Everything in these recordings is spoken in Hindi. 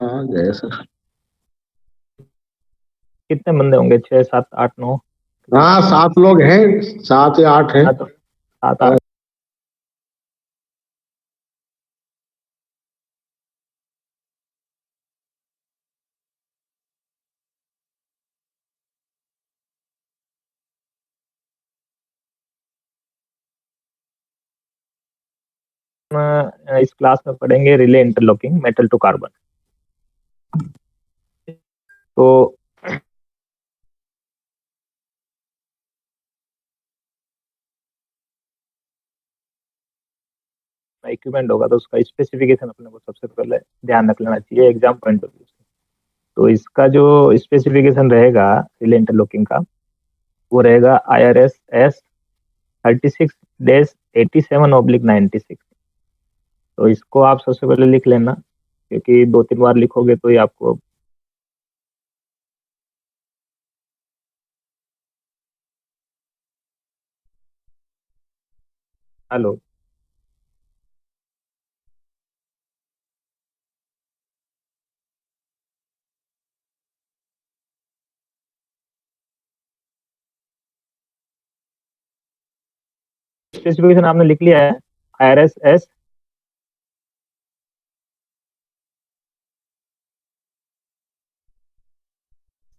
हाँ गए सर। कितने बंदे होंगे, 6 7 8 9? हाँ 7 लोग हैं, 7 या 8 हैं। हाँ तो 7 हाँ, 8। इस क्लास में पढ़ेंगे relay interlocking metal to carbon. तो इक्विपमेंट होगा तो उसका स्पेसिफिकेशन अपने को सबसे पहले ध्यान रख लेना चाहिए एग्जाम पॉइंट ऑफ व्यू से। तो इसका जो स्पेसिफिकेशन रहेगा रिले इंटरलॉकिंग का, वो रहेगा IRS-36-87/96। तो इसको आप सबसे पहले लिख लेना, क्योंकि 2 3 बार लिखोगे तो ही आपको। हेलो। स्पेसिफिकेशन आपने लिख लिया है? IRS-S।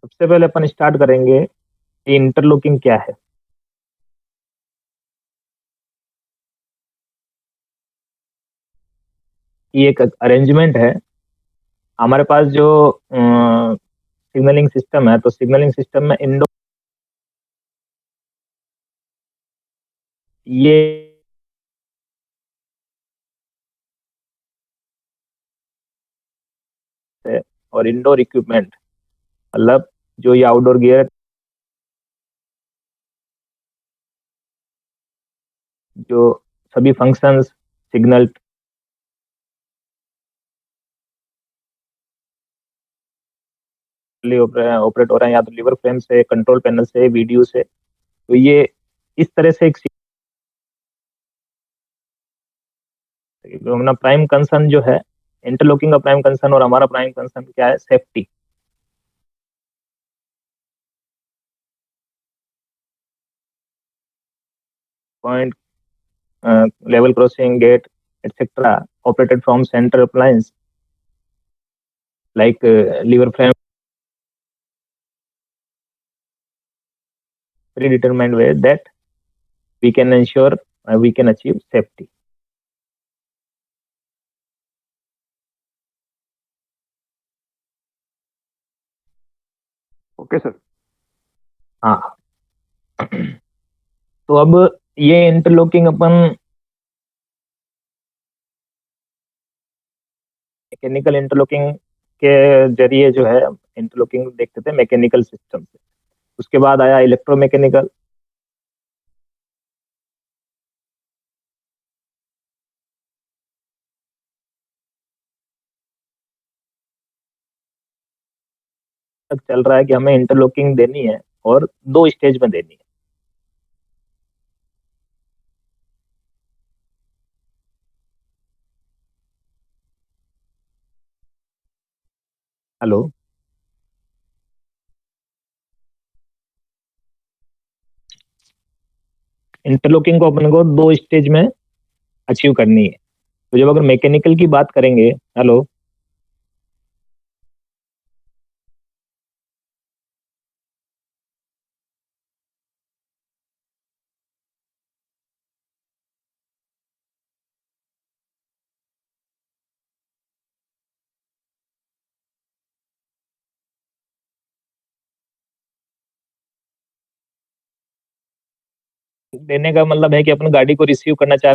सबसे पहले अपन स्टार्ट करेंगे कि इंटरलॉकिंग क्या है। ये एक अरेंजमेंट है। हमारे पास जो सिग्नलिंग सिस्टम है, तो सिग्नलिंग सिस्टम में इंडो ये है। और इंडोर इक्विपमेंट मतलब जो ये आउटडोर गियर, जो सभी फंक्शंस सिग्नल ऑपरेट हो रहे हैं, या तो लीवर फ्रेम से, कंट्रोल पैनल से, वीडियो से। तो ये इस तरह से एक अपना प्राइम कंसर्न जो है इंटरलॉकिंग का, प्राइम कंसर्न और हमारा प्राइम कंसर्न क्या है? Safety. Point, level crossing, gate, etcetera operated from centre appliance like lever frame, predetermined way that we can ensure we can achieve safety. Okay sir. हाँ। तो अब ये इंटरलॉकिंग अपन मैकेनिकल इंटरलॉकिंग के जरिए जो है इंटरलॉकिंग देखते थे मैकेनिकल सिस्टम से। उसके बाद आया इलेक्ट्रोमैकेनिकल। तक चल रहा है कि हमें इंटरलॉकिंग देनी है और 2 स्टेज में देनी है। हेलो। इंटरलॉकिंग को अपन को 2 स्टेज में अचीव करनी है। तो जब अगर मैकेनिकल की बात करेंगे, हेलो, देने का मतलब है कि अपन गाड़ी को रिसीव करना चाह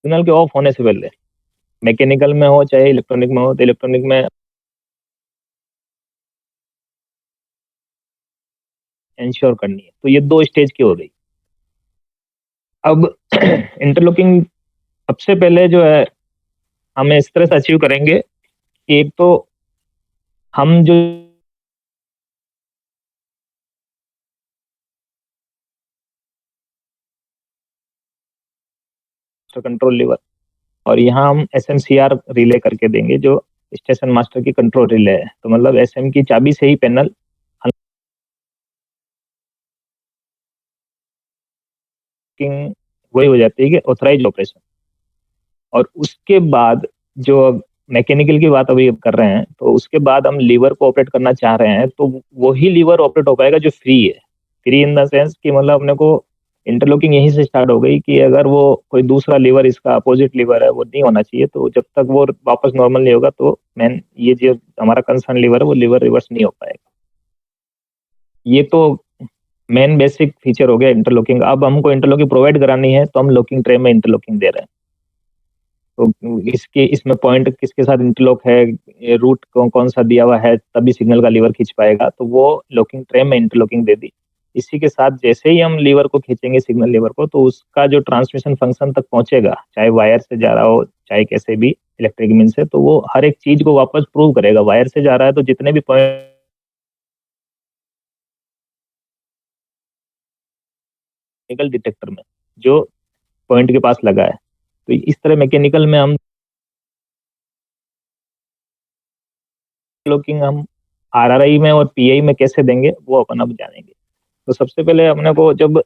सिग्नल के ऑफ होने से पहले, मैकेनिकल में हो चाहे इलेक्ट्रॉनिक में हो, तो इलेक्ट्रॉनिक में इंश्योर करनी है। तो ये 2 स्टेज की हो गई। अब इंटरलॉकिंग सबसे पहले जो है हमें इस तरह से अचीव करेंगे कि एक तो हम जो मास्टर कंट्रोल लीवर, और यहाँ हम SMCR रिले करके देंगे जो स्टेशन मास्टर की कंट्रोल रिले है। तो मतलब SM की चाबी से ही पैनल वही हो जाती है कि ऑथराइज ऑपरेशन। और उसके बाद जो मैकेनिकल की बात अभी कर रहे हैं, तो उसके बाद हम लीवर को ऑपरेट करना चाह रहे हैं, तो वही लीवर ऑपरेट हो पाएगा जो फ्री है। फ्री इन द सेंस कि मतलब अपने को इंटरलॉकिंग यहीं से स्टार्ट हो गई कि अगर वो कोई दूसरा लीवर इसका अपोजिट लीवर है वो नहीं होना चाहिए, तो जब तक वो वापस नॉर्मल नहीं होगा तो मैन ये जो हमारा कंसर्न लीवर है वो लीवर रिवर्स नहीं हो पाएगा। ये तो मेन बेसिक फीचर हो गया इंटरलॉकिंग। अब हमको इंटरलॉकिंग प्रोवाइड करानी है, तो हम लॉकिंग ट्रे में इंटरलॉकिंग दे रहे हैं। तो इसमें पॉइंट किसके साथ इंटरलॉक है, रूट कौन सा दिया हुआ है, तभी सिग्नल का लीवर खींच पाएगा, तो वो लॉकिंग ट्रे में इंटरलॉकिंग दे दी। इसी के साथ जैसे ही हम लीवर को खींचेंगे सिग्नल लीवर को, तो उसका जो ट्रांसमिशन फंक्शन तक पहुंचेगा, चाहे वायर से जा रहा हो चाहे कैसे भी इलेक्ट्रिक मीन से, तो वो हर एक चीज को वापस प्रूव करेगा। वायर से जा रहा है तो जितने भी पॉइंट डिटेक्टर में जो पॉइंट के पास लगा है, तो इस तरह मैकेनिकल में हम लॉकिंग हम RRI में और PI में कैसे देंगे वो अपन अब जानेंगे। तो सबसे पहले अपने को जब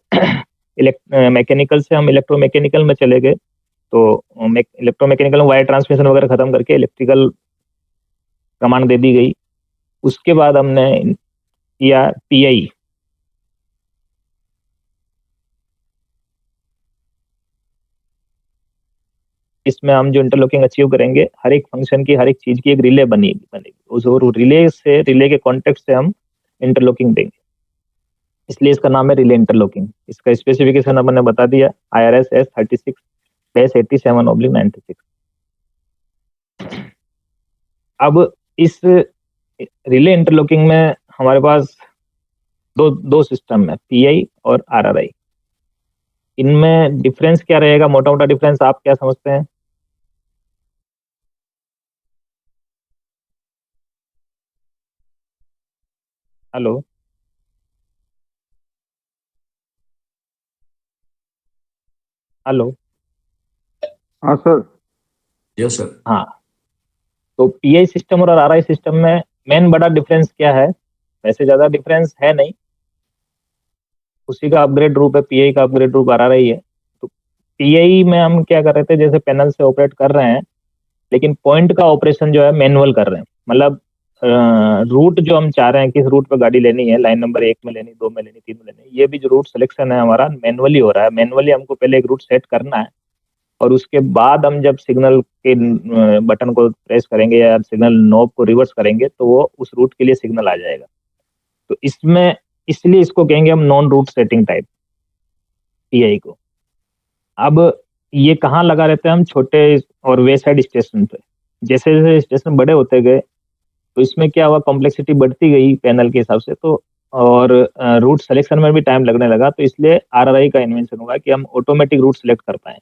मैकेनिकल से हम इलेक्ट्रोमैकेनिकल में चले गए, तो इलेक्ट्रोमैकेनिकल में वायर ट्रांसमिशन वगैरह खत्म करके इलेक्ट्रिकल कमांड दे दी गई। उसके बाद हमने किया PI। इसमें हम जो इंटरलॉकिंग अचीव करेंगे, हर एक फंक्शन की हर एक चीज की एक रिले बनेगी उस, और रिले के कॉन्टेक्ट से हम इंटरलॉकिंग देंगे, इसलिए इसका नाम है रिले इंटरलॉकिंग। इसका स्पेसिफिकेशन अपन ने बता दिया, IRS S36-87/96। अब इस रिले इंटरलॉकिंग में हमारे पास दो सिस्टम है, PI और RRI। इनमें डिफरेंस क्या रहेगा, मोटा मोटा डिफरेंस आप क्या समझते हैं? Hello hello. हाँ सर। Yes sir. हाँ, तो PI सिस्टम और RRI सिस्टम में मेन बड़ा डिफरेंस क्या है? वैसे ज्यादा डिफरेंस है नहीं, उसी का अपग्रेड रूप है, PI का अपग्रेड रूप RRI है। तो PI में हम क्या कर रहे थे, जैसे पैनल से ऑपरेट कर रहे हैं, लेकिन पॉइंट का ऑपरेशन जो है मैनुअल कर रहे हैं। मतलब रूट जो हम चाह रहे हैं, किस रूट पे गाड़ी लेनी है, लाइन नंबर 1 में लेनी, 2 में लेनी, 3 में लेनी, ये भी जो रूट सिलेक्शन है हमारा मैनुअली हो रहा है। मैनुअली हमको पहले एक रूट सेट करना है, और उसके बाद हम जब सिग्नल के बटन को प्रेस करेंगे या सिग्नल नॉब को रिवर्स करेंगे, तो वो उस रूट के लिए सिग्नल आ जाएगा। तो इसमें इसलिए इसको कहेंगे हम non route setting type, PI को। अब ये कहाँ लगा रहता है, हम छोटे और वे साइड स्टेशन पे। जैसे जैसे स्टेशन बड़े होते गए, तो इसमें क्या हुआ, कॉम्प्लेक्सिटी बढ़ती गई पैनल के हिसाब से, तो और रूट सिलेक्शन में भी टाइम लगने लगा। तो इसलिए RRI का इन्वेंशन हुआ कि हम ऑटोमेटिक रूट सेलेक्ट कर पाए।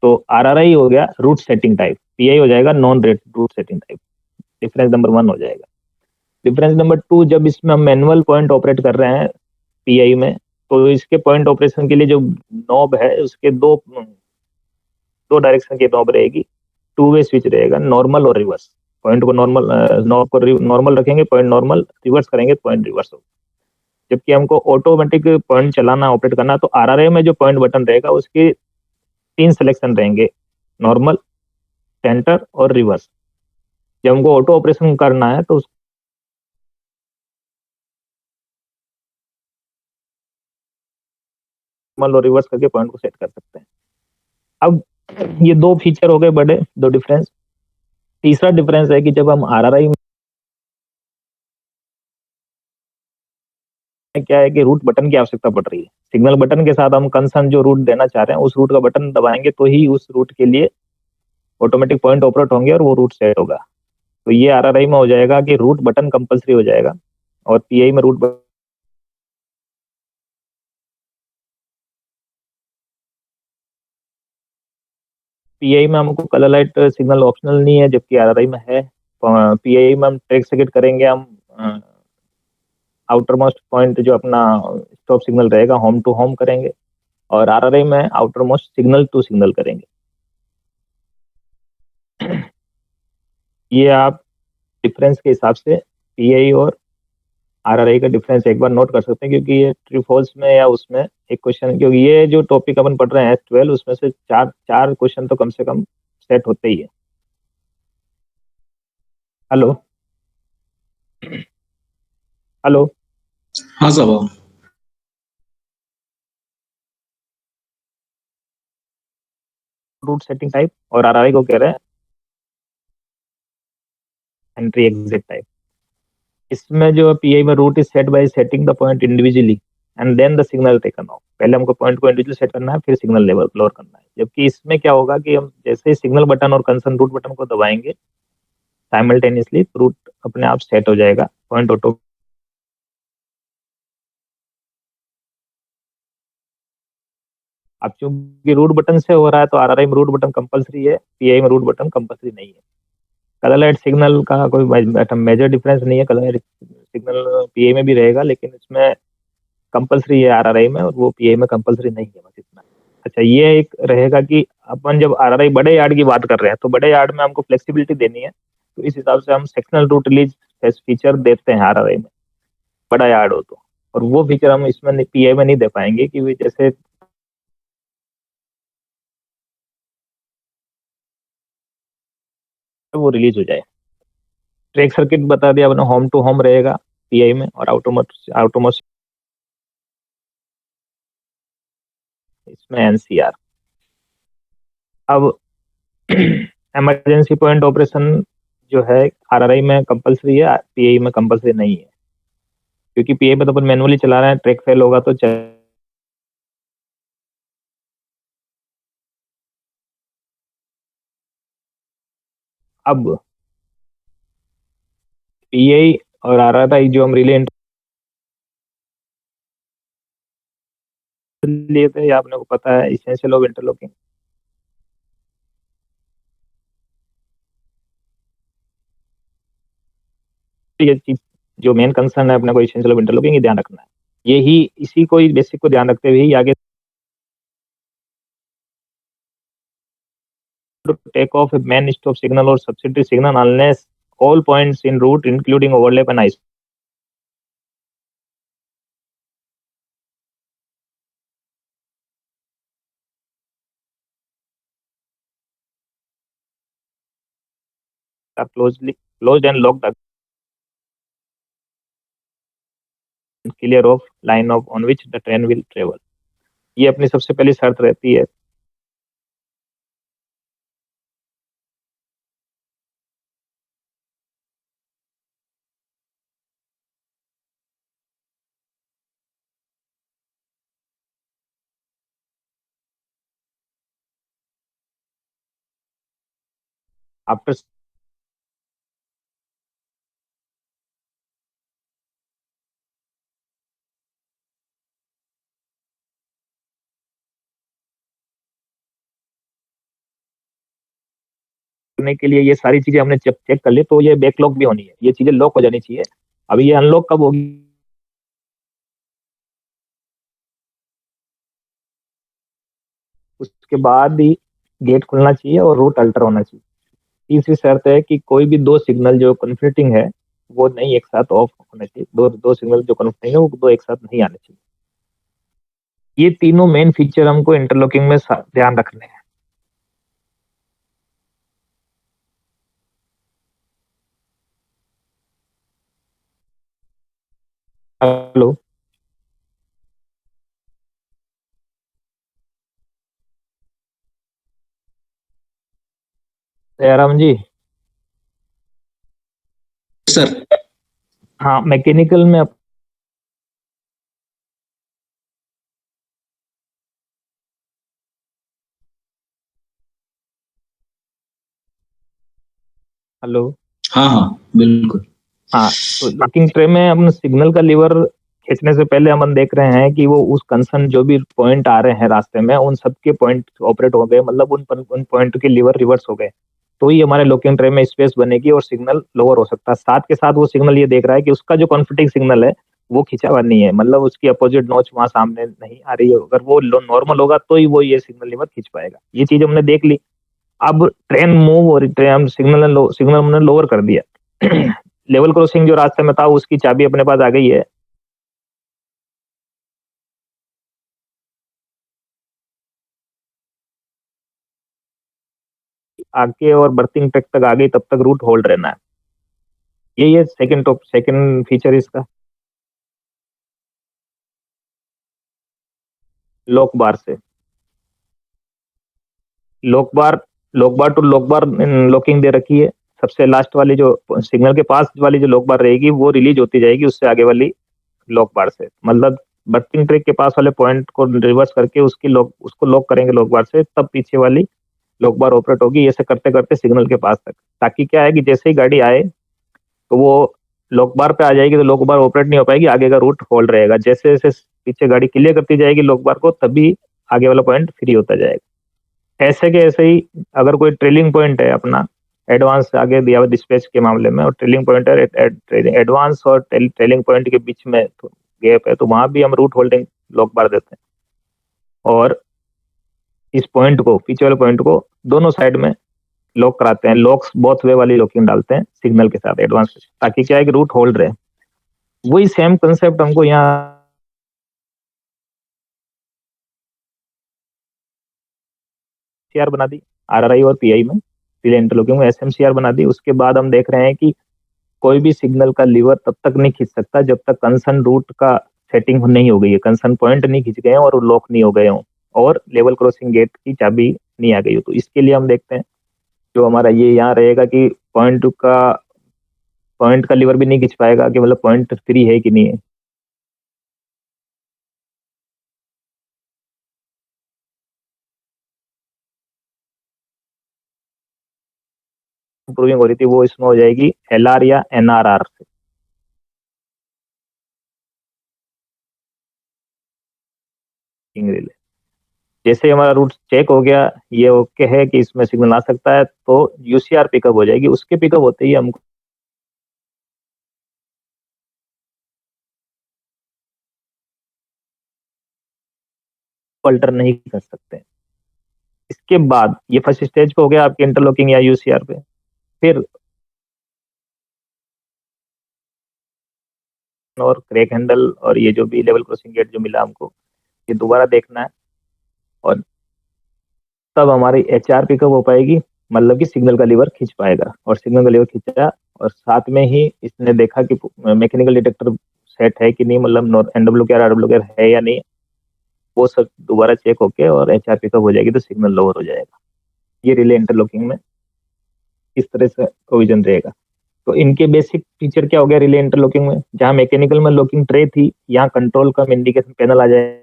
तो RRI हो गया रूट सेटिंग टाइप, PI हो जाएगा non route setting type. Difference number 1 हो जाएगा। डिफरेंस नंबर 2, जब इसमें हम मैनुअल पॉइंट ऑपरेट कर रहे हैं PI में, तो इसके पॉइंट ऑपरेशन के लिए जो नॉब है उसके दो डायरेक्शन की नॉब रहेगी, 2 वे स्विच रहेगा, नॉर्मल और रिवर्स। पॉइंट को नॉर्मल, नॉब को नॉर्मल रखेंगे, पॉइंट नॉर्मल, रिवर्स करेंगे पॉइंट रिवर्स होगा। जबकि हमको ऑटोमेटिक पॉइंट चलाना, ऑपरेट करना, तो RRI में जो पॉइंट बटन रहेगा उसके 3 सिलेक्शन रहेंगे, नॉर्मल, सेंटर और रिवर्स। जब हमको ऑटो ऑपरेशन करना है तो नॉर्मल और रिवर्स करके पॉइंट को सेट कर सकते हैं। अब ये 2 फीचर हो गए बड़े, 2 डिफरेंस। तीसरा डिफरेंस है कि जब हम RRI में क्या है कि रूट बटन की आवश्यकता पड़ रही है। सिग्नल बटन के साथ हम कंसर्न जो रूट देना चाह रहे हैं उस रूट का बटन दबाएंगे तो ही उस रूट के लिए ऑटोमेटिक पॉइंट ऑपरेट होंगे और वो रूट सेट होगा। तो ये RRI में हो जाएगा कि रूट बटन कंपलसरी हो जाएगा, और PI में रूट PI में हमको कलर लाइट सिग्नल ऑप्शनल नहीं है, जबकि RRI में है। PI में हम ट्रैक सर्किट करेंगे, हम आउटर मोस्ट पॉइंट जो अपना स्टॉप सिग्नल रहेगा होम टू होम करेंगे, और RRI में outer most signal to signal करेंगे। ये आप डिफरेंस के हिसाब से पीआई और आरआरआई का डिफरेंस एक बार नोट कर सकते हैं, क्योंकि ये ट्रू फॉल्स में या उसमें एक क्वेश्चन, क्योंकि ये जो टॉपिक अपन पढ़ रहे हैं S12, उसमें से चार चार क्वेश्चन तो कम से कम सेट होते ही है। Hello hello. हाँ साहब। रूट सेटिंग टाइप और आरआरआई को कह रहे हैं एंट्री एग्जिट टाइप। इसमें जो पीआई में route is set by setting the point individually and then the signal taken off. पहले हमको पॉइंट को इंडिविजुअली सेट करना है, फिर सिग्नल लेवल लोअर करना है। जबकि इसमें क्या होगा कि हम जैसे सिग्नल बटन और कंसर्न रूट बटन को दबाएंगे साइमल्टेनियसली, रूट अपने आप सेट हो जाएगा, पॉइंट ऑटो। अब चूंकि रूट बटन से हो रहा है तो आरआरआई में रूट बटन कंपलसरी है, पीआई में रूट बटन कंपलसरी नहीं है। कलर लाइट सिग्नल का कोई मेजर डिफरेंस नहीं है, कलर लाइट सिग्नल पीआई में भी रहेगा, लेकिन इसमें कंपलसरी है आरआरआई में, और वो पीआई में कंपलसरी नहीं है, बस इतना। अच्छा, ये एक रहेगा कि अपन जब आरआरआई बड़े यार्ड की बात कर रहे हैं तो बड़े यार्ड में हमको फ्लेक्सिबिलिटी देनी है, तो इस हिसाब से हम सेक्शनल रूट रिलीज फीचर देते हैं आरआरआई में, बड़ा यार्ड हो तो। और वो फीचर हम इसमें पीआई में नहीं दे पाएंगे कि जैसे वो रिलीज हो जाए। ट्रैक सर्किट बता दिया अपने, होम टू होम रहेगा पीआई में, और ऑटोमोस इसमें एनसीआर। अब इमरजेंसी पॉइंट ऑपरेशन जो है आरआरआई में कंपलसरी है, पीआई में कंपलसरी नहीं है, क्योंकि पीआई में तो अपन मैनुअली चला रहे हैं, ट्रैक फेल होगा तो अब पीआई और आरआरआई जो हम रिले लिए थे, या आपने को पता है इसेंशियल ऑफ इंटरलॉकिंग। ये चीज जो मेन कंसर्न है अपने को, इसेंशियल ऑफ इंटरलॉकिंग, ये ध्यान रखना है। यही इसी को बेसिक को ध्यान रखते हुए ही आगे take off a main stop signal or subsidiary signal unless all points in route including overlap and isolation are closed and locked again, clear of line of on which the train will travel। ये अपनी सबसे पहली शर्त रहती है। आफ्टर करने के लिए ये सारी चीजें हमने चेक कर ली, तो ये बैकलॉग भी होनी है, ये चीजें लॉक हो जानी चाहिए। अभी ये अनलॉक कब होगी? उसके बाद ही गेट खुलना चाहिए और रूट अल्टर होना चाहिए। तीसरी शर्त है कि कोई भी दो सिग्नल जो कन्फ्लिक्टिंग है वो नहीं एक साथ ऑफ होने चाहिए। दो दो सिग्नल जो कन्फ्लिक्टिंग है वो दो एक साथ नहीं आने चाहिए। ये तीनों मेन फीचर हमको इंटरलॉकिंग में ध्यान रखने हैं। हेलो जयराम जी। सर। हाँ, मैकेनिकल में हेलो। हाँ हाँ बिल्कुल। हाँ, तो लॉकिंग ट्रे में हम सिग्नल का लीवर खींचने से पहले हम देख रहे हैं कि वो उस कंसर्न जो भी पॉइंट आ रहे हैं रास्ते में, उन सबके पॉइंट ऑपरेट हो गए, मतलब उन पॉइंट के लीवर रिवर्स हो गए, तो ही हमारे लॉकिंग ट्रे में स्पेस बनेगी और सिग्नल लोअर हो सकता है। साथ के साथ वो सिग्नल ये देख रहा है कि उसका जो कॉन्फ्लिक्टिंग सिग्नल है वो खिंचा हुआ नहीं है, मतलब उसकी अपोजिट नोच वहां सामने नहीं आ रही है। अगर वो नॉर्मल होगा तो ही वो ये सिग्नल लीवर खींच पाएगा। ये चीज हमने देख ली। अब ट्रेन मूव हो रही, ट्रेन सिग्नल हमने लोअर कर दिया लेवल क्रॉसिंग जो रास्ते में था उसकी चाबी अपने पास आ गई है। आगे और बर्थिंग ट्रैक तक आ गई तब तक रूट होल्ड रहना है। यही है सेकंड फीचर इसका। लॉक बार से lock bar to lock bar locking दे रखी है। सबसे लास्ट वाली जो सिग्नल के पास वाली जो लॉक बार रहेगी वो रिलीज होती जाएगी उससे आगे वाली लॉक बार से, मतलब बर्थिंग ट्रैक के पास वाले पॉइंट को रिवर्स करके उसको लॉक करेंगे लॉक बार से, तब पीछे वाली लॉक बार ऑपरेट होगी, ऐसे करते करते सिग्नल के पास तक। ताकि क्या है कि जैसे ही गाड़ी आए तो वो लॉक बार पे आ जाएगी तो लॉक बार ऑपरेट नहीं हो पाएगी, आगे का रूट होल्ड रहेगा। जैसे जैसे पीछे गाड़ी क्लियर करती जाएगी लॉक बार को, तभी आगे वाला पॉइंट फ्री होता जाएगा। ऐसे के ऐसे ही अगर कोई ट्रेलिंग पॉइंट है अपना, एडवांस आगे दिया हुआ डिस्पैच के मामले में, और ट्रेलिंग पॉइंट है, एडवांस और ट्रेलिंग पॉइंट के बीच में गैप है, तो वहां भी हम रूट होल्डिंग लॉक बार देते हैं। और इस पॉइंट को, पीछे वाले पॉइंट को दोनों साइड में लॉक कराते हैं, लॉक्स बोथ वे वाली लॉकिंग डालते हैं सिग्नल के साथ एडवांस, ताकि क्या है कि रूट होल्ड रहे। वही सेम कंसेप्ट हमको यहाँ सीआर बना दी, आरआरआई और पीआई में, रिले इंटरलॉकिंग में एसएमसीआर बना दी। उसके बाद हम देख रहे हैं कि कोई भी सिग्नल का लीवर तब तक नहीं खींच सकता जब तक कंसर्न रूट का सेटिंग नहीं हो गई है, कंसर्न पॉइंट नहीं खींच गए हैं और लॉक नहीं हो गए हों, और लेवल क्रॉसिंग गेट की चाबी नहीं आ गई हो। तो इसके लिए हम देखते हैं जो हमारा ये यहाँ रहेगा कि पॉइंट का लीवर भी नहीं खींच पाएगा कि मतलब पॉइंट फ्री है कि नहीं है। प्रूविंग हो रही थी वो इसमें हो जाएगी एलआर या एनआरआर से। रिले जैसे ही हमारा रूट चेक हो गया, ये ओके है कि इसमें सिग्नल आ सकता है, तो यूसीआर पिकअप हो जाएगी। उसके पिकअप होते ही हमको अल्टर नहीं कर सकते। इसके बाद ये फर्स्ट स्टेज पे हो गया आपके इंटरलॉकिंग या यूसीआर पे। फिर और क्रैक हैंडल और ये जो भी लेवल क्रॉसिंग गेट जो मिला हमको, ये दोबारा देखना है, और तब हमारी एचआर पिकअप हो पाएगी, मतलब कि सिग्नल का लीवर खींच पाएगा। और सिग्नल का लीवर खींचा और साथ में ही इसने देखा कि मैकेनिकल डिटेक्टर सेट है कि नहीं, मतलब एनडब्ल्यू के आरडब्ल्यू के है या नहीं, वो सब दोबारा चेक होके और एचआर पिकअप हो जाएगी तो सिग्नल लोअर हो जाएगा। ये रिले इंटरलॉकिंग में इस तरह से प्रोविजन रहेगा। तो इनके बेसिक फीचर क्या हो गया रिले इंटरलॉकिंग में, जहां मैकेनिकल में लॉकिंग ट्रे थी, यहाँ कंट्रोल कम इंडिकेशन पैनल आ जाए।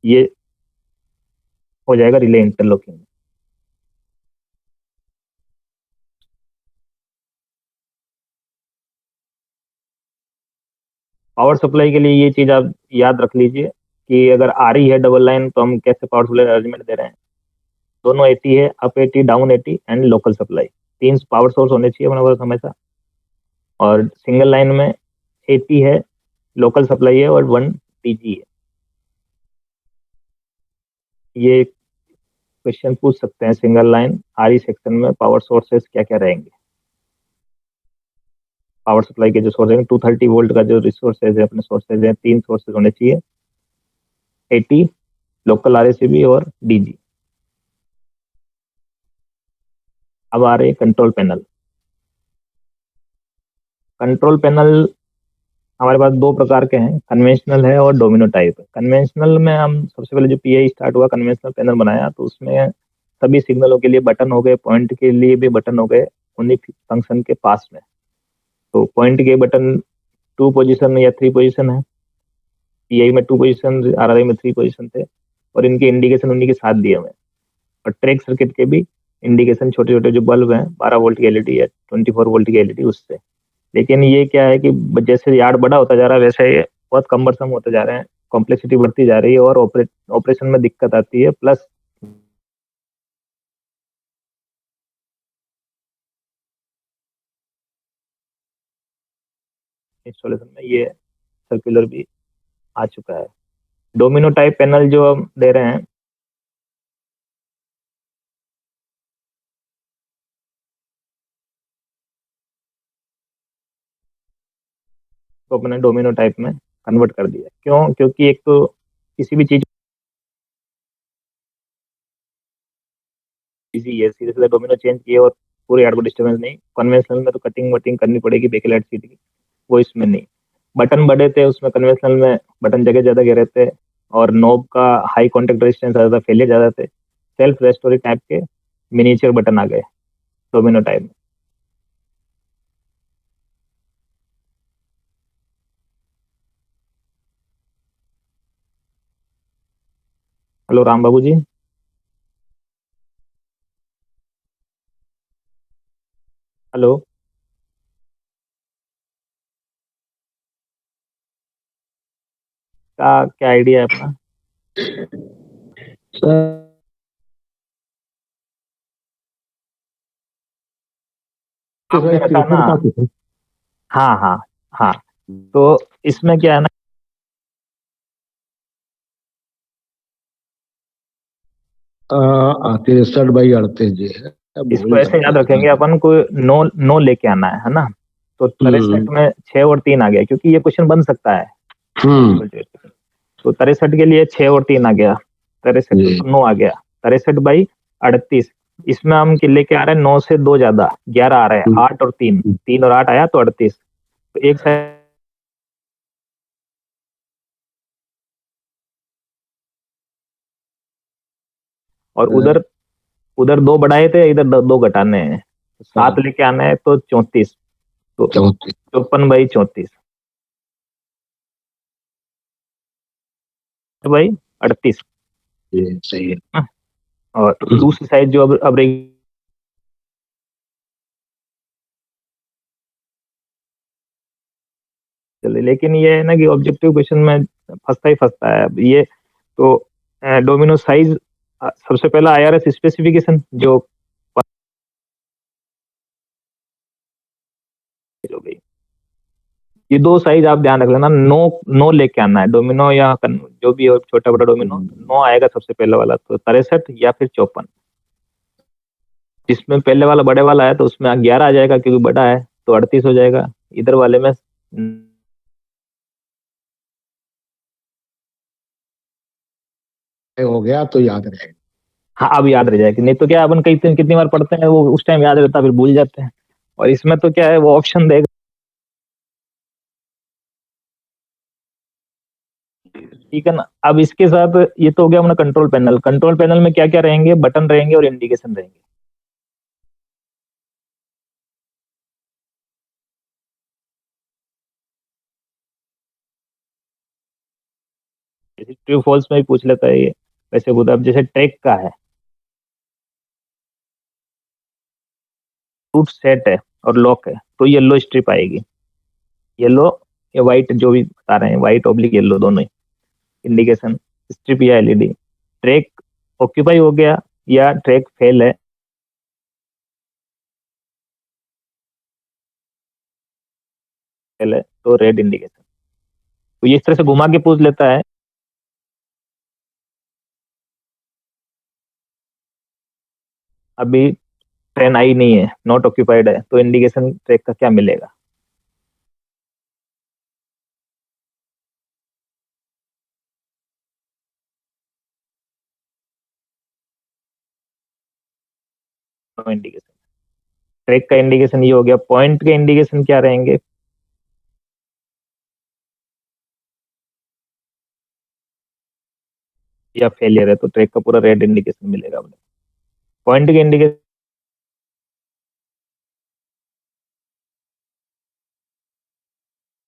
ये हो जाएगा रिले इंटरलॉकिंग। पावर सप्लाई के लिए ये चीज आप याद रख लीजिए कि अगर आ रही है डबल लाइन तो हम कैसे पावर सप्लाई अरेंजमेंट दे रहे हैं। दोनों एटी है, up eighty down eighty and local supply, तीन पावर सोर्स होने चाहिए अपने पास हमेशा। और सिंगल लाइन में एटी है, लोकल सप्लाई है और वन टीजी है। ये क्वेश्चन पूछ सकते हैं सिंगल लाइन आरई सेक्शन में पावर सोर्सेस क्या क्या रहेंगे। पावर सप्लाई के जो सोर्स है 230 वोल्ट का जो रिसोर्सेज है, अपने सोर्सेज है, तीन सोर्सेज होने चाहिए, एटी, लोकल आरएसीबी और डीजी। अब आ रहे हैं कंट्रोल पैनल। कंट्रोल पैनल हमारे पास दो प्रकार के हैं, कन्वेंशनल है और डोमिनो टाइप है। कन्वेंशनल में हम सबसे पहले जो पीआई स्टार्ट हुआ कन्वेंशनल पैनल बनाया, तो उसमें सभी सिग्नलों के लिए बटन हो गए, पॉइंट के लिए भी बटन हो गए उन्हीं फंक्शन के पास में। तो पॉइंट के बटन टू पोजीशन या थ्री पोजीशन है, पीआई में टू पोजीशन, आरआरआई में थ्री पोजीशन थे, और इनके इंडिकेशन उन्हीं के साथ दिए हुए हैं। और ट्रैक सर्किट के भी इंडिकेशन छोटे छोटे जो बल्ब हैं, 12 वोल्ट की एलईडी है, 24 वोल्ट की एलईडी, उससे। लेकिन ये क्या है कि जैसे यार्ड बड़ा होता जा रहा है वैसे ये बहुत कम्बरसम होते जा रहे हैं, कॉम्प्लेक्सिटी बढ़ती जा रही है और ऑपरेशन में दिक्कत आती है। प्लस इंस्टॉलेशन में ये सर्कुलर भी आ चुका है। डोमिनो टाइप पैनल जो हम दे रहे हैं, तो अपने डोमिनो टाइप में कन्वर्ट कर दिया। क्यों? क्योंकि एक तो किसी भी चीज इजी है, सीधे सीधे डोमिनो चेंज किए और पूरे यार्ड को डिस्टर्बेंस नहीं। कन्वेंशनल में तो कटिंग वटिंग करनी पड़ेगी बेकेलाइट सीट की, वो इसमें नहीं। बटन बड़े थे उसमें, कन्वेंशनल में बटन जगह ज्यादा गिरे थे और नोब का हाई कॉन्टेक्ट रेजिस्टेंस ज्यादा था, फेलियर ज्यादा थे। सेल्फ रेस्टोरी टाइप के मिनिएचर बटन आ गए डोमिनो टाइप में। हेलो राम बाबू जी। हेलो। क्या आइडिया है अपना? सर आपने रखा ना? हाँ हाँ हाँ। तो इसमें क्या है ना, तिरसठ बाई 38 जी है, इसको भूल ऐसे याद रखेंगे जाऊंगा। अपन को, नो नो लेके आना है ना। तो 63 में 6 और 3 आ गया, क्योंकि ये क्वेश्चन बन सकता है। हम्म। तो 63 के लिए 6 और 3 आ गया, 63 जी। तो 9 आ गया। 63/38, इसमें हम लेके आ रहे हैं 9 से 2 ज्यादा, 11 आ रहे हैं। 8 और 3, 3 और 8 आया तो 38। तो एक साइड और उधर उधर 2 बढ़ाए थे, इधर 2 घटाने हैं। 7 लेके आना है तो 34। तो 54/34 भाई 38। जी सही है। और दूसरी साइड जो अब रही, चले। लेकिन ये है ना कि ऑब्जेक्टिव क्वेश्चन में फंसता ही फंसता है अब ये। तो डोमिनो साइज, सबसे पहला IRS स्पेसिफिकेशन जो हो गई, ये 2 साइज आप ध्यान रख लेना। नो नो लेके आना है डोमिनो या जो भी हो, छोटा बड़ा डोमिनो। नो आएगा सबसे पहले वाला, तो 63 या फिर 54। जिसमें पहले वाला बड़े वाला है तो उसमें 11 आ जाएगा, क्योंकि बड़ा है तो 38 हो जाएगा। इधर वाले में हो गया तो याद रहेगा। हाँ, अब याद रह जाएगी। नहीं तो क्या, अपन कई कितनी बार पढ़ते हैं, वो उस टाइम याद रहता फिर भूल जाते हैं। और इसमें तो क्या है, वो ऑप्शन देगा। ठीक है ना। अब इसके साथ ये तो हो गया अपना कंट्रोल पैनल। कंट्रोल पैनल में क्या क्या रहेंगे? बटन रहेंगे और इंडिकेशन रहेंगे। जैसे ट्रू फॉल्स में भी पूछ लेता है ये, वैसे खुद अब जैसे ट्रैक का है, रूट सेट है और लॉक है, तो येलो स्ट्रिप आएगी। येलो या व्हाइट, जो भी बता रहे हैं, व्हाइट ऑब्लिक येलो दोनों ही इंडिकेशन, स्ट्रिप या LED। ट्रैक ऑक्यूपाई हो गया या ट्रैक फेल है तो रेड इंडिकेशन। तो ये इस तरह से घुमा के पूछ लेता है। अभी ट्रेन आई नहीं है, नॉट ऑक्यूपाइड है, तो इंडिकेशन ट्रैक का क्या मिलेगा? No indication. ट्रैक का इंडिकेशन ये हो गया। पॉइंट के इंडिकेशन क्या रहेंगे? या फेलियर है तो ट्रैक का पूरा रेड इंडिकेशन मिलेगा अपने। पॉइंट के इंडिकेशन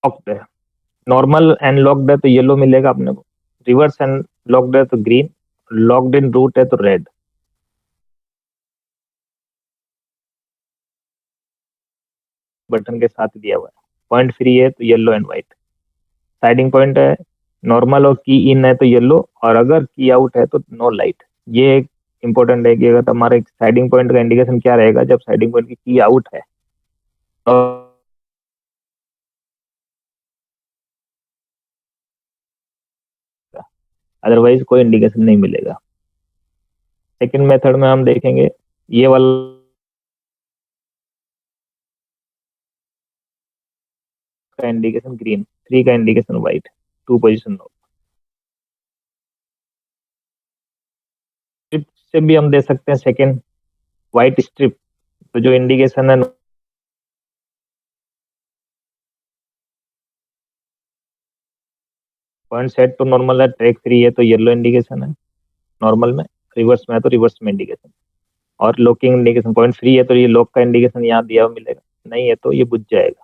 लॉक्ड है, नॉर्मल एंड लॉक्ड है तो येलो मिलेगा अपने को। रिवर्स एंड लॉक्ड है तो ग्रीन, लॉक्ड इन रूट है तो रेड। बटन के साथ दिया हुआ है। पॉइंट फ्री है तो yellow and white. Siding point है, नॉर्मल और की इन है तो येलो, और अगर की आउट है तो नो लाइट। ये एक इंपॉर्टेंट है कि अगर तुम्हारे साइडिंग पॉइंट का इंडिकेशन क्या रहेगा जब साइडिंग पॉइंट की आउट है। और अदरवाइज कोई इंडिकेशन नहीं मिलेगा। सेकंड मेथड में हम देखेंगे ये वाला का इंडिकेशन ग्रीन, 3 का indication white, 2 position no. Strip से भी हम दे सकते हैं सेकंड व्हाइट स्ट्रिप, तो जो इंडिकेशन है पॉइंट सेट तो नॉर्मल है, ट्रैक फ्री है तो येलो इंडिकेशन है नॉर्मल में, रिवर्स में है तो रिवर्स में इंडिकेशन, और लॉकिंग इंडिकेशन पॉइंट फ्री है तो ये लॉक का इंडिकेशन यहाँ दिया हुआ मिलेगा, नहीं है तो ये बुझ जाएगा।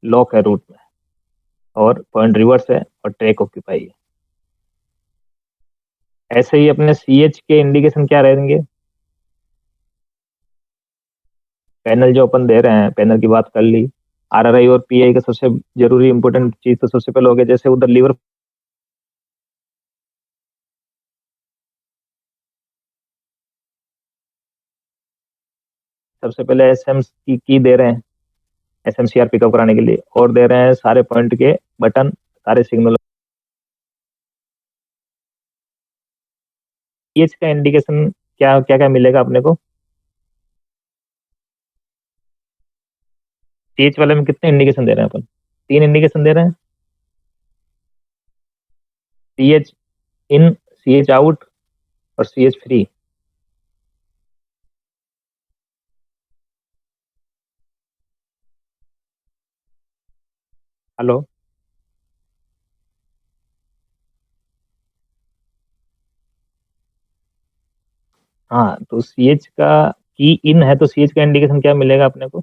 लॉक है रूट में और पॉइंट रिवर्स है और ट्रैक ऑक्यूपाई है। ऐसे ही अपने CH के इंडिकेशन क्या रहेंगे, पैनल जो अपन दे रहे हैं, पैनल की बात कर ली, RRI और PI का सबसे जरूरी इंपॉर्टेंट चीज तो सबसे पहले हो गया, जैसे उधर लीवर सबसे पहले SM की दे रहे हैं, SMCR पिकअप कराने के लिए, और दे रहे हैं सारे पॉइंट के बटन, सारे सिग्नल। CH का इंडिकेशन क्या क्या क्या मिलेगा अपने को, CH वाले में कितने इंडिकेशन दे रहे हैं अपन, 3 इंडिकेशन दे रहे हैं, CH इन, CH आउट और CH फ्री। हेलो, हाँ तो CH का की इन है तो CH का इंडिकेशन क्या मिलेगा अपने को,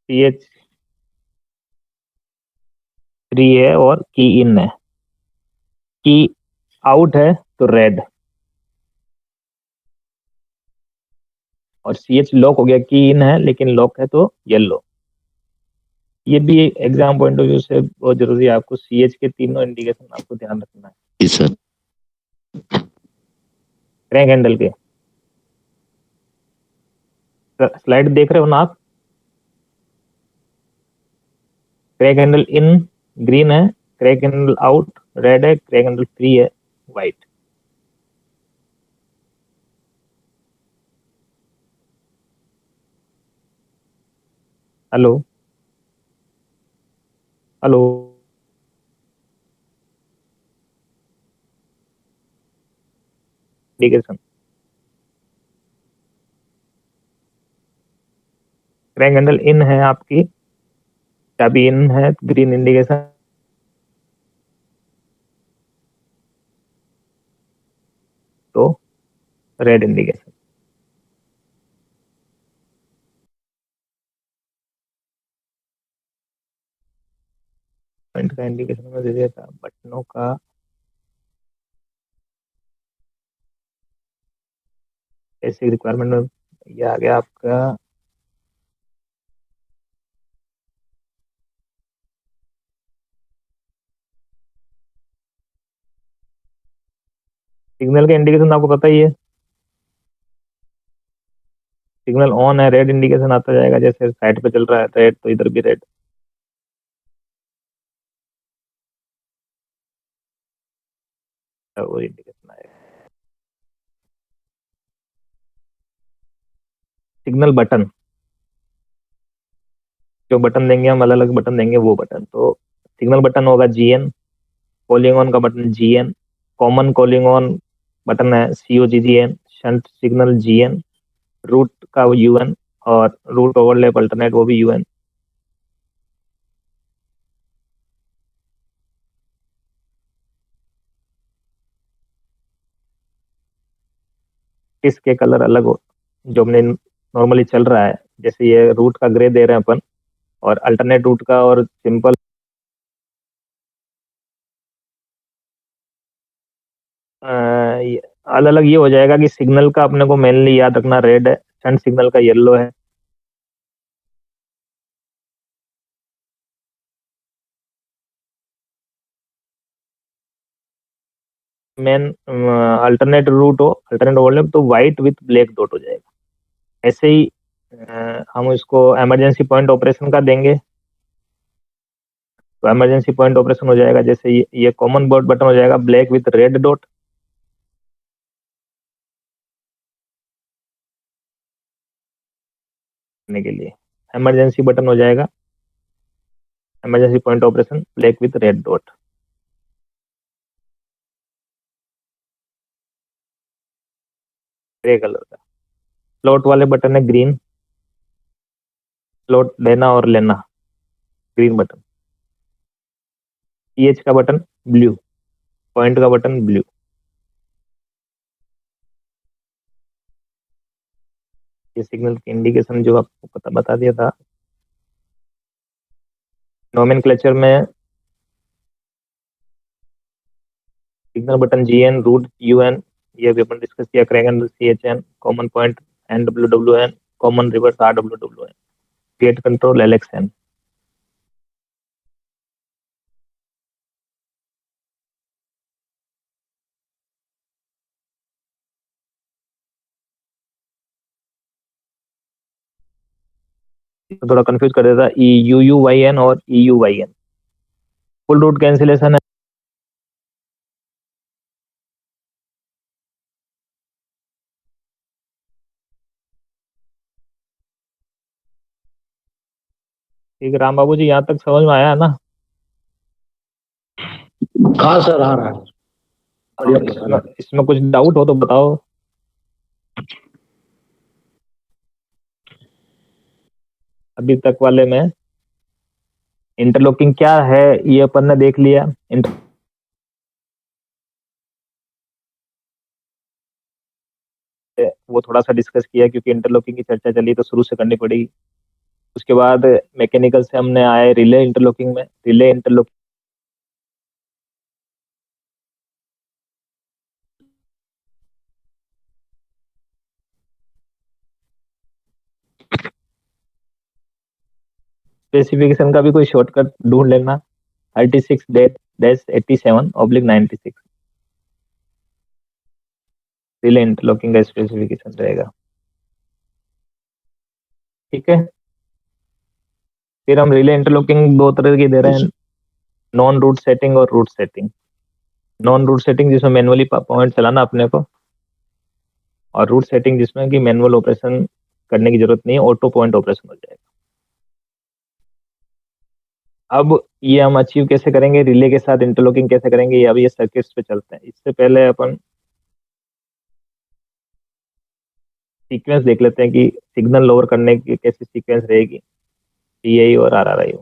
CH फ्री है और की इन है, की आउट है तो रेड, और CH लॉक हो गया, की इन है लेकिन लॉक है तो येलो। ये भी एग्जाम पॉइंट ऑफ व्यू से बहुत जरूरी है, आपको CH के तीनों इंडिकेशन आपको ध्यान रखना है। जी सर। क्रैंक हैंडल के स्लाइड देख रहे हो ना आप, क्रैंक हैंडल इन ग्रीन है, क्रैंक हैंडल आउट रेड है, क्रैंक हैंडल फ्री है white. Hello, hello, indication crank handle in है आपकी, चाबी इन है ग्रीन इंडिकेशन, तो रेड इंडिकेशन। पॉइंट का इंडिकेशन में दे दिया था, बटनों का बेसिक रिक्वायरमेंट में ये आ गया आपका, सिग्नल का इंडिकेशन आपको पता ही है, सिग्नल ऑन है रेड इंडिकेशन आता जाएगा, जैसे साइड पे चल रहा है रेड तो इधर भी रेड, वो इंडिकेशन आएगा। सिग्नल बटन, जो बटन देंगे हम अलग अलग बटन देंगे वो बटन, तो सिग्नल बटन होगा GN, कॉलिंग ऑन का button GN, common calling on button है COGGN, shunt signal GN, route का UN, और रूट ओवरलैप अल्टरनेट वो भी UN। इसके कलर अलग हो, जो हमने नॉर्मली चल रहा है, जैसे ये रूट का ग्रे दे रहे हैं अपन, और अल्टरनेट रूट का और सिंपल अलग अलग ये हो जाएगा कि सिग्नल का अपने को मेनली याद रखना रेड है, शंट सिग्नल का येलो है, मेन अल्टरनेट रूट हो, अल्टरनेट ओवरलैप, तो वाइट विथ ब्लैक डॉट हो जाएगा। ऐसे ही हम इसको इमरजेंसी पॉइंट ऑपरेशन का देंगे, तो इमरजेंसी पॉइंट ऑपरेशन हो जाएगा जैसे ये कॉमन बोर्ड बटन हो जाएगा ब्लैक विथ रेड डॉट, करने के लिए इमरजेंसी बटन हो जाएगा emergency point operation black with red dot. Grey colour का स्लॉट वाले बटन है ग्रीन, स्लॉट लेना और लेना ग्रीन बटन। पीएच का बटन ब्लू, पॉइंट का बटन ब्लू। ये सिग्नल की इंडिकेशन जो आपको पता बता दिया था। नोमेनक्लेचर में signal button GN, route UN, ये भी अपन डिस्कस किया करेंगे। CHN, common point NWWN, common reverse RWWN, gate control LXN. थोड़ा कंफ्यूज कर देता ई यू यू वाई एन और E U Y N. Full route cancellation है, ठीक है राम बाबू जी, यहाँ तक समझ में आया है ना? हाँ सर, आ रहा है। बढ़िया बता रहा है। इसमें कुछ डाउट हो तो बताओ। अभी तक वाले में इंटरलॉकिंग क्या है ये अपन ने देख लिया। वो थोड़ा सा डिस्कस किया क्योंकि इंटरलॉकिंग की चर्चा चली तो शुरू से करनी पड़ेगी। उसके बाद मैकेनिकल से हमने आए रिले इंटरलॉकिंग में। रिले इंटरलॉकिंग स्पेसिफिकेशन का भी कोई शॉर्टकट ढूंढ लेना, 36-87/96 रिले इंटरलॉकिंग का स्पेसिफिकेशन रहेगा। ठीक है, फिर हम रिले इंटरलॉकिंग दो तरह की दे रहे हैं, नॉन रूट सेटिंग और route setting. Non route setting जिसमें मैनुअली पॉइंट चलाना अपने को, और रूट सेटिंग जिसमें कि मैनुअल ऑपरेशन करने की जरूरत नहीं है, ऑटो पॉइंट ऑपरेशन हो जाएगा। अब ये हम अचीव कैसे करेंगे, रिले के साथ इंटरलॉकिंग कैसे करेंगे, ये अभी ये सर्किट्स पे चलते हैं। इससे पहले अपन सीक्वेंस देख लेते हैं कि सिग्नल लोअर करने की कैसी सीक्वेंस रहेगी, टीआई और आरआरआई।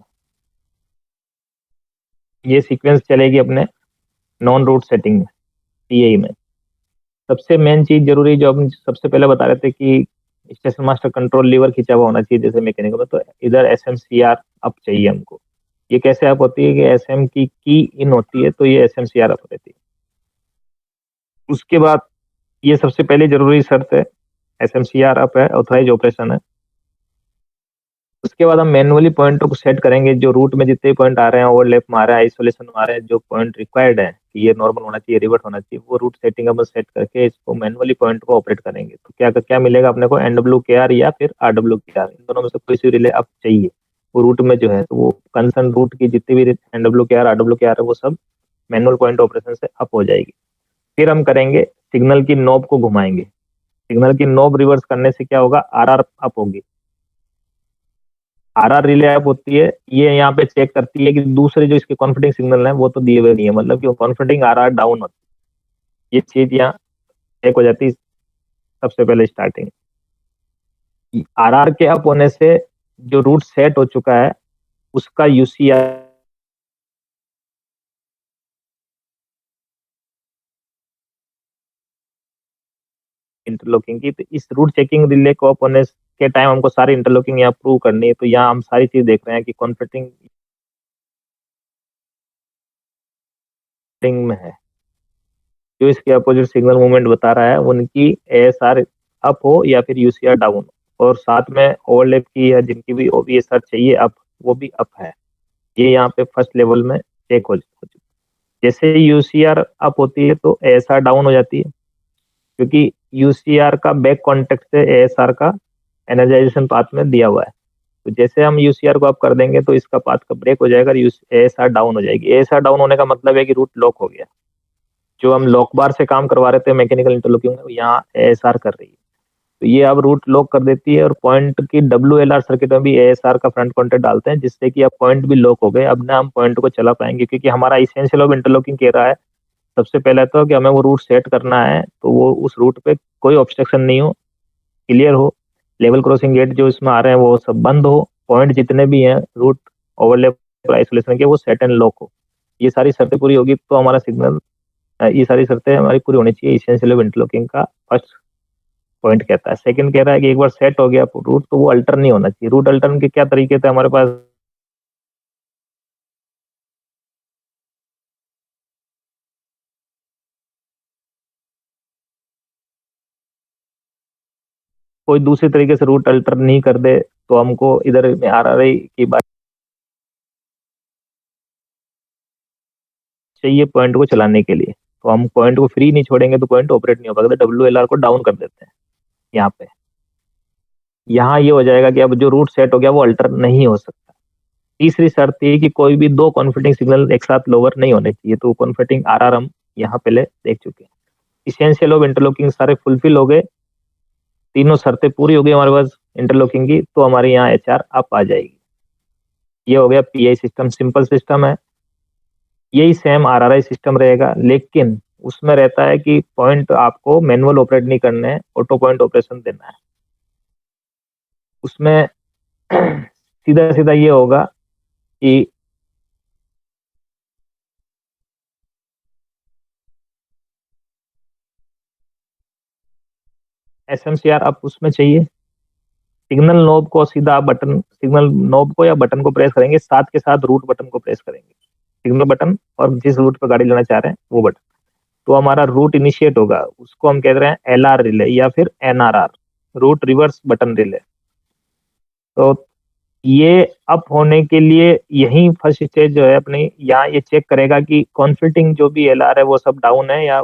ये सीक्वेंस चलेगी अपने नॉन रूट सेटिंग में, टीआई में। सबसे मेन चीज जरूरी जो हम सबसे पहले बता रहे थे कि स्टेशन मास्टर कंट्रोल लीवर खींचा हुआ होना चाहिए जैसे मैकेनिकल में, तो इधर एसएमसीआर अप चाहिए हमको। ये कैसे अप होती है कि एसएम की इन होती है तो ये एसएमसीआर अप रहती है। उसके बाद ये सबसे पहले जरूरी शर्त है, एसएमसीआर अप है, ऑथराइज ऑपरेशन है। उसके बाद हम मैनुअली पॉइंटों को सेट करेंगे, जो रूट में जितने पॉइंट आ रहे हैं, ओवरलैप में आ रहा है, आइसोलेशन में आ रहे हैं, जो पॉइंट रिक्वायर्ड है कि ये नॉर्मल होना चाहिए, रिवर्ट होना चाहिए, वो रूट सेटिंग हम सेट करके इसको मैनुअली पॉइंट को ऑपरेट करेंगे। तो क्या क्या मिलेगा अपने को, एनडब्ल्यूकेआर या फिर आरडब्ल्यूकेआर, इन दोनों में से कोई सी रिले अप चाहिए वो रूट में जो है, तो वो कंसर्न रूट की जितनी भी एनडब्ल्यूकेआर आरडब्ल्यूकेआर है वो सब मैनुअल पॉइंट ऑपरेशन से अप हो जाएगी। फिर हम करेंगे सिग्नल की नोब को घुमाएंगे। सिग्नल की नोब रिवर्स करने से क्या होगा, आरआर अप होगी। आरआर रिले अप होती है, ये यहाँ पे चेक करती है कि दूसरे जो इसके कॉन्फिडेंस सिग्नल है वो तो दिए हुए नहीं है, मतलब कि कॉन्फिडेंस आरआर डाउन होती है। ये चीज यहाँ चेक हो जाती है सबसे पहले स्टार्टिंग। आरआर के अप होने से जो रूट सेट हो चुका है उसका यूसीआर इंटरलॉकिंग की, तो इस रूट चेकिंग रिले को अप होने के टाइम हमको सारी इंटरलॉकिंग यहाँ प्रूव करनी है। तो यहाँ हम सारी चीज देख रहे हैं कि कॉन्फिडेंस में है, जो इसके अपोजिट सिग्नल मूवमेंट बता रहा है उनकी एएसआर अप हो या फिर यूसीआर डाउन हो, और साथ में ओवरलैप की या जिनकी भी ओवीएसआर चाहिए अप, वो भी अप है। ये यहाँ पे फर्स्ट लेवल में चेक हो चुका। जैसे यूसीआर अप होती है तो एएसआर डाउन हो जाती है, क्योंकि यूसीआर का बैक कॉन्टेक्ट से एएसआर का एनर्जाइजेशन पाथ में दिया हुआ है। तो जैसे हम यूसीआर को अप कर देंगे तो इसका पाथ का ब्रेक हो जाएगा, एएसआर डाउन हो जाएगी। एएसआर डाउन होने का मतलब है कि रूट लॉक हो गया। जो हम लॉक बार से काम करवा रहे थे मैकेनिकल इंटरलॉकिंग में, यहाँ एएसआर कर रही है, तो ये अब रूट लॉक कर देती है। और पॉइंट की WLR सर्किट में भी एएसआर का फ्रंट कॉन्टेक्ट डालते हैं, जिससे कि अब पॉइंट भी लॉक हो गए। अब ना हम पॉइंट को चला पाएंगे, क्योंकि हमारा इसेंशियल ऑफ इंटरलॉकिंग कह रहा है सबसे पहले तो कि हमें वो रूट सेट करना है, तो वो उस रूट पे कोई ऑब्स्ट्रक्शन नहीं हो, क्लियर हो, लेवल क्रॉसिंग गेट जो इसमें आ रहे हैं वो सब बंद हो, पॉइंट जितने भी हैं रूट ओवरलैप और आइसोलेशन के वो सेट एंड लॉक हो। ये सारी शर्तें पूरी होगी तो हमारा सिग्नल, ये सारी शर्तें हमारी पूरी होनी चाहिए। इसेंशियल ऑफ इंटरलॉकिंग का फर्स्ट पॉइंट कहता है। सेकंड कह रहा है कि एक बार सेट हो गया रूट तो वो अल्टर नहीं होना चाहिए। रूट अल्टर के क्या तरीके थे हमारे पास? कोई दूसरे तरीके से रूट अल्टर नहीं कर दे तो हमको इधर में RRI की बात चाहिए पॉइंट को चलाने के लिए। तो हम पॉइंट को फ्री नहीं छोड़ेंगे तो पॉइंट ऑपरेट नहीं हो पाएगा, तो WLR को डाउन कर देते हैं यहाँ पे। यहाँ ये हो जाएगा कि अब जो रूट सेट हो गया वो अल्टर नहीं हो सकता। तीसरी शर्त थी कि कोई भी दो कॉन्फ्लिक्टिंग सिग्नल एक साथ लोअर नहीं होने चाहिए, तो कॉन्फ्लिक्टिंग RR हम यहाँ पहले देख चुके हैं। इसेंशियल ऑफ इंटरलॉकिंग सारे फुलफिल हो गए, तीनों शर्तें पूरी हो गई हमारे पास इंटरलॉकिंग की, तो हमारे यहाँ HR अप आ जाएगी। ये हो गया PI सिस्टम, सिंपल सिस्टम है। यही सेम RRI सिस्टम रहेगा, लेकिन उसमें रहता है कि पॉइंट आपको मैनुअल ऑपरेट नहीं करना है, ऑटो पॉइंट ऑपरेशन देना है। उसमें सीधा सीधा ये होगा कि SMCR आप उसमें चाहिए, सिग्नल नोब को सीधा आप बटन, सिग्नल नोब को या बटन को प्रेस करेंगे, साथ के साथ रूट बटन को प्रेस करेंगे, सिग्नल बटन और जिस रूट पर गाड़ी लेना चाह रहे हैं वो बटन, तो हमारा रूट इनिशिएट होगा। उसको हम कह रहे हैं LR रिले या फिर NRR, route reverse button relay. तो ये अप होने के लिए यही फर्स्ट स्टेज जो है अपनी, यहाँ ये चेक करेगा कि कॉन्फ्लिक्टिंग जो भी LR है वो सब डाउन है या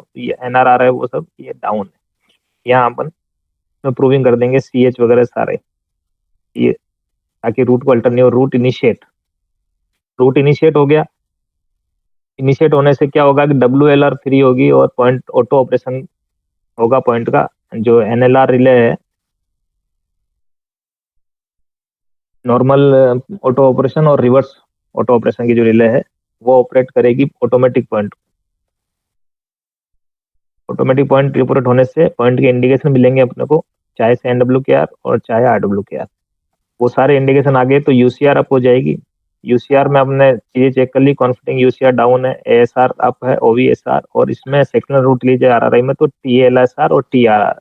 NRR है वो सब ये डाउन है। यहाँ अपन प्रूविंग कर देंगे CH वगैरह सारे, ये ताकि रूट को अल्टर नहीं हो। रूट इनिशिएट हो गया। इनिशिएट होने से क्या होगा कि WLR फ्री होगी और पॉइंट ऑटो ऑपरेशन होगा पॉइंट का। जो NLR रिले है, नॉर्मल ऑटो ऑपरेशन और रिवर्स ऑटो ऑपरेशन की जो रिले है वो ऑपरेट करेगी automatic point. Automatic point report होने से पॉइंट के इंडिकेशन मिलेंगे अपने को, चाहे से NWKR और चाहे RWKR। वो सारे इंडिकेशन आ गए तो UCR अप हो जाएगी। UCR में हमने चीजें चेक कर ली, कॉन्फ्लिक्टिंग UCR डाउन है, ASR अप है, OVSR, और इसमें सेक्शनल रूट लीजिए RRI में तो TLSR और TRR,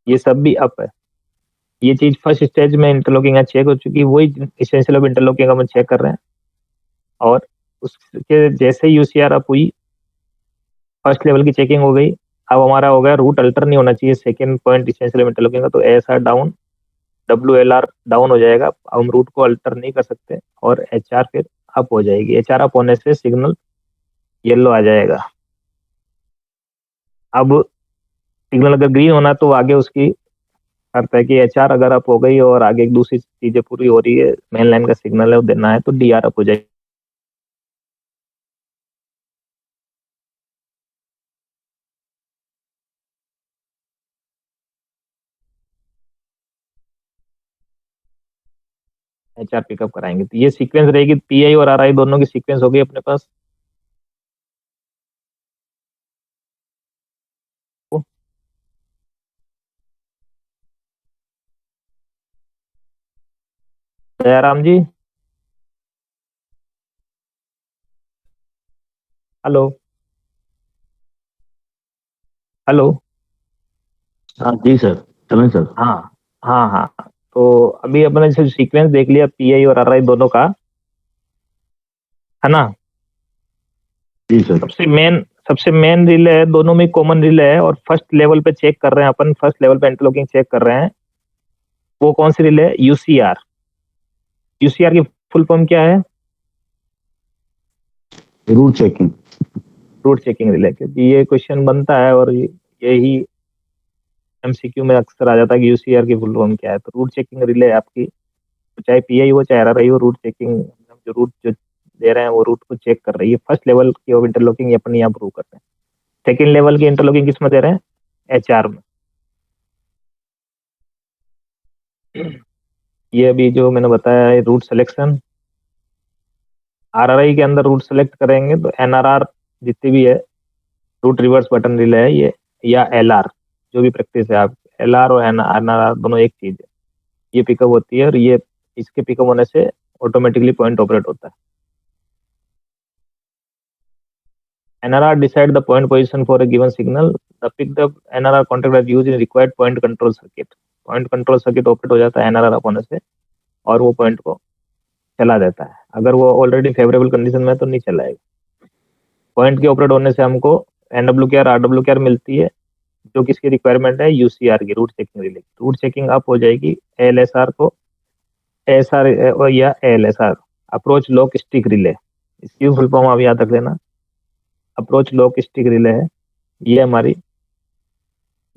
ये सब भी अप है। ये चीज फर्स्ट स्टेज में इंटरलॉकिंग चेक हो चुकी, वही इसेंशियल ऑफ इंटरलॉकिंग हम चेक कर रहे हैं। और उसके जैसे UCR अप हुई, फर्स्ट लेवल की चेकिंग हो गई। अब हमारा हो गया रूट अल्टर नहीं होना चाहिए, second point essential of interlocking का, तो ASR डाउन, WLR डाउन हो जाएगा, हम रूट को अल्टर नहीं कर सकते, और HR फिर अप हो जाएगी। HR अप होने से सिग्नल येलो आ जाएगा। अब सिग्नल अगर ग्रीन होना तो आगे उसकी अर्थ है कि HR अगर अप हो गई और आगे एक दूसरी चीजें पूरी हो रही है, मेन लाइन का सिग्नल है वो देना है, तो DR अप हो जाएगी। HR पिकअप कराएंगे, तो ये सीक्वेंस रहेगी। PI और RI दोनों की सीक्वेंस हो गई अपने पास। दयाराम जी, हेलो हेलो। हाँ जी सर, चलें सर। हाँ हाँ हाँ, तो अभी अपने जैसे सीक्वेंस देख लिया PI और RI दोनों का, है ना। जी सर। सबसे मेन रिले है, दोनों में कॉमन रिले है, और फर्स्ट लेवल पे चेक कर रहे हैं अपन, फर्स्ट लेवल पे इंटरलॉकिंग चेक कर रहे हैं। वो कौन सी रिले है? UCR। UCR की फुल फॉर्म क्या है? Route checking. Route checking relay, क्योंकि ये क्वेश्चन बनता है और यही एमसीक्यू में अक्सर आ जाता है कि यूसीआर की फुल फॉर्म क्या है। तो रूट चेकिंग रिले आपकी, चाहे पीआई हो चाहे आरआरआई हो, रूट चेकिंग जो रूट जो दे रहे हैं वो रूट को चेक कर रही है। फर्स्ट लेवल की ऑफ इंटरलॉकिंग ये अपनी यहाँ प्रूव कर रहे हैं। सेकेंड लेवल की इंटरलॉकिंग किस में दे रहे हैं? एचआर में। ये अभी जो मैंने बताया है रूट सिलेक्शन, आरआरआई के अंदर रूट सेलेक्ट करेंगे तो एनआरआर जितनी भी है रूट रिवर्स बटन रिले है ये, या एलआर, जो भी प्रैक्टिस है आप, एलआर और एनआरआर दोनों एक चीज है। ये पिकअप होती है और ये इसके पिकअप होने से ऑटोमेटिकली पॉइंट ऑपरेट होता है। NRR decide the point position for a given signal. The picked up NRR contact are used in required point control circuit. Point control circuit operate हो जाता है NRR अप होने से और वो पॉइंट को चला देता है। अगर वो ऑलरेडी फेवरेबल कंडीशन में तो नहीं चलाएगा। पॉइंट के ऑपरेट होने से हमको NWKR RWKR मिलती है, जो किसकी रिक्वायरमेंट है? यूसीआर की, route checking relay. Route checking up हो जाएगी ALSR को, ASR या ALSR, approach lock stick relay. इसकी फुल फॉर्म आप याद रख लेना, अप्रोच लॉक स्टिक रिले है। ये हमारी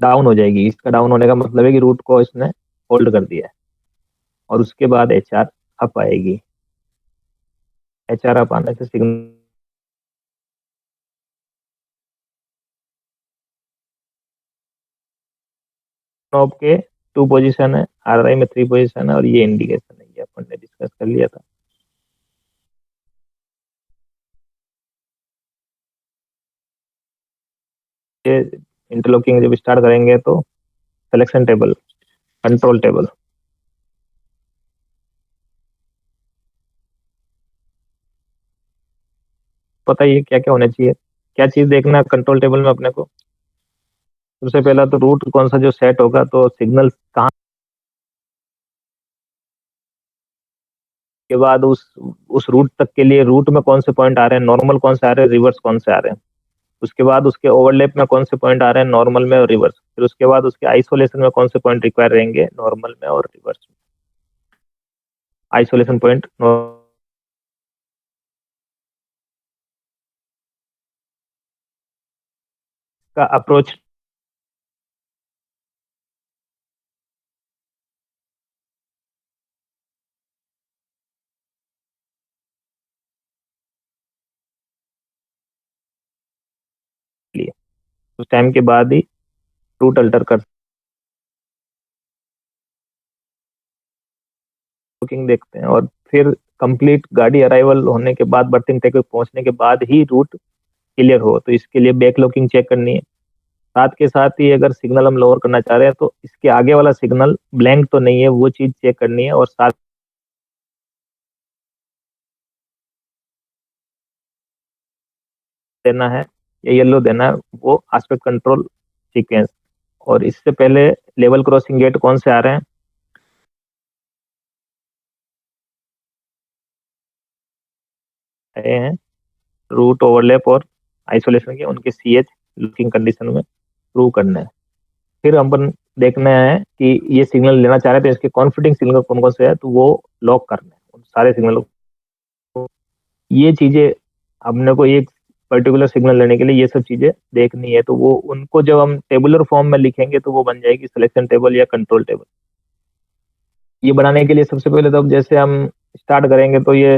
डाउन हो जाएगी। इसका डाउन होने का मतलब है कि रूट को इसने होल्ड कर दिया है और उसके बाद एचआर अप आएगी। एचआर अप आने से सिग्नल नॉब के 2 पोजीशन है, आरआरआई में 3 पोजीशन है और ये इंडिकेशन है, ये अपन ने डिस्कस कर लिया था। ये इंटरलॉकिंग जब स्टार्ट करेंगे तो सिलेक्शन टेबल, कंट्रोल टेबल, पता ही है क्या क्या होना चाहिए। क्या चीज देखना है कंट्रोल टेबल में अपने को? सबसे पहला तो रूट कौन सा जो सेट होगा, तो सिग्नल कहाँ के बाद उस रूट तक के लिए रूट में कौन से पॉइंट आ रहे हैं, नॉर्मल कौन से आ रहे हैं, रिवर्स कौन से आ रहे हैं। उसके बाद उसके ओवरलैप में कौन से पॉइंट आ रहे हैं, नॉर्मल में और रिवर्स। फिर उसके बाद उसके आइसोलेशन में कौन से पॉइंट रिक्वायर रहेंगे, नॉर्मल में और रिवर्स में। आइसोलेशन पॉइंट का अप्रोच लिए उस टाइम के बाद ही रूट अल्टर कर बुकिंग देखते हैं। और फिर कंप्लीट गाड़ी अराइवल होने के बाद, बर्थिंग टेक पे पहुंचने के बाद ही रूट क्लियर हो, तो इसके लिए बैक लॉकिंग चेक करनी है। साथ के साथ ही अगर सिग्नल हम लोअर करना चाह रहे हैं तो इसके आगे वाला सिग्नल ब्लैंक तो नहीं है, वो चीज चेक करनी है। और साथ देना है या येलो देना है, वो आस्पेक्ट कंट्रोल सीक्वेंस। और इससे पहले लेवल क्रॉसिंग गेट कौन से आ रहे हैं रूट ओवरलैप और आइसोलेशन के, उनके सीएच लुकिंग कंडीशन में प्रूव करना है। फिर अपन देखना है कि ये सिग्नल लेना चाह रहे थे, इसके कॉन्फिटिंग सिग्नल कौन कौन से है, तो वो लॉक करना है उन सारे सिग्नलों को। ये चीजें हमने को एक पर्टिकुलर सिग्नल लेने के लिए ये सब चीजें देखनी है। तो वो उनको जब हम टेबुलर फॉर्म में लिखेंगे तो वो बन जाएगी सिलेक्शन टेबल या कंट्रोल टेबल। ये बनाने के लिए सबसे पहले तो अब जैसे हम स्टार्ट करेंगे तो ये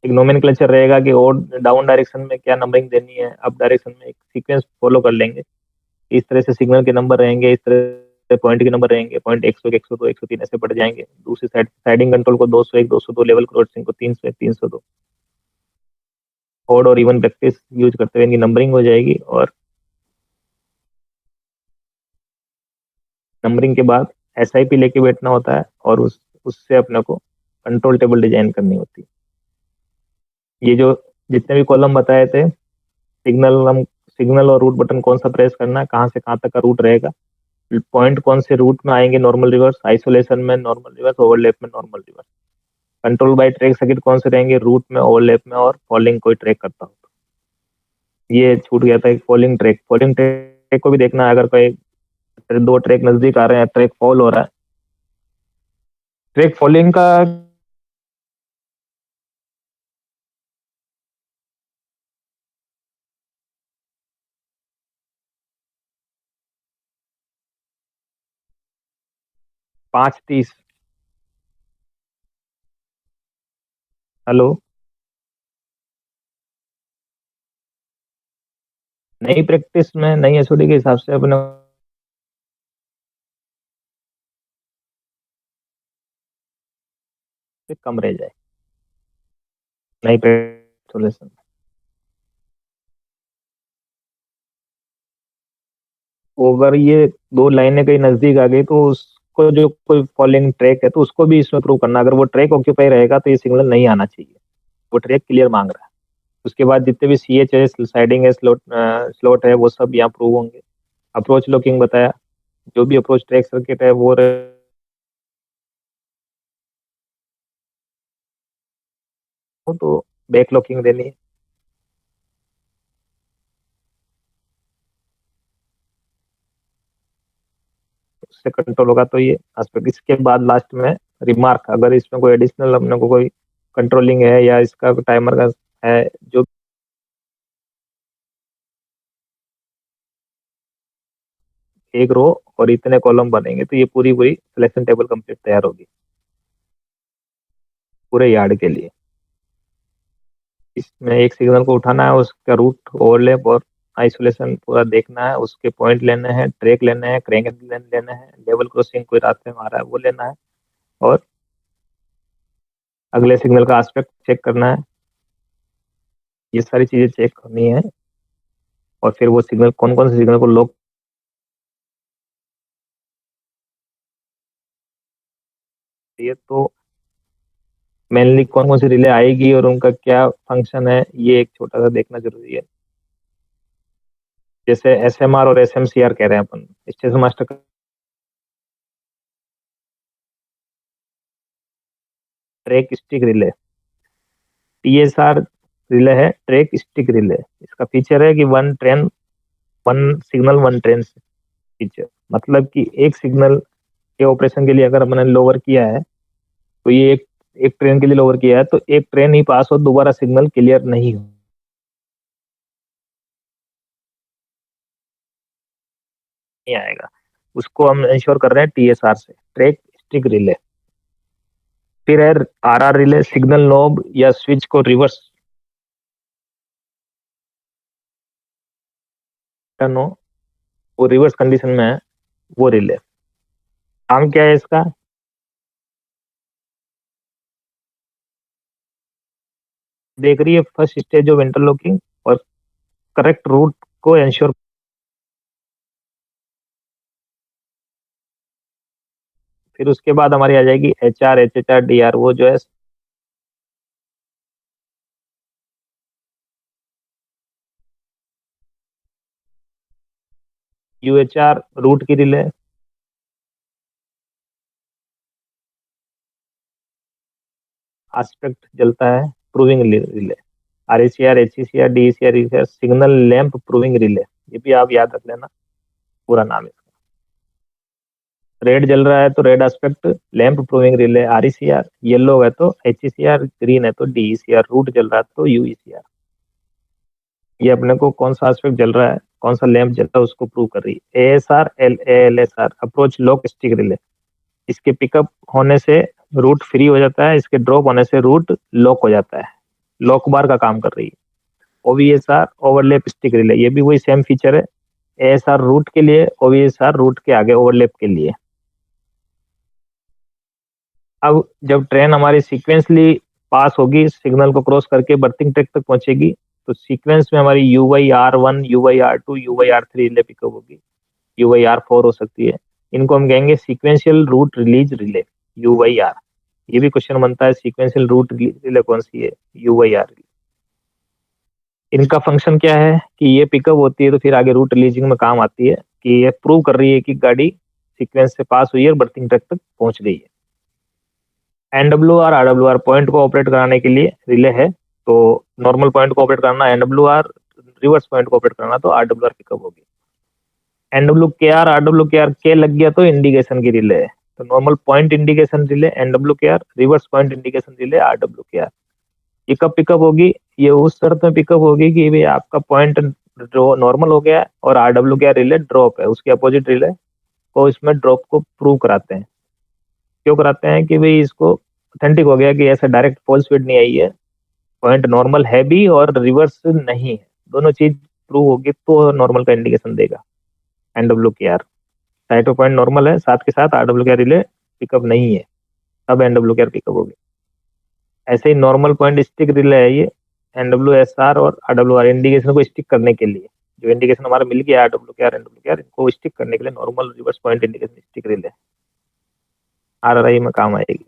एक नोमेनक्लेचर रहेगा कि और डाउन डायरेक्शन में क्या नंबरिंग देनी है, अप डायरेक्शन में एक सीक्वेंस फॉलो कर लेंगे। इस तरह से सिग्नल के नंबर रहेंगे, इस तरह से पॉइंट के नंबर रहेंगे। पॉइंट 101, 102, 103 ऐसे बढ़ जाएंगे। दूसरी साइड साइडिंग कंट्रोल को 201, 202, लेवल क्रॉसिंग को 301, 302। ऑड और इवन प्रैक्टिस यूज करते हुए इनकी नंबरिंग हो जाएगी। और नंबरिंग के बाद एसआईपी लेके बैठना होता है और उससे अपने को कंट्रोल टेबल डिजाइन करनी होती है। ये जो जितने भी कॉलम बताए थे, सिग्नल और रूट बटन कौन सा प्रेस करना है, कहाँ से कहाँ तक का रूट रहेगा, पॉइंट कौन से रूट में आएंगे, नॉर्मल रिवर्स, आइसोलेशन में नॉर्मल रिवर्स, ओवरलैप में normal reverse, control by track circuit कौन से रहेंगे, रूट में, ओवरलैप में और फॉलिंग कोई ट्रैक करता हो। ये छूट गया था, फॉलिंग ट्रैक को भी देखना है। अगर कोई 2 ट्रैक नजदीक आ रहे हैं, ट्रैक फॉल हो रहा है, ट्रैक फॉलिंग का 5:30। हेलो, नई प्रैक्टिस में नई एसओडी के हिसाब से अपने से कम रह जाए नई सोल्यूशन। अगर ये दो लाइनें कहीं नजदीक आ गई तो उसको जो कोई फॉलोइंग ट्रैक है तो उसको भी इसमें प्रूव करना। अगर वो ट्रैक ऑक्यूपाई रहेगा तो ये सिग्नल नहीं आना चाहिए, वो ट्रैक क्लियर मांग रहा है। उसके बाद जितने भी सी एच है, स्लाइडिंग है, स्लॉट है, वो सब यहाँ प्रूव होंगे। अप्रोच लॉकिंग बताया, जो भी अप्रोच ट्रैक सर्किट है वो तो बैक लॉकिंग देनी है। उससे कंट्रोल होगा तो ये एस्पेक्ट। इसके बाद लास्ट में रिमार्क, अगर इसमें कोई एडिशनल अपने को कोई कंट्रोलिंग है या इसका टाइमर का है जो एक रो और इतने कॉलम बनेंगे तो ये पूरी पूरी सिलेक्शन टेबल कंप्लीट तैयार होगी पूरे यार्ड के लिए। इसमें एक सिग्नल को उठाना है, उसका रूट ओवरलैप और आइसोलेशन पूरा देखना है, उसके पॉइंट लेने हैं, ट्रैक लेने हैं, क्रैंक लेने हैं, लेवल क्रॉसिंग कोई रास्ते में आ रहा है वो लेना है, और अगले सिग्नल का एस्पेक्ट चेक करना है। ये सारी चीजें चेक करनी है और फिर वो सिग्नल कौन कौन से सिग्नल को लॉक किए तो मेनली कौन कौन सी रिले आएगी और उनका क्या फंक्शन है, ये एक छोटा सा देखना जरूरी है। जैसे एसएमआर और एसएमसीआर कह रहे हैं अपन, स्टेशन मास्टर का track stick relay, TSR relay है ट्रैक स्टिक रिले। इसका फीचर है कि one train one signal one train feature, मतलब कि एक सिग्नल के ऑपरेशन के लिए अगर हमने लोअर किया है तो ये एक एक ट्रेन के लिए लोअर किया है तो एक ट्रेन ही पास हो, दोबारा सिग्नल क्लियर नहीं हो, नहीं आएगा। उसको हम इंश्योर कर रहे हैं टीएसआर से, ट्रैक स्टिक रिले। फिर है आरआर रिले, सिग्नल नोब या स्विच को रिवर्स हो, वो रिवर्स कंडीशन में है वो रिले। काम क्या है इसका, देख रही है फर्स्ट स्टेज ऑफ इंटरलॉकिंग और करेक्ट रूट को इंश्योर। फिर उसके बाद हमारी आ जाएगी एचआर एचएचआर डीआर, वो जो है यूएचआर रूट की रिले, एस्पेक्ट जलता है proving relay. RACR HCR DCR signal lamp proving relay, ये भी आप याद रख लेना, पूरा नाम है। रेड जल रहा है तो red aspect lamp proving relay RECR, yellow है तो एचईसीआर, ग्रीन है तो डीईसीआर, रूट जल रहा है तो यूईसीआर। ये अपने को कौन सा एस्पेक्ट जल रहा है, कौन सा लैंप जल रहा है उसको प्रूव कर रही है। ASR LSR approach lock stick relay, इसके पिकअप होने से रूट फ्री हो जाता है, इसके ड्रॉप होने से रूट लॉक हो जाता है, लॉक बार का काम कर रही है। ओवीएसआर ओवरलैप स्टिक रिले, ये भी वही सेम फीचर है, एएसआर रूट के लिए, ओवीएसआर रूट के आगे ओवरलैप के लिए। अब जब ट्रेन हमारी सीक्वेंसली पास होगी, सिग्नल को क्रॉस करके बर्थिंग ट्रैक तक पहुंचेगी तो सीक्वेंस में हमारी UYR1 UYR2 UYR3 relay pickup होगी, UYR4 हो सकती है। इनको हम कहेंगे sequential route release relay, UYR। ये भी क्वेश्चन बनता है, सीक्वेंशियल रूट रिले कौन सी है, UYR। इनका फंक्शन क्या है कि ये पिकअप होती है तो फिर आगे रूट रिलीजिंग में काम आती है, कि ये प्रूव कर रही है कि गाड़ी सीक्वेंस से पास हुई है और बर्थिंग ट्रैक तक पहुंच गई है। एनडब्ल्यूआर आरडब्ल्यूआर पॉइंट को ऑपरेट कराने के लिए रिले है, तो नॉर्मल पॉइंट को ऑपरेट करना एनडब्ल्यूआर, रिवर्स पॉइंट को ऑपरेट करना तो आरडब्ल्यूआर पिकअप होगी। एनडब्ल्यू के आर के लग गया तो इंडिकेशन की रिले है, तो normal point indication relay NW K R, reverse point indication relay RW K R. ये कब पिकअप होगी, ये उस शर्त में पिकअप होगी कि भाई आपका पॉइंट नॉर्मल हो गया है और RW K are relay drop है, उसके अपोजिट रिले को इसमें ड्रॉप को प्रूव कराते हैं। क्यों कराते हैं कि भाई इसको ऑथेंटिक हो गया कि ऐसा डायरेक्ट फॉल्स फीड नहीं आई है, पॉइंट नॉर्मल है भी और रिवर्स नहीं है, दोनों चीज प्रूव होगी तो नॉर्मल का इंडिकेशन देगा NW K are. Cyto point normal है, साथ के साथ RW K are relay pickup नहीं है, तब एनडब्ल्यू के आर पिकअप होगी। ऐसे ही नॉर्मल पॉइंट स्टिक रिले है ये, एनडब्ल्यू एस आर और आरडब्ल्यू आर इंडिकेशन को स्टिक करने के लिए, जो इंडिकेशन हमारा मिल गया RW K are NW K are, इनको स्टिक करने के लिए normal reverse point indication stick relay RRI में काम आएगी।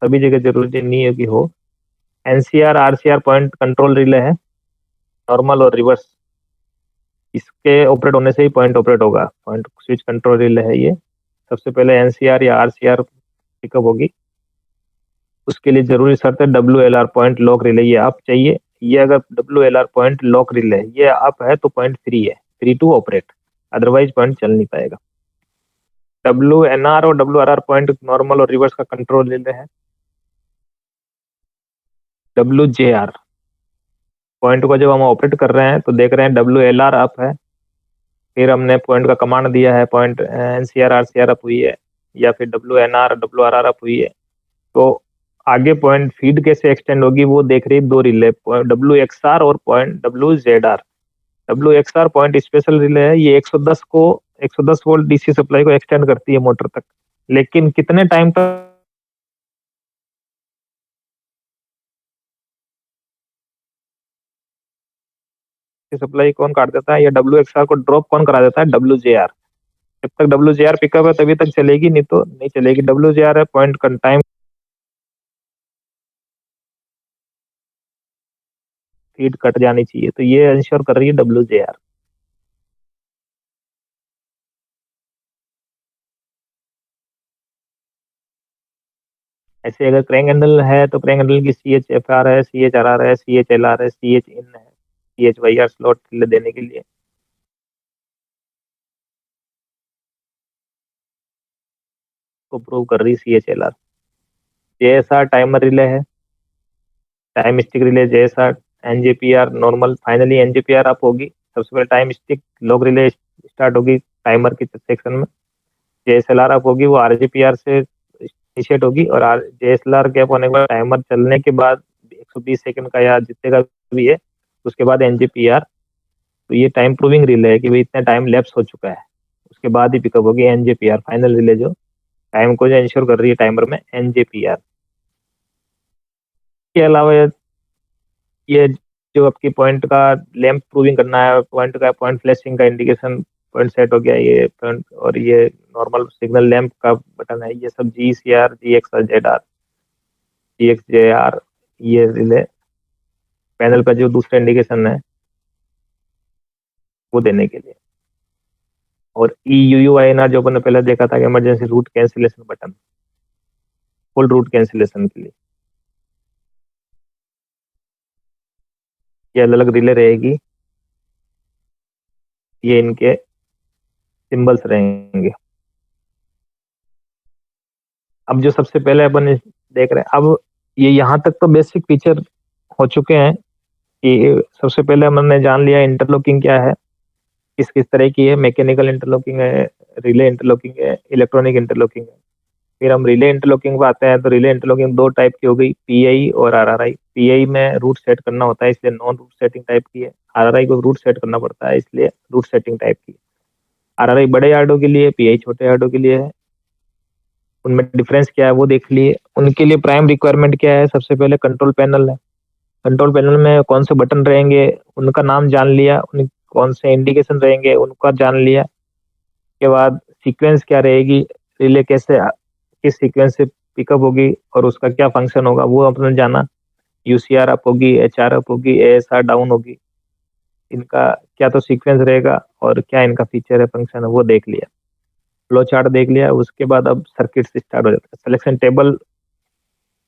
सभी जगह जरूरी नहीं है कि हो। NCR RCR point control relay है, नॉर्मल और रिवर्स, इसके ऑपरेट होने से ही पॉइंट ऑपरेट होगा। पॉइंट स्विच कंट्रोल रिले है ये। सबसे पहले एनसीआर या आरसीआर पिकअप होगी, उसके लिए जरूरी शर्त है WLR पॉइंट लॉक रिले, ये अप चाहिए। ये अगर WLR पॉइंट लॉक रिले ये अप है तो पॉइंट फ्री है, free to operate, otherwise point चल नहीं पाएगा। WNR और WRR पॉइंट नॉर्मल और रिवर्स का कंट्रोल रिले है। WJR पॉइंट को जब हम ऑपरेट कर रहे हैं तो देख रहे हैं WLR अप है, फिर हमने पॉइंट का कमांड दिया है, पॉइंट NCR RCR अप हुई है, या फिर WNR WRR अप हुई है, तो आगे पॉइंट फीड कैसे एक्सटेंड होगी वो देख रही है दो रिले, WXR और point WZR। WXR point special relay है, ये 110 वोल्ट डीसी सप्लाई को एक्सटेंड करती है मोटर तक, लेकिन कितने टाइम तक सप्लाई कौन काट देता है, या WXR को ड्रॉप कौन करा देता है, WJR। जब तक WJR पिकअप है तभी तक चलेगी, नहीं तो नहीं चलेगी। WJR है पॉइंट टाइम फीड कट जानी चाहिए, तो ये इंश्योर कर रही है WJR। ऐसे अगर क्रैंक हैंडल है तो क्रैंक हैंडल की CHFR है, CHRR है, CHLR है, CH इन है, CHYR स्लॉट देने के लिए। को प्रूव कर रही CHLR। JSR टाइमर रिले है, time stick relay JSR। NJPR normal, finally NJPR up होगी, सबसे पहले time stick log relay start होगी टाइमर के सेक्शन में। JSLR अप होगी, वो RJPR से इनिशिएट होगी, और JSLR गैप होने के बाद टाइमर चलने के बाद 120 सेकंड का या जितने का भी है, उसके बाद NJPR। तो ये टाइम प्रूविंग रिले है कि भाई इतना टाइम लैप्स हो चुका है, उसके बाद ही पिकअप होगी NJPR फाइनल रिले, जो टाइम को जो इंश्योर कर रही है टाइमर में, NJPR। के अलावा ये जो आपकी पॉइंट का लैंप प्रूविंग करना है, पॉइंट का पॉइंट फ्लैशिंग का इंडिकेशन पॉइंट सेट हो गया, ये पॉइंट, और ये नॉर्मल सिग्नल लैंप का बटन है, ये सब GCR GXR ZR GXJR, ये रिले पैनल का जो दूसरा इंडिकेशन है वो देने के लिए। और EUUINR जो अपन ने पहले देखा था कि emergency route cancellation button, full route cancellation के लिए ये अलग अलग रिले रहेगी, ये इनके सिंबल्स रहेंगे। अब जो सबसे पहले अपन देख रहे हैं, अब ये यहाँ तक तो बेसिक फीचर हो चुके हैं कि सबसे पहले हमने जान लिया इंटरलॉकिंग क्या है, किस किस तरह की है, मैकेनिकल इंटरलॉकिंग है, रिले इंटरलॉकिंग है, इलेक्ट्रॉनिक इंटरलॉकिंग है। फिर हम रिले इंटरलॉकिंग पे आते हैं, तो रिले इंटरलॉकिंग दो टाइप की हो गई, PI और RRI। PI में रूट सेट करना होता है इसलिए नॉन रूट सेटिंग टाइप की है, RRI को रूट सेट करना पड़ता है इसलिए रूट सेटिंग टाइप की। RRI बड़े यार्डों के लिए, PI छोटे यार्डों के लिए है। उनमें डिफरेंस क्या है वो देख लिए। उनके लिए प्राइम रिक्वायरमेंट क्या है, सबसे पहले कंट्रोल पैनल है। कंट्रोल पैनल में कौन से बटन रहेंगे उनका नाम जान लिया, उन कौन से इंडिकेशन रहेंगे उनका जान लिया, के बाद सीक्वेंस क्या रहेगी, रिले कैसे किस सीक्वेंस से पिकअप होगी और उसका क्या फंक्शन होगा वो आपने जाना। UCR अप होगी, HR अप होगी, ASR डाउन होगी, इनका क्या तो सीक्वेंस रहेगा और क्या इनका फीचर है, फंक्शन है, वो देख लिया। फ्लो चार्ट देख लिया, उसके बाद अब सर्किट से स्टार्ट हो जाता है। सिलेक्शन टेबल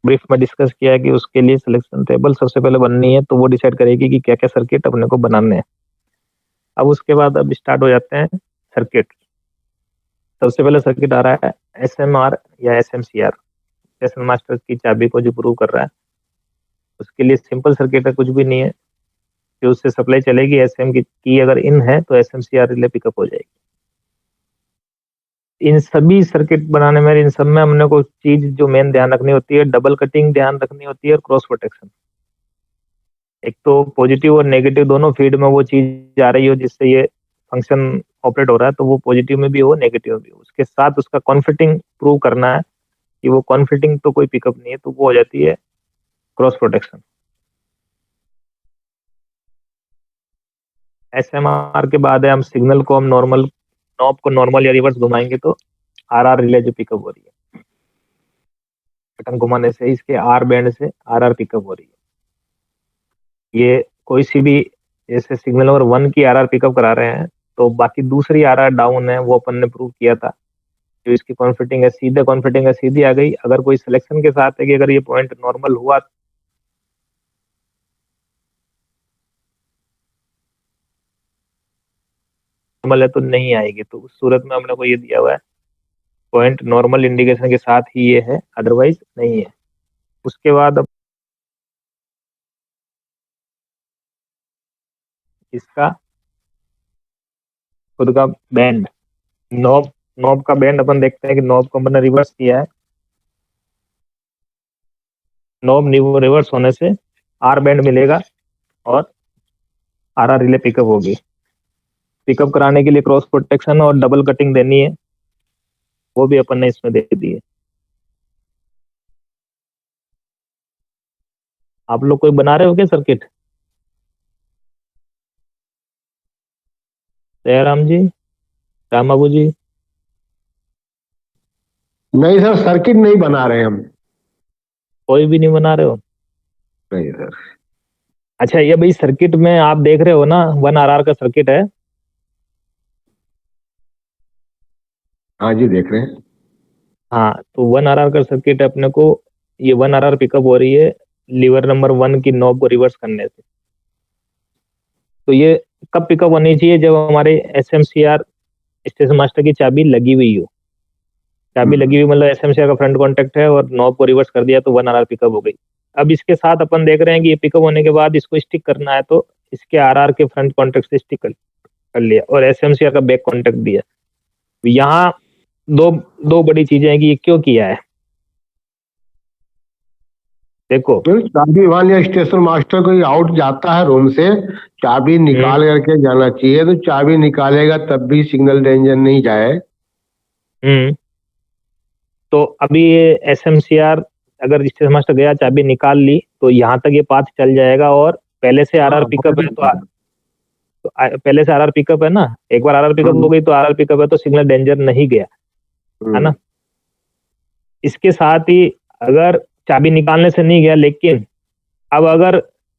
ब्रीफ में डिस्कस किया है कि उसके लिए सिलेक्शन टेबल सबसे पहले बननी है, तो वो डिसाइड करेगी कि क्या क्या सर्किट अपने को बनाने हैं। अब उसके बाद अब स्टार्ट हो जाते हैं सर्किट। सबसे पहले सर्किट आ रहा है SMR या SMCR, सेशन मास्टर की चाबी को जो प्रूव कर रहा है। उसके लिए सिंपल सर्किट है, कुछ भी नहीं है, कि उससे सप्लाई चलेगी, SM की अगर इन है तो SMCR रिले पिकअप हो जाएगी। इन सभी सर्किट बनाने में, इन सब में हमने को चीज जो मेन ध्यान रखनी होती है, डबल कटिंग ध्यान रखनी होती है और क्रॉस प्रोटेक्शन। एक तो पॉजिटिव और नेगेटिव दोनों फीड में वो चीज आ रही हो जिससे ये फंक्शन ऑपरेट हो रहा है, तो वो पॉजिटिव में भी हो नेगेटिव में भी हो, उसके साथ उसका कॉन्फिटिंग प्रूव करना है कि वो कॉन्फिटिंग तो कोई पिकअप नहीं है, तो वो हो जाती है क्रॉस प्रोटेक्शन। एसएमआर के बाद है हम सिग्नल को, हम नॉर्मल नॉब को नॉर्मल या रिवर्स घुमाएंगे तो आरआर रिले जो पिकअप हो रही है, बटन घुमाने से इसके आर बैंड से आरआर पिकअप हो रही है। ये कोई सी भी जैसे सिग्नल नंबर 1 की आरआर पिकअप करा रहे हैं, तो बाकी दूसरी आरआर डाउन है, वो अपन ने प्रूव किया था। जो इसकी कॉन्फिटिंग है सीधे, कॉन्फिटिंग है सीधी आ गई। अगर कोई सिलेक्शन के साथ है कि अगर ये पॉइंट नॉर्मल हुआ नॉर्मल है तो नहीं आएगी, तो उस सूरत में हमने को ये दिया हुआ है पॉइंट नॉर्मल इंडिकेशन के साथ ही ये है, अदरवाइज नहीं है। उसके बाद अब इसका खुद का बैंड, नॉब नॉब का बैंड अपन देखते हैं कि नॉब को हमने रिवर्स किया है। नॉब रिवर्स होने से आर बैंड मिलेगा और आर आर रिले पिकअप होगी। पिकअप कराने के लिए क्रॉस प्रोटेक्शन और डबल कटिंग देनी है, वो भी अपन ने इसमें दे दी है। आप लोग कोई बना रहे हो क्या सर्किट? जयराम जी, राम बाबू जी? नहीं सर, सर्किट नहीं बना रहे हम। कोई भी नहीं बना रहे हो? नहीं सर। अच्छा, ये भाई सर्किट में आप देख रहे हो ना, 1 आरआर का सर्किट है। हाँ जी, देख रहे हैं। हाँ, तो 1 आरआर का सर्किट है अपने को। ये 1 आरआर पिकअप हो रही है लीवर नंबर 1 की नॉब को रिवर्स करने से। तो ये कब पिकअप होनी चाहिए? जब हमारे एसएमसीआर स्टेशन मास्टर की चाबी लगी हुई हो। चाबी लगी हुई मतलब एसएमसीआर का फ्रंट कॉन्टेक्ट है और नॉब को रिवर्स कर दिया तो 1 आरआर पिकअप हो गई। अब इसके साथ अपन देख रहे हैं कि ये पिकअप होने के बाद इसको स्टिक करना है, तो इसके आरआर के फ्रंट कॉन्टेक्ट से स्टिक कर लिया और एसएमसीआर का बैक कॉन्टेक्ट दिया। यहाँ दो बड़ी चीजें हैं कि ये क्यों किया है। देखो, चाबी वन या स्टेशन मास्टर कोई आउट जाता है रूम से, चाबी निकाल करके जाना चाहिए। तो चाबी निकालेगा तब भी सिग्नल डेंजर नहीं जाए। तो अभी ये एसएमसीआर अगर स्टेशन मास्टर गया, चाबी निकाल ली, तो यहाँ तक ये पाथ चल जाएगा। और पहले से आरआर पिकअप है तो पहले से आरआर पिकअप है ना, एक बार आरआर पिकअप हो गई तो आरआर पिकअप है, तो सिग्नल डेंजर नहीं गया, है ना। इसके साथ ही अगर चाबी निकालने से नहीं गया, लेकिन अब अगर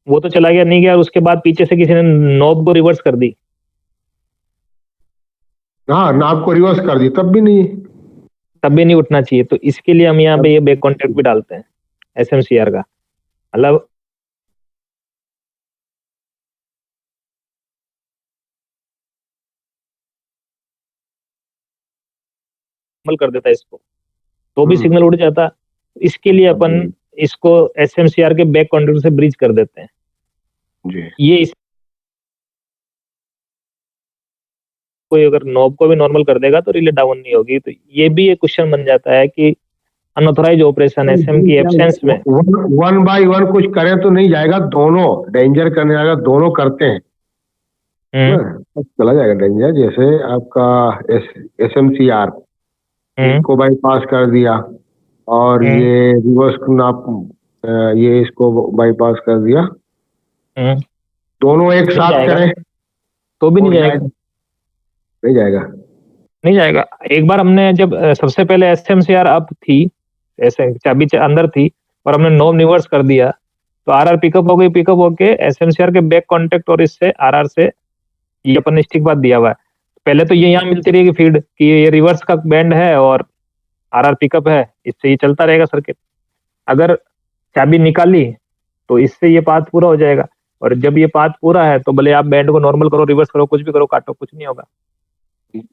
वो तो चला गया, नहीं गया, उसके बाद पीछे से किसी ने नॉब को रिवर्स कर दी, हाँ, नॉब को रिवर्स कर दी, तब भी नहीं उठना चाहिए। तो इसके लिए हम यहाँ पे ये बैक कॉन्टेक्ट भी डालते हैं एसएमसीआर का, मतलब कर देता है इसको, तो भी सिग्नल उड़ जाता। इसके लिए अपन इसको एसएमसीआर के बैक कॉन्टेक्ट से ब्रिज कर देते हैं जी। ये कोई अगर नॉब को भी नॉर्मल कर देगा तो रिले डाउन नहीं होगी। तो ये भी एक क्वेश्चन बन जाता है कि अनऑथराइज ऑपरेशन एसएम की एब्सेंस में 1 बाय 1 कुछ करें तो नहीं जाएगा, दोनों डेंजर करने जाएगा, दोनों करते हैं तो चला जाएगा डेंजर। जैसे आपका एसएमसीआर इसको बाईपास कर दिया और ये रिवर्स ये इसको बाईपास कर दिया, दोनों एक साथ करें तो भी नहीं जाएगा। नहीं जाएगा। एक बार हमने जब सबसे पहले एसएमसीआर अप थी, ऐसे चाबी अंदर थी और हमने नॉब रिवर्स कर दिया, तो आरआर पिकअप हो गई। पिकअप होके एसएमसीआर के बैक कांटेक्ट और इससे आरआर से ये अपन स्टिक बात दिया हुआ है। पहले तो ये यहाँ मिलती रहेगी फीड कि ये रिवर्स का बैंड है और आरआर पिकअप है, इससे ये चलता रहेगा सर्किट। अगर चाबी निकाली तो इससे ये पाथ पूरा हो जाएगा, और जब ये पाथ पूरा है तो भले आप बैंड को नॉर्मल करो, रिवर्स करो, कुछ भी करो, काटो, कुछ नहीं होगा।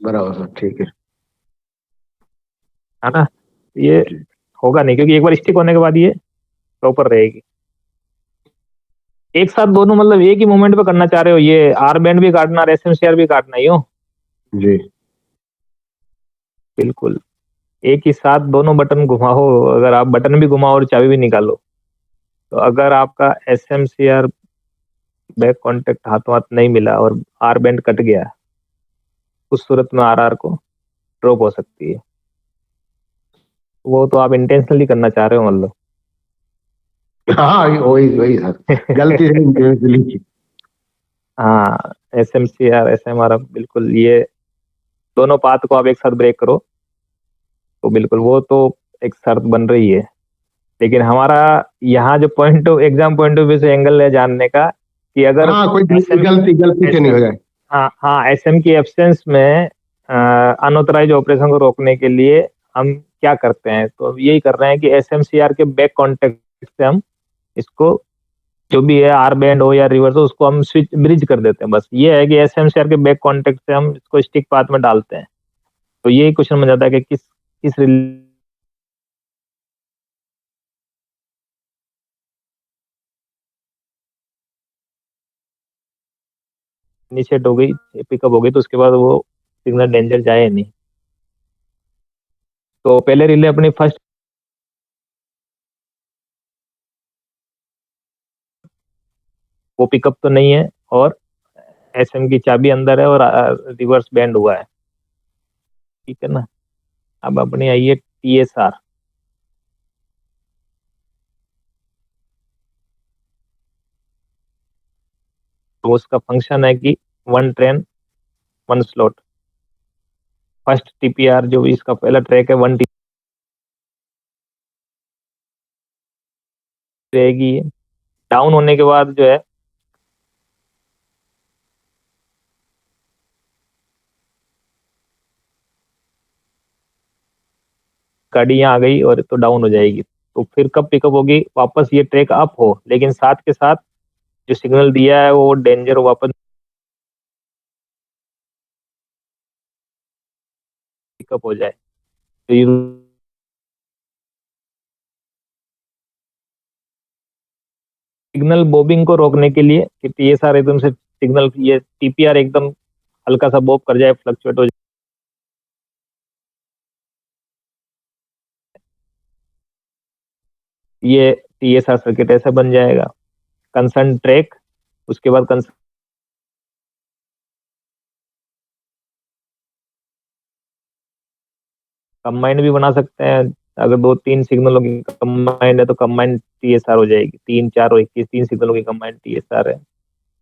बराबर, ठीक है ना। ये होगा नहीं, क्योंकि एक बार स्टिक होने के बाद ये प्रॉपर रहेगी। एक साथ दोनों मतलब एक ही मोमेंट पे करना चाह रहे हो, ये आर बैंड भी काटना और एसएमसीआर भी काटना ही हो जी। बिल्कुल एक ही साथ दोनों बटन घुमाओ, अगर आप बटन भी घुमाओ और चाबी भी निकालो, तो अगर आपका SMCR बैक कॉन्टेक्ट हाथों हाथ नहीं मिला और आर बैंड कट गया, उस सूरत में RR को ड्रॉप हो सकती है। वो तो आप इंटेंशनली करना चाह रहे हो मतलब। हाँ वही वही सर, गलती से intentionally। हाँ, SMCR SMR बिल्कुल, ये दोनों पाथ को आप एक साथ ब्रेक करो तो बिल्कुल वो तो एक शर्त बन रही है। लेकिन हमारा यहाँ जो पॉइंट ऑफ व्यू से एंगल है जानने का कि अगर हाँ कोई SM गलती गलती से नहीं हो जाए। हाँ SM की एब्सेंस में अनऑथराइज ऑपरेशन को रोकने के लिए हम क्या करते हैं, तो अब यही कर रहे हैं कि SMCR के बैक कॉन्टेक्ट से हम इसको जो भी है आर बैंड हो या रिवर्स हो उसको हम स्विच ब्रिज कर देते हैं। बस ये है कि SMCR के बैक कॉन्टेक्ट से हम इसको स्टिक पाथ में डालते हैं। तो यही क्वेश्चन बन जाता है कि किस किस इनिशिएट हो गई, पिकअप हो गई, तो उसके बाद वो सिग्नल डेंजर जाए नहीं। तो पहले रिले अपनी फर्स्ट वो पिकअप तो नहीं है और SM की चाबी अंदर है और रिवर्स बैंड हुआ है, ठीक है ना। अब अपनी आइए TSR। तो उसका फंक्शन है कि 1 ट्रेन 1 स्लॉट। फर्स्ट TPR जो भी इसका पहला ट्रैक है 1 रहेगी। डाउन होने के बाद जो है गाड़ी यहाँ आ गई और तो डाउन हो जाएगी। तो फिर कब पिकअप होगी, वापस ये ट्रैक अप हो लेकिन साथ के साथ जो सिग्नल दिया है वो डेंजर वापस पिकअप हो जाए। तो ये सिग्नल बॉबिंग को रोकने के लिए कि TSR एकदम से सिग्नल ये TPR एकदम हल्का सा बॉब कर जाए, फ्लक्चुएट हो जाए, ये TSR सर्किट ऐसा बन जाएगा। कंसर्न ट्रैक, उसके बाद कंबाइंड भी बना सकते हैं। अगर 2-3 सिग्नलों की कंबाइंड है तो कंबाइंड TSR हो जाएगी। 3-4 और 21 3 सिग्नलों की कंबाइंड TSR है।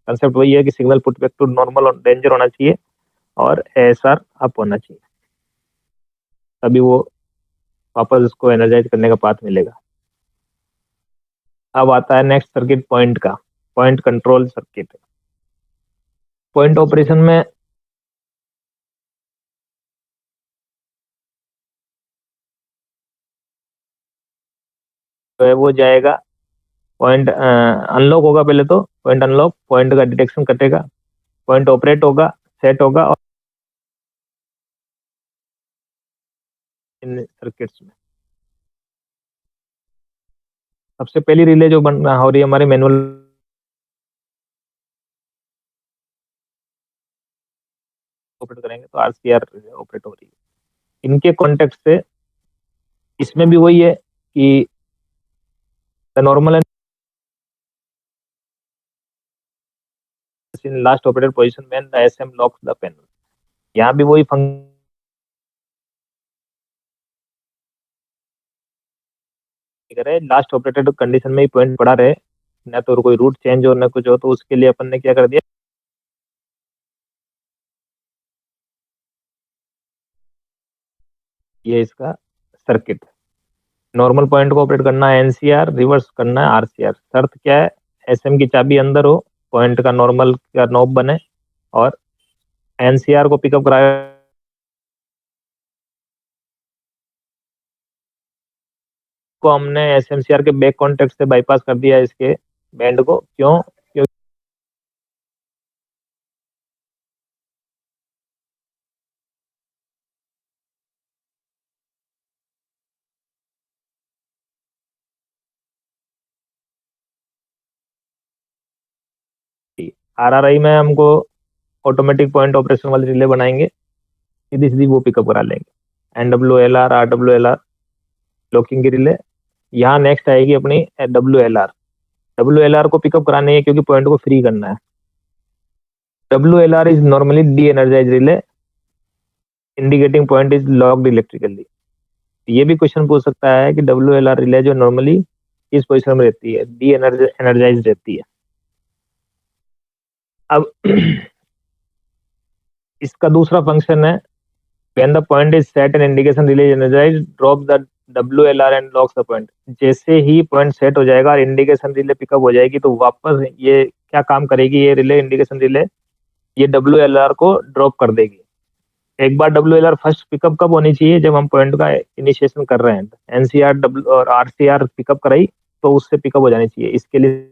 कंसेप्ट वही है कि signal put back to normal और डेंजर होना चाहिए और ASR अप होना चाहिए, तभी वो वापस उसको एनर्जाइज करने का पाथ मिलेगा। अब आता है नेक्स्ट सर्किट पॉइंट का, point control circuit. Point operation में तो है वो जाएगा पॉइंट अनलॉक होगा, पहले तो पॉइंट अनलॉक, पॉइंट का डिटेक्शन कटेगा, पॉइंट ऑपरेट होगा, सेट होगा और इन सर्किट्स में सबसे पहली रिले जो बन हो रही है हमारे मैनुअल ऑपरेट करेंगे तो RCR ऑपरेट हो रही है। इनके कॉन्टेक्ट से इसमें भी वही है कि the normal in last operated position when the SM locks the panel. यहाँ भी वही फंक्शन करे, लास्ट ऑपरेटेड कंडीशन में ही पॉइंट पड़ा रहे, ना तो कोई रूट चेंज हो ना कुछ हो। तो उसके लिए अपन ने क्या कर दिया, ये इसका सर्किट। नॉर्मल पॉइंट को ऑपरेट करना है NCR, रिवर्स करना है RCR। शर्त क्या है, SM की चाबी अंदर हो, पॉइंट का नॉर्मल का नॉब बने और NCR को पिकअप कराए। को हमने SMCR के बैक कॉन्टेक्ट से बाईपास कर दिया इसके बैंड को। क्यों? क्योंकि RRI में हमको ऑटोमेटिक पॉइंट ऑपरेशन वाली रिले बनाएंगे, सीधी सीधी वो पिकअप करा लेंगे। NWLR, RWLR लॉकिंग की रिले। यहाँ नेक्स्ट आएगी अपनी WLR। WLR को पिकअप करानी है क्योंकि पॉइंट को फ्री करना है। WLR is normally de energise relay indicating point is locked electrically. ये भी क्वेश्चन पूछ सकता है कि WLR रिले जो नॉर्मली इस पोजिशन में रहती है, डी एनर्जाइज रहती है। अब इसका दूसरा फंक्शन है when the point is set and indication relay is energized, drop the WLR and locks the point। जैसे ही पॉइंट सेट हो जाएगा और इंडिकेशन रिले पिकअप हो जाएगी तो वापस ये क्या काम करेगी, ये रिले इंडिकेशन रिले ये WLR को ड्रॉप कर देगी। एक बार WLR फर्स्ट पिकअप कब होनी चाहिए, जब हम पॉइंट का इनिशिएशन कर रहे हैं। NCR और RCR पिकअप कराई तो उससे पिकअप हो जानी चाहिए। इसके लिए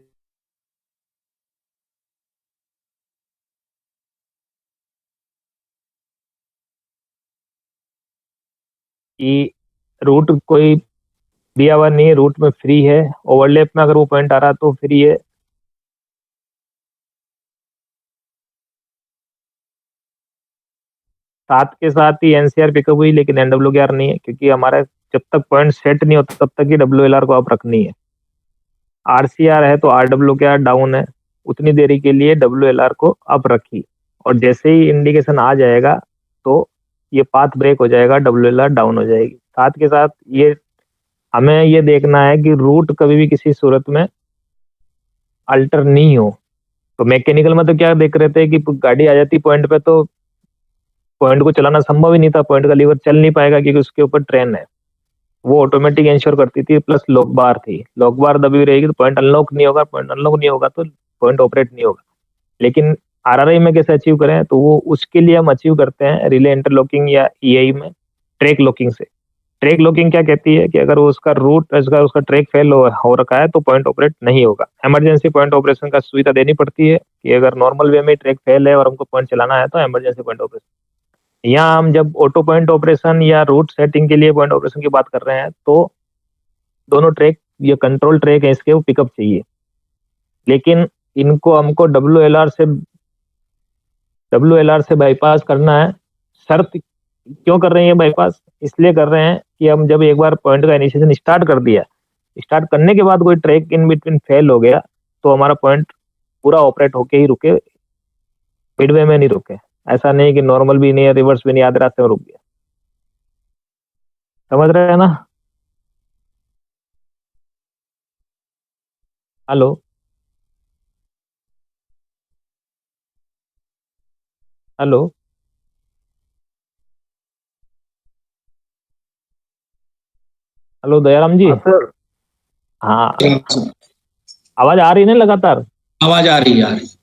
कि रूट कोई दिया हुआ नहीं है, रूट में फ्री है, ओवरलैप में अगर वो पॉइंट आ रहा तो फ्री है। साथ के साथ ही NCR पिकअप हुई लेकिन NWLR नहीं है, क्योंकि हमारा जब तक पॉइंट सेट नहीं होता तब तक ही WLR को आप रखनी है। RCR है तो RWLR डाउन है, उतनी देरी के लिए WLR को आप रखी, और जैसे ही इंडिकेशन आ जाएगा तो ये पाथ ब्रेक हो जाएगा, WLR डाउन हो जाएगी। साथ के साथ ये हमें ये देखना है कि रूट कभी भी किसी सूरत में अल्टर नहीं हो। तो मैकेनिकल में तो क्या देख रहे थे कि गाड़ी आ जाती पॉइंट पे तो पॉइंट को चलाना संभव ही नहीं था, पॉइंट का लीवर चल नहीं पाएगा क्योंकि उसके ऊपर ट्रेन है। वो ऑटोमेटिक इंश्योर करती थी, प्लस लॉक बार थी, लॉक बार दबी रहेगी तो पॉइंट अनलॉक नहीं होगा, पॉइंट अनलॉक नहीं होगा तो पॉइंट ऑपरेट नहीं होगा। लेकिन RRI में कैसे अचीव करें, तो वो उसके लिए हम अचीव करते हैं रिले इंटरलॉकिंग या EI में ट्रैक लॉकिंग से। ट्रैक लॉकिंग क्या कहती है कि अगर उसका रूट उसका ट्रैक फेल हो रखा है तो पॉइंट ऑपरेट नहीं होगा। इमरजेंसी पॉइंट ऑपरेशन का सुविधा देनी पड़ती है कि अगर नॉर्मल वे में ट्रैक फेल है और हमको पॉइंट चलाना है तो इमरजेंसी पॉइंट ऑपरेशन। यहाँ हम जब ऑटो पॉइंट ऑपरेशन या रूट सेटिंग के लिए पॉइंट ऑपरेशन की बात कर रहे हैं तो दोनों ट्रैक ये कंट्रोल ट्रैक है, इसके वो पिकअप चाहिए। लेकिन इनको हमको WLR से बाईपास करना है। शर्त क्यों कर रहे हैं बाईपास, इसलिए कर रहे हैं कि हम जब एक बार पॉइंट का इनिशिएशन स्टार्ट कर दिया, स्टार्ट करने के बाद कोई ट्रैक इन बिटवीन फेल हो गया तो हमारा पॉइंट पूरा ऑपरेट होके ही रुके, मिडवे में नहीं रुके। ऐसा नहीं कि नॉर्मल भी नहीं है, रिवर्स भी नहीं, आधे रास्ते में रुक गया। समझ रहे हैं ना? हेलो हेलो हेलो दयाराम जी। हाँ सर। हाँ, आवाज आ रही है ना लगातार? आवाज आ रही है, आ रही है।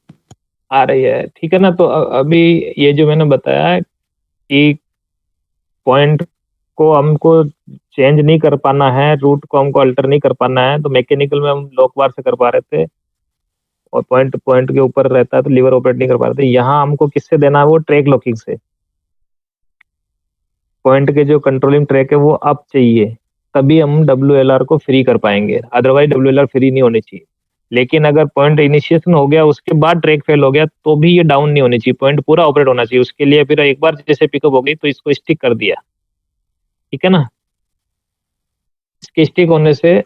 आ रही है, ठीक है ना। तो अभी ये जो मैंने बताया है कि पॉइंट को हमको चेंज नहीं कर पाना है, रूट को हमको अल्टर नहीं कर पाना है, तो मैकेनिकल में हम लॉक बार से कर पा रहे थे और पॉइंट पॉइंट के ऊपर रहता है तो लीवर ऑपरेट नहीं कर पा रहे थे। यहाँ हमको किससे देना है, वो ट्रैक लॉकिंग से। पॉइंट के जो कंट्रोलिंग ट्रैक है वो अब चाहिए, तभी हम WLR को फ्री कर पाएंगे, अदरवाइज WLR फ्री नहीं होनी चाहिए। लेकिन अगर पॉइंट इनिशिएशन हो गया उसके बाद ट्रैक फेल हो गया तो भी ये डाउन नहीं होनी चाहिए, पॉइंट पूरा ऑपरेट होना चाहिए। उसके लिए फिर एक बार जैसे पिकअप हो गई तो इसको स्टिक कर दिया, ठीक है ना। इसके स्टिक होने से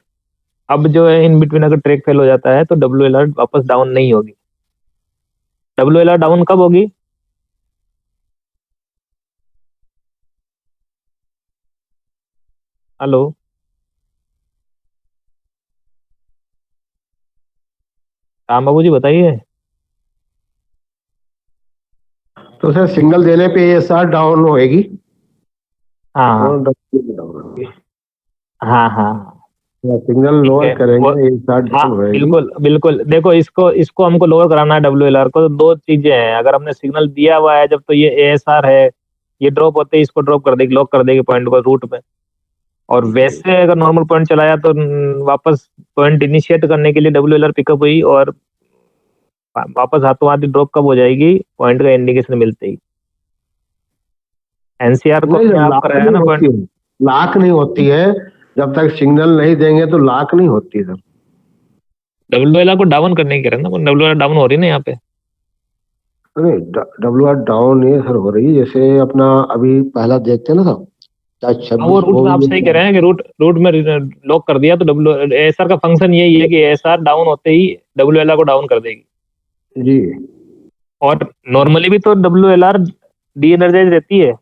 अब जो है इन बिटवीन अगर ट्रैक फेल हो जाता है तो WLR वापस डाउन नहीं होगी। WLR डाउन कब होगी? हेलो राम बाबू जी बताइए। तो सर सिग्नल देने पे ASR डाउन होएगी हाँ और WLR डाउन होगी। हाँ हाँ सिग्नल ठीक लोअर है। करेंगे वो ASR हाँ डाउन होएगी। बिल्कुल बिल्कुल, देखो इसको इसको हमको लोअर कराना है WLR को, तो दो चीजें हैं। अगर हमने सिग्नल दिया हुआ है जब तो ये ASR है, ये ड्रॉप होते ही इसको ड्रॉप कर देगी, लॉक कर देगी पॉइंट को रूट पे। और वैसे अगर नॉर्मल पॉइंट चलाया तो वापस पॉइंट इनिशिएट करने के लिए WLR पिकअप हुई और वापस हाथों हाथ ड्रॉप कब हो जाएगी, पॉइंट का इंडिकेशन मिलते ही। NCR को नहीं अपने सर, आप लाख कराया नहीं ना होती पॉइंट। है, लाख नहीं होती है। जब तक सिग्नल नहीं देंगे तो लाख नहीं होती है सर। WLR को डाउन करने की कह रहे हैं ना, WLR डाउन हो रही है ना यहाँ पे। नहीं WLR डाउन ये सर हो रही है, जैसे अपना अभी पहला देखते हैं ना सर अच्छा हाँ, वो 26 रूट वो में आप भी सही कह रहे हैं कि रूट में लॉक कर दिया तो डब्ल्यू एसआर का फंक्शन यही है कि एसआर डाउन होते ही डब्ल्यू एल आर को डाउन कर देगी। जी। और नॉर्मली भी तो W L R de energise रहती है।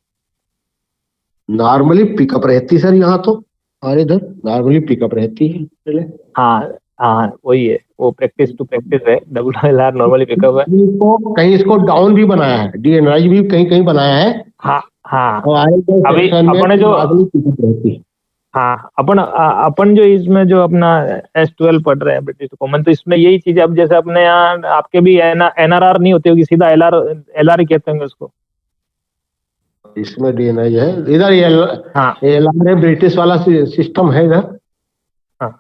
नॉर्मली पिकअप रहती सर यहाँ तो, और इधर नॉर्मली पिकअप रहती है पहले। हाँ हाँ, वही है, वो प्रैक्टिस टू प्रैक्टिस है, W L are normally pickup है। इसको कहीं इसको डाउन भी बनाया है, डीएनआई भी कहीं कहीं बनाया है, हाँ हाँ, और आए गए अभी सेक्शन में अपने तो जो, नॉर्मली पिकअप रहती है। हाँ अपन जो इसमें जो अपना S12 पढ़ रहे हैं ब्रिटिश कॉमन, तो इसमें यही चीज, अब जैसे अपने यहाँ आपके भी एनआरआर नहीं होती होगी, सीधा एलआर ही कहते हैं उसको। इसमें डीएनआई है, इधर हाँ एलआर है, ब्रिटिश वाला सिस्टम है इधर। हाँ,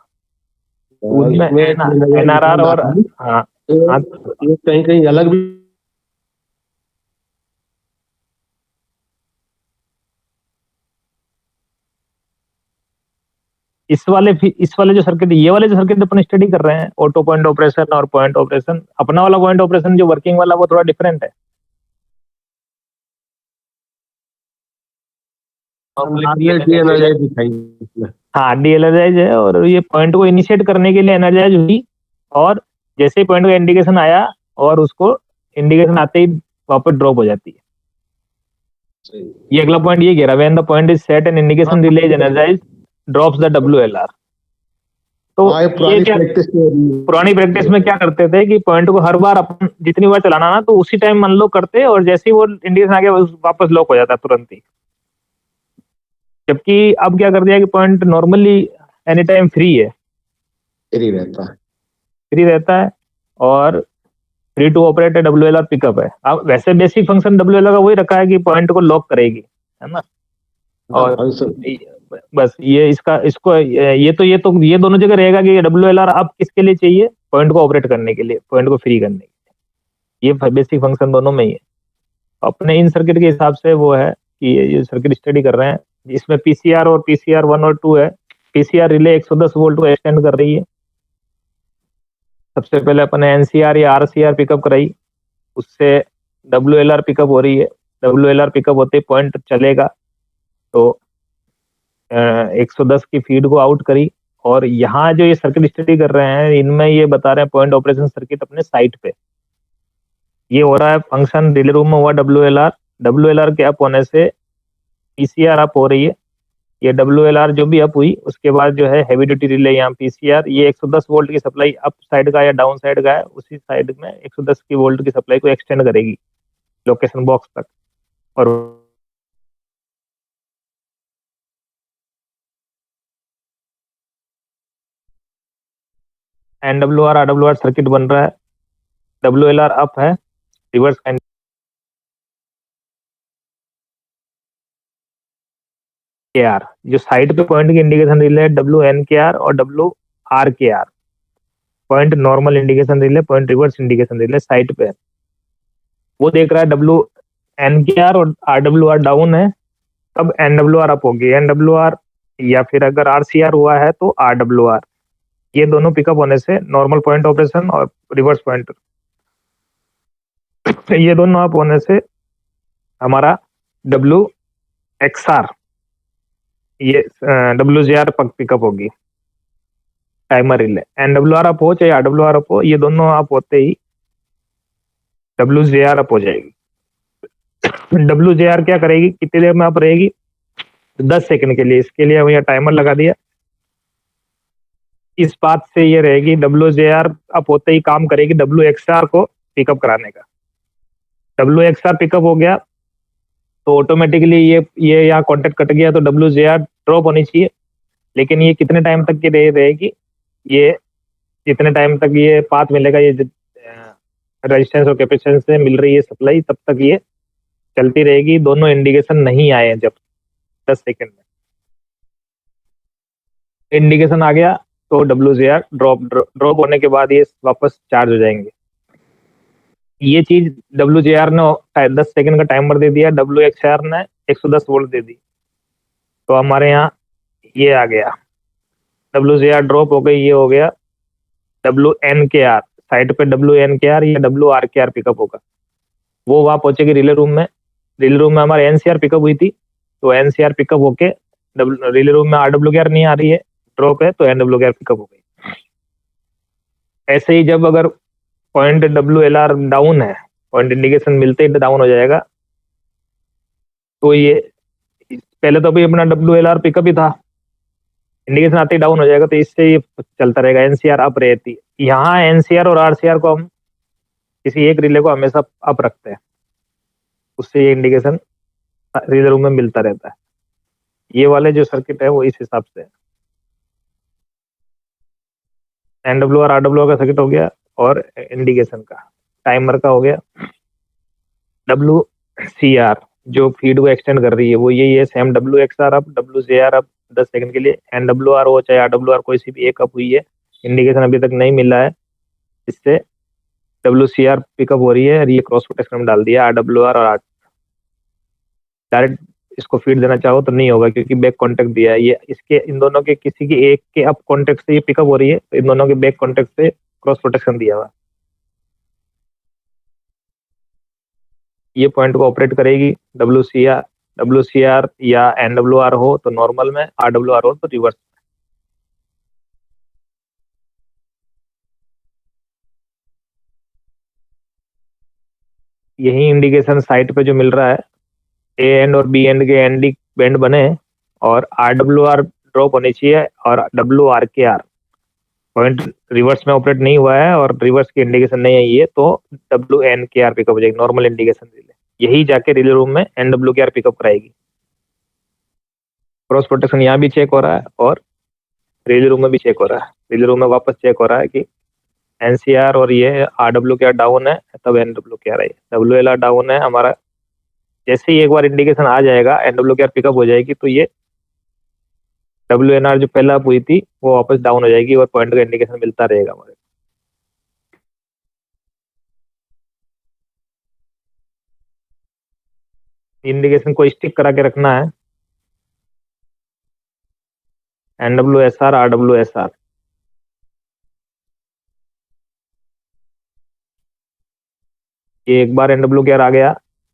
और उनमें इसमें डीएनआई लिखा एनआरआर और, नॉर्मली, हाँ हाँ, ये कहीं कहीं अलग भी। इस वाले जो सर्किट, ये वाले जो सर्किट अपन स्टडी कर रहे हैं, ऑटो पॉइंट ऑपरेशन और पॉइंट ऑपरेशन, अपना वाला पॉइंट ऑपरेशन जो वर्किंग वाला वो थोड़ा डिफरेंट है। डीएनआई दिखाई इसमें। हाँ, डी एनर्जाइज है, और ये पॉइंट को इनिशिएट करने के लिए एनर्जाइज हुई, और जैसे ही पॉइंट का इंडिकेशन आया और उसको इंडिकेशन आते ही वापस ड्रॉप हो जाती है। ये अगला पॉइंट ये कह रहा है, when the point is set and indication relay is energise drops the W L R. तो हाँ, ये ये पुरानी क्या, प्रैक्टिस पुरानी प्रैक्टिस में क्या करते थे कि पॉइंट को हर बार अपन जितनी बार चलाना ना, तो उसी टाइम अनलॉक करते, और जैसे ही वो इंडिकेशन आ गया वापस लॉक हो जाता तुरंत ही। जबकि अब क्या कर दिया कि point normally any time free है, फ्री रहता है। फ्री रहता है, और फ्री टू ऑपरेट है, डब्ल्यू एल आर पिकअप है। अब वैसे basic function W L are का वही रखा है कि पॉइंट को लॉक करेगी, है ना। और बस ये इसका इसको ये दोनों जगह रहेगा कि डब्ल्यू एल आर अब किसके लिए चाहिए, पॉइंट को ऑपरेट करने के लिए, पॉइंट को फ्री करने के लिए। ये बेसिक फंक्शन दोनों में ही है। अपने इन सर्किट के हिसाब से वो है कि ये सर्किट स्टडी कर रहे हैं, इसमें पीसीआर और पीसीआर 1 और 2 है। पीसीआर रिले 110 वोल्ट को एक्सटेंड कर रही है। सबसे पहले अपने एनसीआर या आरसीआर पिकअप कराई, उससे डब्ल्यू एल आर पिकअप हो रही है। डब्ल्यू एल आर पिकअप होते पॉइंट चलेगा, तो 110 की फीड को आउट करी। और यहाँ जो ये सर्किट स्टडी कर रहे हैं, इनमें ये बता रहे हैं पॉइंट ऑपरेशन सर्किट अपने साइट पे ये हो रहा है। फंक्शन रिले रूम में हुआ डब्ल्यू एल आर के अप होने से पीसीआर अप हो रही है। ये डब्ल्यू एल आर जो भी अप हुई, उसके बाद जो है हैवी ड्यूटी रिले यहाँ पीसीआर, ये 110 वोल्ट की सप्लाई अप साइड का या डाउन साइड का है, उसी साइड में 110 की वोल्ट की सप्लाई को एक्सटेंड करेगी लोकेशन बॉक्स तक। और NW R RW R circuit बन रहा है। डब्ल्यू एल आर अप है, रिवर्स के आर, जो साइड पे पॉइंट की इंडिकेशन रिले है डब्ल्यू एन के आर और W R K R. Point normal indication relay, point reverse indication relay side पे है। वो देख रहा है डब्ल्यू एन के आर और आर डब्ल्यू आर डाउन है, तब एन डब्ल्यू आर अप होगी। एन डब्ल्यू आर या फिर अगर आर सी आर हुआ है तो आर डब्ल्यू आर, ये दोनों पिकअप होने से नॉर्मल पॉइंट ऑपरेशन और रिवर्स पॉइंट, ये दोनों अप होने से हमारा डब्ल्यू एक्स आर, ये डब्ल्यू जे आर पिकअप होगी timer relay. N W R up हो चाहे आर डब्ल्यू आर अप हो, ये दोनों अप होते ही डब्ल्यू जे आर अप हो जाएगी। डब्ल्यू जे आर क्या करेगी, कितनी देर में अप रहेगी, 10 सेकंड के लिए। इसके लिए हम यहाँ टाइमर लगा दिया। इस बात से ये रहेगी डब्ल्यू जे आर अप होते ही काम करेगी डब्ल्यू एक्स आर को पिकअप कराने का। डब्ल्यू एक्स आर पिकअप हो गया तो ऑटोमेटिकली ये यहाँ कॉन्टेक्ट कट गया, तो डब्ल्यू जे आर ड्रॉप होनी चाहिए। लेकिन ये कितने टाइम तक की रहेगी, ये जितने टाइम तक ये पाथ मिलेगा, ये रेजिस्टेंस और कैपेसिटेंस से मिल रही है सप्लाई, तब तक ये चलती रहेगी। दोनों इंडिकेशन नहीं आए जब 10 सेकंड में इंडिकेशन आ गया तो डब्ल्यू जे आर ड्रॉप होने के बाद ये वापस चार्ज हो जाएंगे। ये चीज डब्ल्यू जे आर ने 10 सेकंड का टाइमर दे दिया, डब्ल्यू एक्स आर ने 110 वोल्ट दे दी, तो हमारे यहाँ ये आ गया डब्ल्यू जे आर ड्रॉप हो गई। ये हो गया W N K are, side पे डब्ल्यू एन के आर या W R K are pickup होगा। वो वहां पहुंचेगी रिले रूम में। रिले रूम में हमारे एनसीआर पिकअप हुई थी, तो एनसीआर पिकअप होके रिले रूम में RWR नहीं आ रही है, ड्रॉप है, तो NWR पिकअप हो गई। ऐसे ही जब अगर पॉइंट WLR डाउन है, पॉइंट इंडिकेशन मिलते ही डाउन हो जाएगा, तो ये पहले तो अभी अपना WLR पिकअप ही था, इंडिकेशन आते ही डाउन हो जाएगा, तो इससे ये चलता रहेगा। NCR अप रहती है। यहाँ NCR और RCR को हम किसी एक रिले को हमेशा अप रखते हैं, उससे ये इंडिकेशन रिले रूम में मिलता रहता है। ये वाले जो सर्किट है वो इस हिसाब से है। NWR RWR का सर्किट हो गया, और इंडिकेशन का टाइमर का हो गया। WCR जो फीड को एक्सटेंड कर रही है वो यही है, same WXR up, WCR up 10 second के लिए। NWR हो चाहे RWR कोई सी भी एक अप हुई है, इंडिकेशन अभी तक नहीं मिला है, इससे WCR पिकअप हो रही है, और ये क्रॉस प्रोटेक्शन में डाल दिया RWR और डायरेक्ट इसको फीड देना चाहो तो नहीं होगा, क्योंकि बैक कॉन्टेक्ट दिया है। ये इसके इन दोनों के किसी की एक के अप कॉन्टेक्ट से ये पिकअप हो रही है, तो इन दोनों के बैक कॉन्टेक्ट से क्रॉस प्रोटेक्शन दिया हुआ। ये पॉइंट को ऑपरेट करेगी WCR या NWR हो तो नॉर्मल में, RWR हो तो रिवर्स। यही इंडिकेशन साइट पे जो मिल रहा है, ए एंड और बी एंड के एंडी बैंड बने, और RWR ड्रॉप होनी चाहिए, और WRKR पॉइंट रिवर्स में ऑपरेट नहीं हुआ है और रिवर्स की इंडिकेशन नहीं आई है, तो WNKR पिकअप हो जाएगी, नॉर्मल इंडिकेशन रिले। यही जाके रिले रूम में NWKR पिकअप कराएगी। क्रॉस प्रोटेक्शन यहाँ भी चेक हो रहा है, और रिले रूम में भी चेक हो रहा है। रिले रूम में वापस चेक हो रहा है कि NCR और ये RWKR डाउन है, तब NWKR आई। WLR डाउन है हमारा, जैसे ही एक बार इंडिकेशन आ जाएगा, NWKR पिकअप हो जाएगी, तो ये WNR जो पहला अप हुई थी वो वापस डाउन हो जाएगी, और पॉइंट का इंडिकेशन मिलता रहेगा हमारे। इंडिकेशन को स्टिक करा के रखना है, NWSR RWSR। ये एक बार NWKR आ गया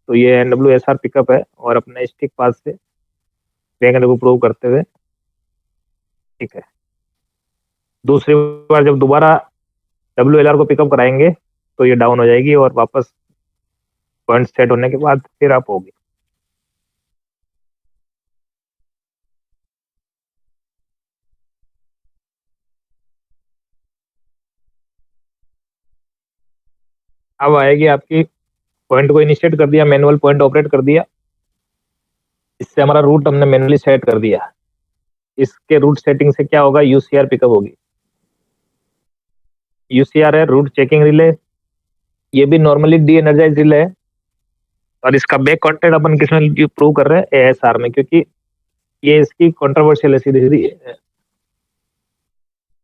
तो ये NWSR पिकअप है, और अपने स्टिक पास से देखने को प्रूव करते हुए, ठीक है। दूसरी बार जब दोबारा WLR को पिकअप कराएंगे तो ये डाउन हो जाएगी, और वापस पॉइंट सेट होने के बाद फिर अप होगी। अब आएगी आपकी, पॉइंट को इनिशिएट कर दिया, मैनुअल पॉइंट ऑपरेट कर दिया, इससे हमारा रूट हमने मैनुअली सेट कर दिया। इसके रूट सेटिंग से क्या होगा, UCR पिकअप होगी। UCR है रूट चेकिंग रिले, ये भी नॉर्मली डी एनर्जाइज रिले है, और इसका बैक कॉन्टेक्ट अपन किसमें प्रूव कर रहे हैं, ASR में, क्योंकि ये इसकी कंट्रोवर्शियल है सीधी सीधी।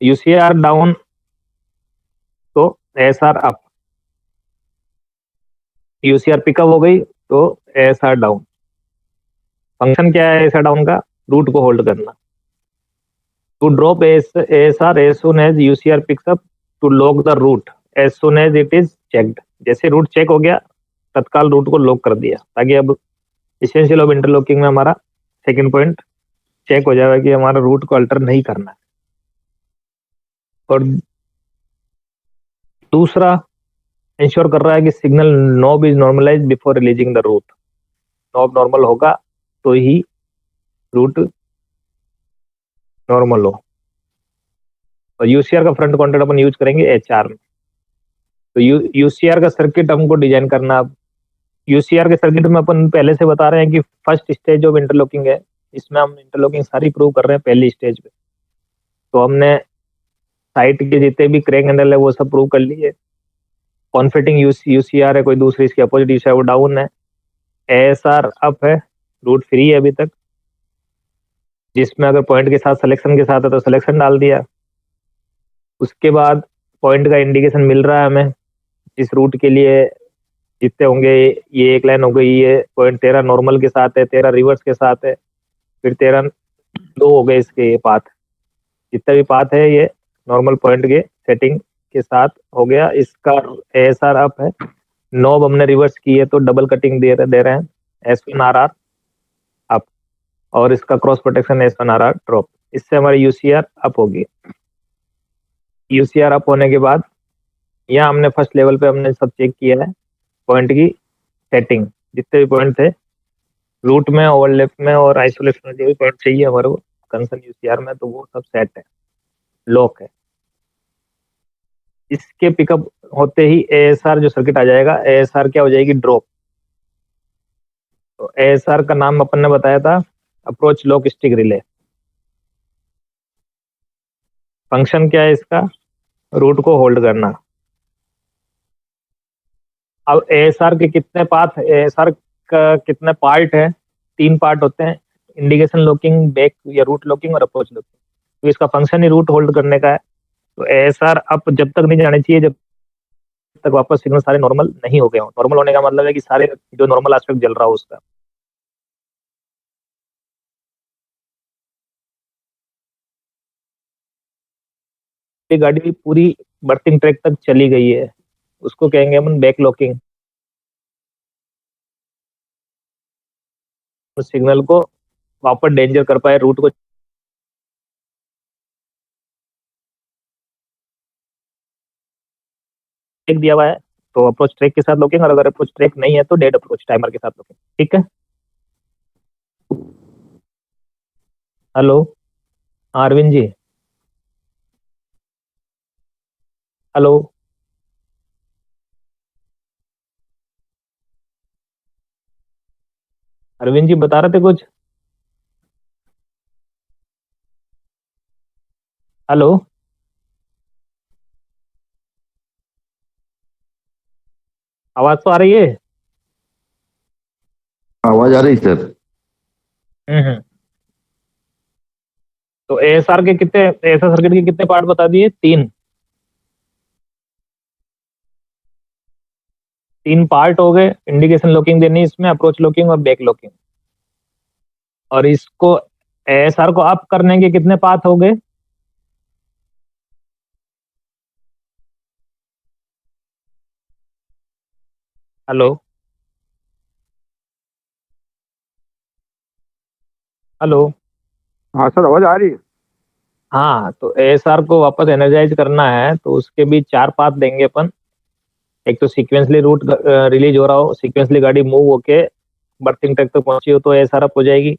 UCR डाउन तो ASR अप, UCR पिकअप हो गई तो ASR डाउन। फंक्शन क्या है ASR डाउन का, रूट को होल्ड करना। To drop ASR as soon as UCR picks up to lock the route as soon as it is checked। जैसे रूट चेक हो गया, तत्काल रूट को लॉक कर दिया, ताकि अब एसेंशियल ऑफ इंटरलॉकिंग में हमारा सेकंड पॉइंट चेक हो जाएगा कि हमारा रूट को अल्टर नहीं करना है। और दूसरा इंश्योर कर रहा है कि signal knob is normalise before releasing the route. Knob normal होगा तो ही रूट नॉर्मल हो। और UCR का फ्रंट कॉन्टेक्ट अपन यूज करेंगे HR में। तो UCR का सर्किट हमको डिजाइन करना। अब UCR के सर्किट में अपन पहले से बता रहे हैं कि फर्स्ट स्टेज ऑफ इंटरलॉकिंग है, इसमें हम इंटरलॉकिंग सारी प्रूव कर रहे हैं पहली स्टेज पे। तो हमने साइट के जितने भी क्रैंक हैंडल है वो सब प्रूव कर लिए। कॉन्फिटिंग UCR है, कोई दूसरी इसकी अपोजिट है वो डाउन है। ASR अप है, रूट फ्री है अभी तक, जिसमें अगर पॉइंट के साथ सिलेक्शन के साथ है तो सिलेक्शन डाल दिया। उसके बाद पॉइंट का इंडिकेशन मिल रहा है हमें, इस रूट के लिए जितने होंगे, ये एक लाइन हो गई, ये पॉइंट 13 नॉर्मल के साथ है, 13 रिवर्स के साथ है, फिर 13 दो हो गए इसके ये पाथ। जितना भी पाथ है ये नॉर्मल पॉइंट के सेटिंग के साथ हो गया। इसका ASR अप है, नॉब हमने रिवर्स की है तो डबल कटिंग दे रहे हैं, S1RR अप। और इसका क्रॉस प्रोटेक्शन S1 आ रहा ड्रॉप। इससे हमारी UCR अप होगी। UCR अप होने के बाद यहाँ हमने फर्स्ट लेवल पे हमने सब चेक किया है पॉइंट की सेटिंग, जितने भी पॉइंट थे रूट में, ओवरलैप में और आइसोलेशन में, जो भी पॉइंट चाहिए हमारे को कंसर्न UCR में, तो वो सब सेट है, लॉक है। इसके पिकअप होते ही ASR जो सर्किट आ जाएगा, ASR क्या हो जाएगी, ड्रॉप। तो ASR का नाम अपन ने बताया था approach lock stick relay. Function क्या है इसका, रूट को होल्ड करना। अब ASR के कितने पाथ, ASR का कितने पार्ट है, 3 पार्ट होते हैं, इंडिकेशन लॉकिंग, बैक या रूट लॉकिंग और अप्रोच लॉकिंग। तो इसका फंक्शन ही रूट होल्ड करने का है। तो ASR अप जब तक नहीं जाने चाहिए जब तक वापस सिग्नल सारे नॉर्मल नहीं हो गए हो। नॉर्मल होने का मतलब है कि सारे जो नॉर्मल एस्पेक्ट जल रहा हो उसका। ये गाड़ी पूरी बर्थिंग ट्रैक तक चली गई है, उसको कहेंगे अपन बैक लॉकिंग। सिग्नल को वापस डेंजर कर पाए, रूट को ट्रैक दिया हुआ है तो अप्रोच ट्रैक के साथ लॉकिंग, और अगर अप्रोच ट्रैक नहीं है तो डेड अप्रोच टाइमर के साथ लॉकिंग। ठीक है। हेलो, हाँ अरविंद जी। हेलो, अरविंद जी बता रहे थे कुछ। हेलो, आवाज तो आ रही है। आवाज आ रही सर। हम्म। तो ASR के कितने, ASR सर्किट के कितने पार्ट बता दिए, 3। 3 पार्ट हो गए, इंडिकेशन लॉकिंग देनी इसमें, अप्रोच लॉकिंग और बैक लॉकिंग। और इसको ASR को अप करने के कितने पाथ हो गए, हेलो, हेलो। हाँ सर, आवाज आ रही है। हाँ, तो ASR को वापस एनर्जाइज करना है तो उसके भी 4 पाथ देंगे अपन। एक तो सीक्वेंसली रूट रिलीज हो रहा हो, सीक्वेंसली गाड़ी मूव होके बर्थिंग ट्रैक तक पहुंची हो तो ASR अप हो जाएगी।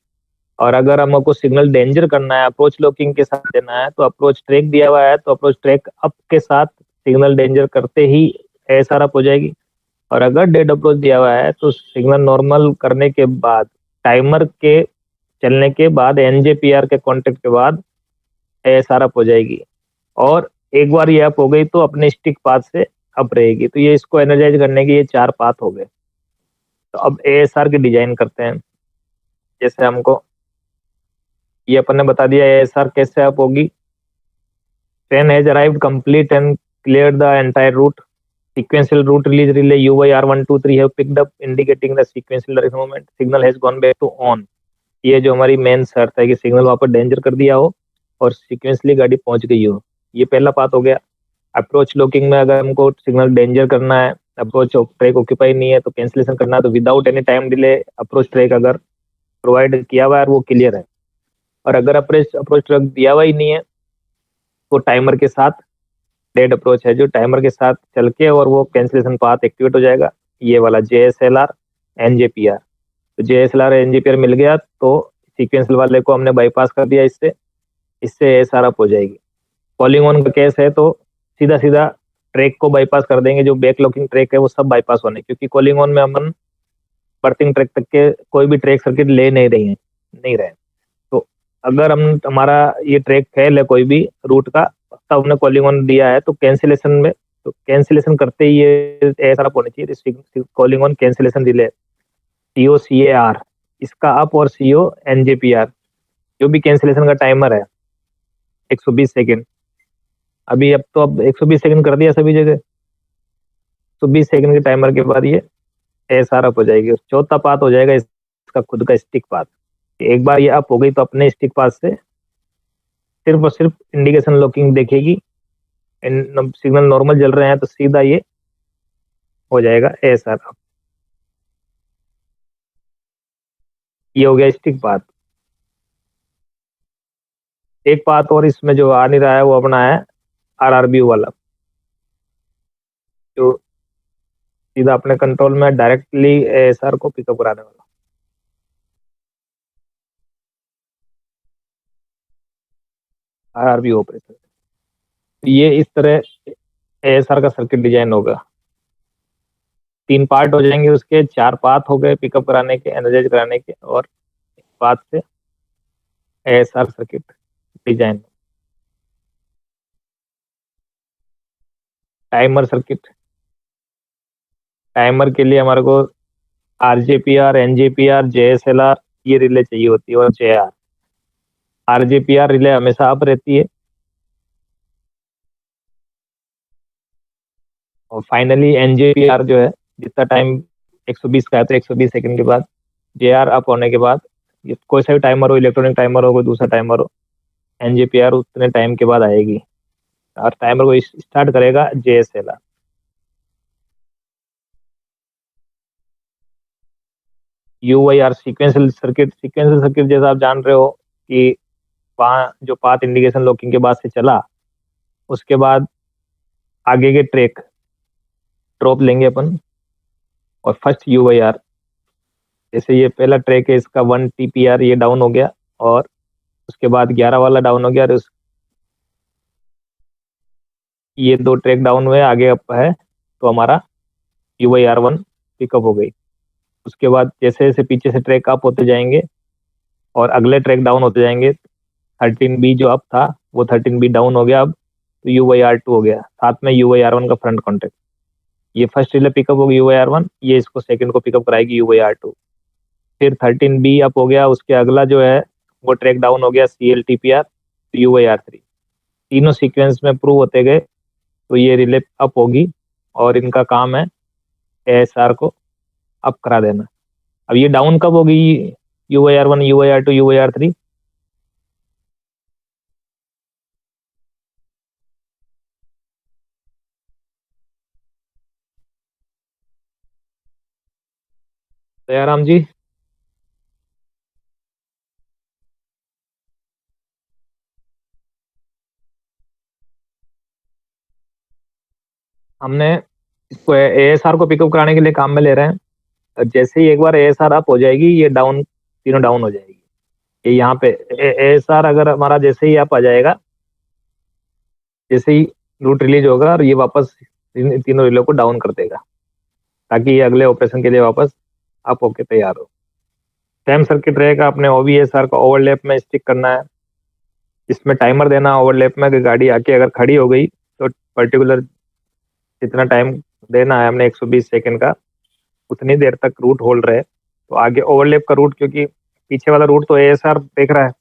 और अगर हमको सिग्नल डेंजर करना है, अप्रोच लॉकिंग के साथ देना है, तो अप्रोच ट्रैक दिया हुआ है तो अप्रोच ट्रैक अप के साथ सिग्नल डेंजर करते ही ASR अप हो जाएगी। और अगर डेड अप्रोच दिया हुआ है तो सिग्नल नॉर्मल करने के बाद, टाइमर के चलने के बाद, NJPR के कॉन्टेक्ट के बाद ASR अप हो जाएगी। और एक बार ये अप हो गई तो अपने स्टिक पाथ से अप रहेगी। तो ये इसको एनर्जाइज करने के ये 4 पाथ हो गए। तो अब ASR की डिजाइन करते हैं। जैसे हमको ये अपन ने बता दिया ASR कैसे अप होगी। Train has arrived complete and clear the entire route, sequential route release relay UYR123 have picked up indicating the sequential direction movement, signal has gone back to on। ये जो हमारी मेन शर्त है कि सिग्नल वहां पर डेंजर कर दिया हो और सीक्वेंसली गाड़ी पहुंच गई हो। ये पहला पाथ हो गया। अप्रोच लॉकिंग में अगर हमको सिग्नल डेंजर करना है, अप्रोच ट्रैक ऑक्यूपाई नहीं है तो कैंसिलेशन करना है, तो without any time delay approach track अगर प्रोवाइड किया हुआ है वो क्लियर है। और अगर अप्रोच ट्रैक दिया हुआ ही नहीं है तो टाइमर के साथ डेड अप्रोच है जो टाइमर के साथ चल के और वो कैंसिलेशन पाथ एक्टिवेट हो जाएगा, ये वाला JSLR NJPR। तो JSLR NJPR मिल गया तो सीक्वेंशियल वाले को हमने बाईपास कर दिया, इससे ASR अप हो जाएगी। कॉलिंग ऑन का केस है तो सीधा सीधा ट्रैक को बाईपास कर देंगे, जो बैक लॉकिंग ट्रैक है वो सब बाईपास होने, क्योंकि कॉलिंग ऑन में हम बर्थिंग ट्रैक तक के कोई भी ट्रैक सर्किट ले नहीं रहे। तो अगर हमारा ये ट्रैक फेल है कोई भी रूट का, तब हमने कॉलिंग ऑन दिया है तो कैंसिलेशन में, तो कैंसिलेशन करते ही ये ऐसा होना चाहिए, calling on cancellation delay COCAR, इसका अप, और CONJPR जो भी कैंसिलेशन का टाइमर है 120 सेकेंड। अब 120 सेकेंड कर दिया सभी जगह, 120 सेकेंड के टाइमर के बाद ये ASR अप हो जाएगी। चौथा पाथ हो जाएगा इसका खुद का स्टिक पाथ। एक बार ये अप हो गई तो अपने स्टिक पाथ से सिर्फ और सिर्फ इंडिकेशन लॉकिंग देखेगी, सिग्नल नॉर्मल जल रहे हैं तो सीधा ये हो जाएगा ASR अप। ये हो गया स्टिक पाथ। एक पाथ और इसमें जो आ नहीं रहा है वो अपना है RRB वाला, जो सीधा अपने कंट्रोल में डायरेक्टली ASR को पिकअप कराने वाला। RRB ऑपरेशन, ये इस तरह ASR का सर्किट डिजाइन होगा। 3 पार्ट हो जाएंगे उसके, 4 पाथ हो गए पिकअप कराने के, एनर्जाइज कराने के, और एक पाथ से ASR circuit design. Timer circuit, timer के लिए हमारे को RJPR, NJPR, JSLR ये रिले चाहिए होती है, और JR। RJPR रिले हमेशा अप रहती है, और फाइनली NJPR जो है जितना टाइम 120 का है तो 120 सेकंड के बाद JR अप होने के बाद, ये कोई सा भी टाइमर हो, इलेक्ट्रॉनिक टाइमर हो, कोई दूसरा टाइमर हो, NJPR उतने टाइम के बाद आएगी, और टाइमर को स्टार्ट करेगा JSLR। UYR sequential circuit, sequential circuit जैसा आप जान रहे हो कि जो पाथ इंडिकेशन लॉकिंग के बाद से चला, उसके बाद आगे के ट्रैक ड्रॉप लेंगे अपन, और फर्स्ट UYR, जैसे ये पहला ट्रैक है इसका 1 TPR ये डाउन हो गया, और उसके बाद 11 वाला डाउन हो गया, और ये 2 ट्रैक डाउन हुए, आगे अप है, तो हमारा UYR1 पिकअप हो गई। उसके बाद जैसे जैसे पीछे से ट्रैक अप होते जाएंगे और अगले ट्रैक डाउन होते जाएंगे, 13B जो अप था वो 13B डाउन हो गया, अब तो UYR2 हो गया, साथ में UYR1 का फ्रंट कॉन्टेक्ट। ये फर्स्ट रिले पिकअप होगी UYR1, ये इसको सेकंड को पिकअप कराएगी UYR2। फिर 13B अप हो गया, उसके अगला जो है वो ट्रैक डाउन हो गया CLTPR, तो UYR3। तीनों सीक्वेंस में प्रूव होते गए, तो ये रिले अप होगी, और इनका काम है ASR को अप करा देना। अब ये डाउन कब होगी, UYR1, UYR2, UYR3? दयाराम जी, हमने इसको ASR को पिकअप कराने के लिए काम में ले रहे हैं। जैसे ही एक बार ASR अप हो जाएगी, ये डाउन, तीनों डाउन हो जाएगी। ये यहाँ पे ASR अगर हमारा जैसे ही अप आ जाएगा, जैसे ही रूट रिलीज होगा, और ये वापस तीनों रिले को डाउन कर देगा, ताकि ये अगले ऑपरेशन के लिए वापस अप होके तैयार हो। सेम सर्किट रहेगा, अपने OVSR का ओवरलैप में स्टिक करना है, इसमें टाइमर देना ओवरलैप में, कि गाड़ी आके अगर खड़ी हो गई तो पर्टिकुलर जितना टाइम देना है हमने 120 सेकंड का, उतनी देर तक रूट होल्ड रहे। तो आगे ओवरलैप का रूट, क्योंकि पीछे वाला रूट तो ASR देख रहा है,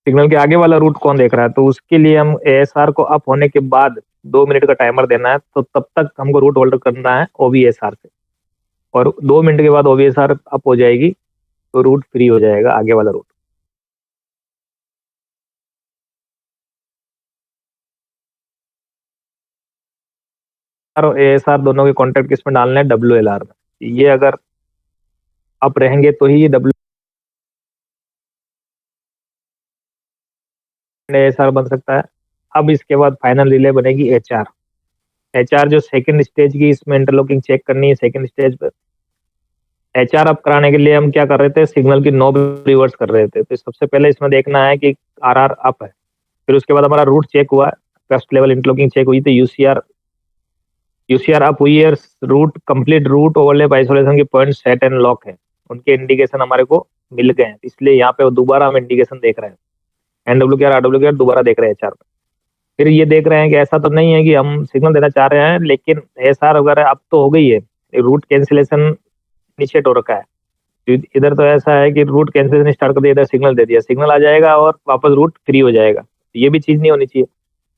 सिग्नल के आगे वाला रूट कौन देख रहा है, तो उसके लिए हम ASR को अप होने के बाद 2 मिनट का टाइमर देना है, तो तब तक हमको रूट होल्ड करना है OVSR से, और 2 मिनट के बाद OVSR अप हो जाएगी, तो रूट फ्री हो जाएगा आगे वाला रूट। और ASR दोनों के कॉन्टेक्ट किसमें डालने हैं, WLR में। ये अगर अप रहेंगे तो ही ये ASR बन सकता है। अब इसके बाद फाइनल रिले बनेगी HR जो सेकंड स्टेज की, इसमें इंटरलॉकिंग चेक करनी है सेकंड स्टेज पर। HR अप कराने के लिए हम क्या कर रहे थे, सिग्नल की नॉब रिवर्स कर रहे थे। तो सबसे पहले इसमें देखना है कि RR अप है, फिर उसके बाद हमारा रूट चेक हुआ, फर्स्ट लेवल इंटरलॉकिंग चेक हुई, तो UCR अप हुई है, route complete route overlap isolation के पॉइंट सेट एंड लॉक है, उनके इंडिकेशन हमारे को मिल गए हैं, इसलिए यहाँ पे दोबारा हम इंडिकेशन देख रहे हैं, NWKR RWKR दोबारा देख रहे हैं HR में। फिर ये देख रहे हैं कि ऐसा तो नहीं है कि हम सिग्नल देना चाह रहे हैं, लेकिन ASR वगैरह अब तो हो गई है, रूट कैंसिलेशन इनिशिएट हो रखा है। इधर तो ऐसा है कि रूट कैंसिलेशन स्टार्ट कर दिया, इधर सिग्नल दे दिया, सिग्नल आ जाएगा और वापस रूट फ्री हो जाएगा। ये भी चीज नहीं होनी चाहिए,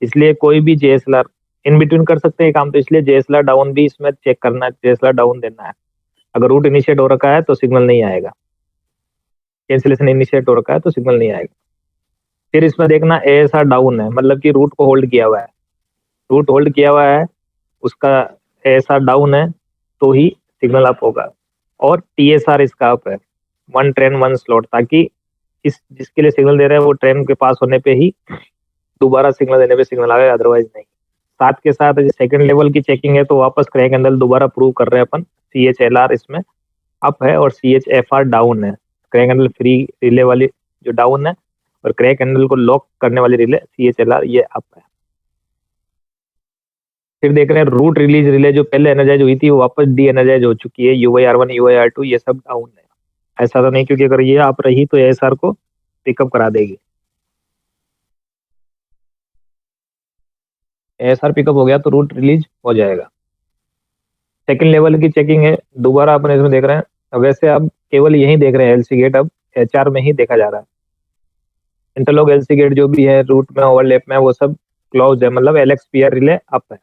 इसलिए कोई भी JSLR इन बिटवीन कर सकते हैं काम, तो इसलिए JSLR डाउन भी इसमें चेक करना है, JSLR डाउन देना है। अगर रूट इनिशिएट हो रखा है तो सिग्नल नहीं आएगा, कैंसिलेशन इनिशिएट हो रखा है तो सिग्नल नहीं आएगा। फिर इसमें देखना ASR डाउन है, मतलब कि रूट को होल्ड किया हुआ है, रूट होल्ड किया हुआ है, उसका ASR डाउन है, तो ही सिग्नल अप होगा। और TSR इसका अप है, 1 ट्रेन 1 स्लॉट, ताकि इस जिसके लिए सिग्नल दे रहे हैं वो ट्रेन के पास होने पे ही दोबारा सिग्नल देने पे सिग्नल आएगा, अदरवाइज नहीं। साथ के साथ सेकंड लेवल की चेकिंग है तो वापस क्रैंक हैंडल दोबारा प्रूव कर रहे हैं अपन, CHLR इसमें अप है और CHFR डाउन है। क्रैंक हैंडल फ्री रिले वाली जो डाउन है और क्रैंक हैंडल को लॉक करने वाली रिले CHLR ये अप है। फिर देख रहे हैं रूट रिलीज रिले जो पहले एनर्जाइज हुई थी वो वापस डी एनर्जाइज हो चुकी है, UIR1 UIR2 ये सब डाउन है। ऐसा तो नहीं, क्योंकि अगर ये आप रही तो ASR को पिकअप करा देगी। ASR पिकअप हो गया तो रूट रिलीज हो जाएगा। सेकंड लेवल की चेकिंग है, दोबारा अपन इसमें देख रहे हैं। वैसे अब केवल यही देख रहे हैं LC गेट, अब HR में ही देखा जा रहा है। इंटरलॉक LC गेट जो भी है रूट में ओवरलैप में वो सब क्लोज है, मतलब LXPR रिले अप है।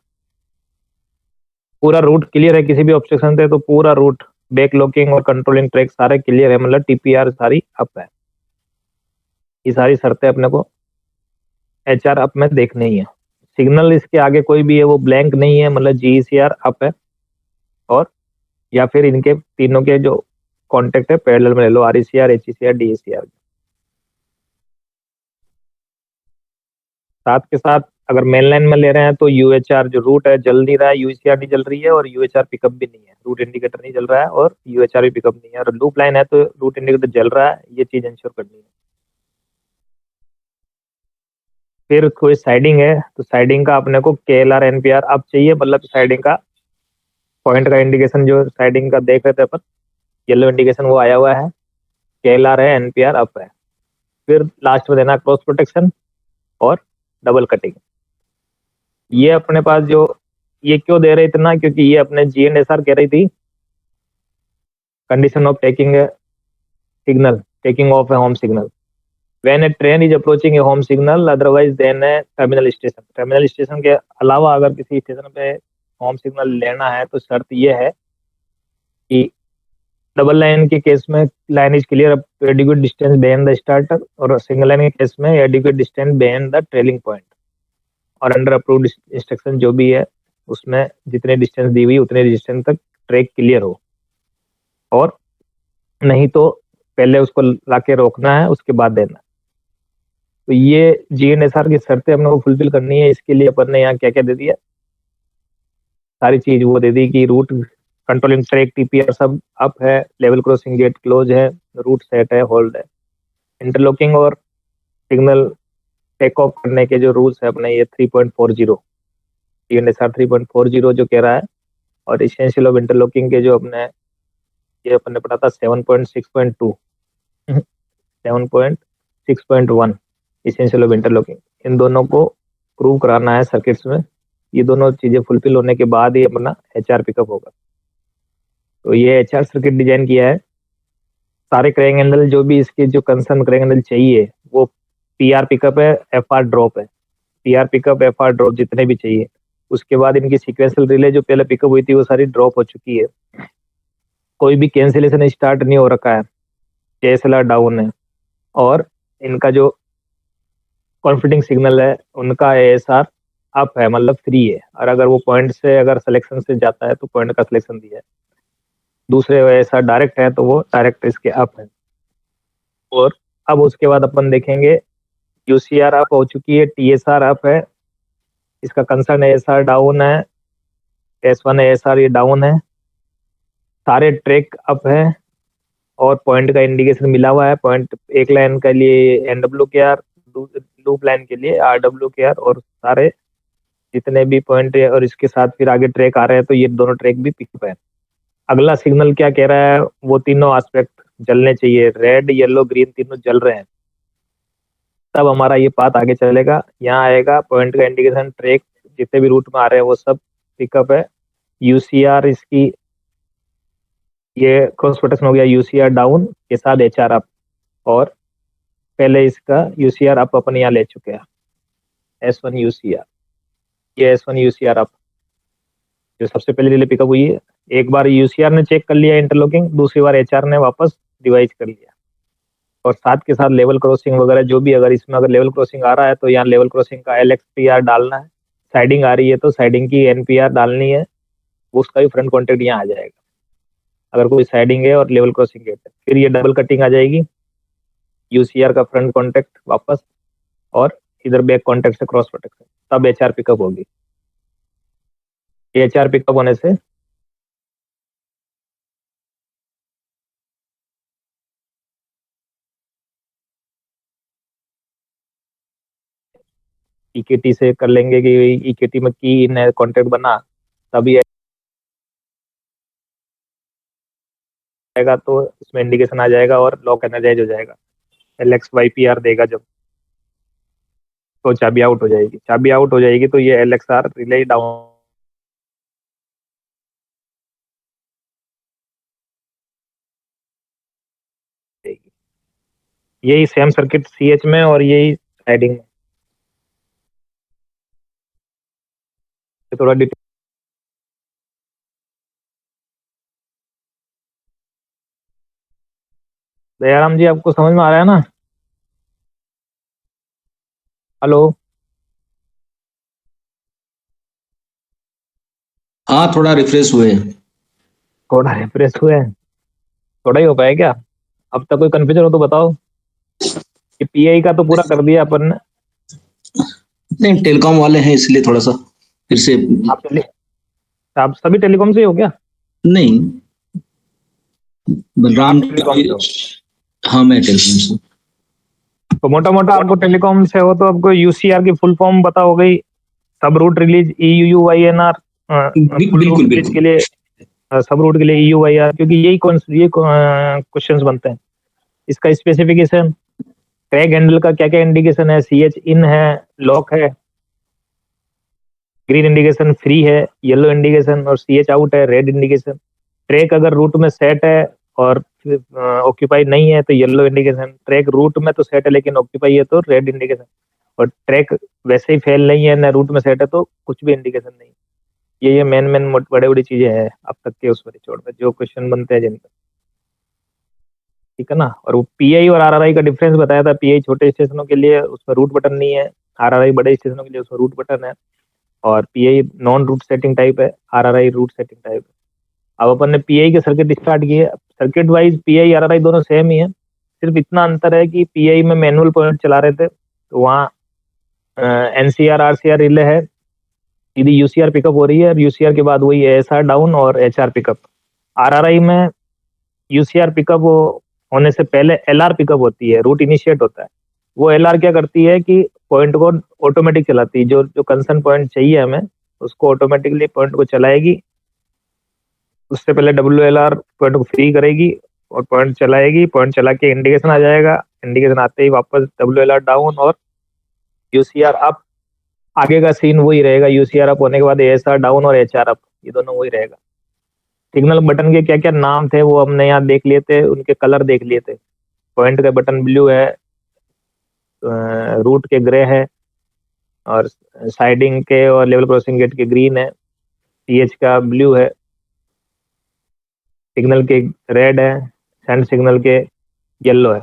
पूरा रूट क्लियर है, किसी भी ऑब्स्ट्रक्शन थे तो पूरा रूट बैक लॉकिंग और कंट्रोलिंग ट्रैक सारे क्लियर है, मतलब TPR सारी अप है। ये सारी शर्तें अपने को HR अप में देखनी ही है। सिग्नल इसके आगे कोई भी है वो ब्लैंक नहीं है, मतलब GECR अप है। और या फिर इनके तीनों के जो कॉन्टेक्ट है पैरेलल में ले लो, RECR HECR DECR। साथ के साथ अगर मेन लाइन में ले रहे हैं तो UHR जो रूट है जल नहीं रहा है, UHR नहीं जल रही है और UHR पिकअप भी नहीं है, रूट इंडिकेटर नहीं जल रहा है और UHR भी पिकअप नहीं है। और लूप लाइन है तो रूट इंडिकेटर जल रहा है, ये चीज इंश्योर करनी है। फिर कोई साइडिंग है तो साइडिंग का अपने को KLR NPR अप चाहिए, मतलब साइडिंग का पॉइंट का इंडिकेशन जो साइडिंग का देख रहे थे अपन, येलो इंडिकेशन वो आया हुआ है, KLR है, NPR अप है। फिर लास्ट में देना क्रॉस प्रोटेक्शन और डबल कटिंग। ये अपने पास जो ये क्यों दे रहे इतना, क्योंकि ये अपने GNSR कह रही थी condition of taking signal, taking of A home signal when a train is approaching a home signal, otherwise then a terminal station। Terminal station के अलावा अगर किसी स्टेशन पे होम सिग्नल लेना है तो शर्त ये है कि डबल लाइन के केस में line is clear adequate distance behind the starter, और सिंगल लाइन के केस में adequate distance behind the trailing point. और अंडर अप्रूव्ड इंस्ट्रक्शन जो भी है उसमें जितने डिस्टेंस दी हुई उतने डिस्टेंस तक ट्रैक क्लियर हो, और नहीं तो पहले उसको लाके रोकना है उसके बाद देना। तो ये GNSR की शर्तें हमने को फुलफिल करनी है। इसके लिए अपन ने यहाँ क्या क्या दे दिया, सारी चीज वो दे दी कि रूट कंट्रोलिंग ट्रैक TPR सब अप है, लेवल क्रॉसिंग गेट क्लोज है, रूट सेट है, होल्ड है। इंटरलॉकिंग और सिग्नल टेक ऑफ करने के जो रूल्स है अपने ये 3.40 GNSR 3.40 जो कह रहा है, और इसेंशियल ऑफ इंटरलॉकिंग के जो अपने ये अपन ने पढ़ा था 7.6.2 7.6.1 इसेंशियल ऑफ इंटरलॉकिंग, इन दोनों को प्रूव कराना है सर्किट्स में। ये दोनों चीजें फुलफिल होने के बाद ही अपना HR पिकअप होगा। तो ये HR सर्किट डिजाइन किया है। सारे क्रैंक हैंडल जो भी इसके जो कंसर्न क्रैंक हैंडल चाहिए वो PR पिकअप है, FR ड्रॉप है। PR पिकअप, FR ड्रॉप जितने भी चाहिए। उसके बाद इनकी सीक्वेंशियल रिले जो पहले पिकअप हुई थी वो सारी ड्रॉप हो चुकी है, कोई भी कैंसिलेशन स्टार्ट नहीं हो रखा है, JSLR डाउन है। और इनका जो कॉन्फिडिंग सिग्नल है उनका ASR अप है, मतलब फ्री है। और अगर वो पॉइंट से अगर सिलेक्शन से जाता है तो पॉइंट का सिलेक्शन दिया है, दूसरे ASR डायरेक्ट है तो वो डायरेक्ट इसके अप है। और अब उसके बाद अपन देखेंगे UCR अप हो चुकी है, TSR अप है, इसका कंसर्न ASR डाउन है, S1 ASR ये डाउन है, सारे ट्रैक अप है और पॉइंट का इंडिकेशन मिला हुआ है। पॉइंट एक लाइन के लिए NWKR, लूप लाइन के लिए RWKR, और सारे जितने भी पॉइंट है और इसके साथ फिर आगे ट्रैक आ रहे हैं तो ये दोनों ट्रैक भी पिकअप है। अगला सिग्नल क्या कह रहा है, वो तीनों एस्पेक्ट जलने चाहिए, रेड येलो ग्रीन तीनों जल रहे हैं, तब हमारा ये पाथ आगे चलेगा। यहाँ आएगा पॉइंट का इंडिकेशन, ट्रैक जितने भी रूट में आ रहे हैं वो सब पिकअप है। UCR इसकी ये क्रॉस प्रोटेक्शन हो गया, UCR डाउन के साथ HR अप, और पहले इसका UCR अप अपन यहाँ ले चुके हैं, S1 UCR, ये S1 UCR अप जो सबसे पहले रिले पिकअप हुई है। एक बार UCR ने चेक कर लिया इंटरलॉकिंग, दूसरी बार HR ने वापस रिवाइज कर लिया। और साथ के साथ लेवल क्रॉसिंग वगैरह जो भी, अगर इसमें अगर लेवल क्रॉसिंग आ रहा है तो यहाँ लेवल क्रॉसिंग का LXPR डालना है, साइडिंग आ रही है तो साइडिंग की NPR डालनी है, उसका भी फ्रंट कॉन्टेक्ट यहाँ आ जाएगा अगर कोई साइडिंग है और लेवल क्रॉसिंग गेट है। फिर ये डबल कटिंग आ जाएगी, यूसीआर का फ्रंट कॉन्टेक्ट वापस, और इधर बैक कॉन्टेक्ट से क्रॉस प्रोटेक्शन, तब एचआर पिकअप होगी। एचआर पिकअप होने से ईकेटी से कर लेंगे कि ईकेटी में की इन कॉन्टेक्ट बना, तभी आएगा तो इसमें इंडिकेशन आ जाएगा और लॉक एनर्जाइज हो जाएगा। LXYPR देगा जब, तो चाबी आउट हो जाएगी। चाबी आउट हो जाएगी तो ये LXR रिले डाउन, यही सेम सर्किट CH में और यही स्लाइडिंग में। थोड़ा दयाराम जी, आपको समझ में आ रहा है ना? हेलो, हाँ थोड़ा रिफ्रेश हुए। थोड़ा रिफ्रेश हुए हैं, थोड़ा ही हो पाया क्या? अब तक कोई कंफ्यूजन हो तो बताओ। कि PI का तो पूरा कर दिया अपन ने। नहीं टेलीकॉम वाले हैं इसलिए थोड़ा सा फिर से। आप सभी टेलीकॉम से ही हो क्या? नहीं बलराम टेलीकॉम से हो हाँ मैं टेलीकॉम से। तो मोटा मोटा आपको टेलीकॉम से हो तो आपको UCR की फुल फॉर्म पता हो गई। सब route release EUYNR, full route बिल्कुल रिलीज के बिल्कुल। लिए, सब रूट के लिए EUYR, क्योंकि यही क्वेश्चंस बनते हैं। इसका स्पेसिफिकेशन, ट्रैक हैंडल का क्या क्या इंडिकेशन है, CH इन है, लॉक है, ग्रीन इंडिकेशन फ्री है, येलो इंडिकेशन और CH आउट है, रेड इंडिकेशन। ट्रैक अगर रूट में सेट है और ऑक्यूपाई नहीं है तो येलो इंडिकेशन। ट्रैक रूट में तो सेट है लेकिन ऑक्यूपाई है तो रेड इंडिकेशन। और ट्रैक वैसे ही फेल नहीं है ना रूट में सेट है तो कुछ भी इंडिकेशन नहीं। ये मेन मेन बड़े बड़ी चीजें हैं अब तक के उस एपिसोड में जो क्वेश्चन बनते हैं जिनका, ठीक है ना। और वो PI और RRI का डिफरेंस बताया था। PI छोटे स्टेशनों के लिए उसमें रूट बटन नहीं है, RRI बड़े स्टेशनों के लिए उसमें रूट बटन है। और PI non route setting type है, RRI रूट सेटिंग टाइप है। अब अपन ने PI के सर्किट स्टार्ट किए। सर्किट वाइज PI RRI दोनों सेम ही है, सिर्फ इतना अंतर है कि PI में मैनुअल पॉइंट चला रहे थे तो वहाँ NCR RCR रिले है, सीधी UCR पिकअप हो रही है। और UCR के बाद वही ASR डाउन और HR पिकअप। RRI में UCR पिकअप होने से पहले LR पिकअप होती है, रूट इनिशिएट होता है। वो LR क्या करती है कि पॉइंट को ऑटोमेटिक चलाती है, जो जो कंसर्न पॉइंट चाहिए हमें उसको ऑटोमेटिकली पॉइंट को चलाएगी। उससे पहले WLR पॉइंट को फ्री करेगी और पॉइंट चलाएगी। पॉइंट चला के इंडिकेशन आ जाएगा, इंडिकेशन आते ही वापस WLR डाउन और UCR अप। आगे का सीन वही रहेगा, UCR अप होने के बाद ASR डाउन और HR अप, ये दोनों वही रहेगा। सिग्नल बटन के क्या क्या नाम थे वो हमने यहाँ देख लिए थे, उनके कलर देख लिए थे। पॉइंट का बटन ब्लू है, रूट के ग्रे है, और साइडिंग के और लेवल क्रॉसिंग गेट के ग्रीन है, CH का ब्लू है, सिग्नल के रेड है, सेंड सिग्नल के येलो है।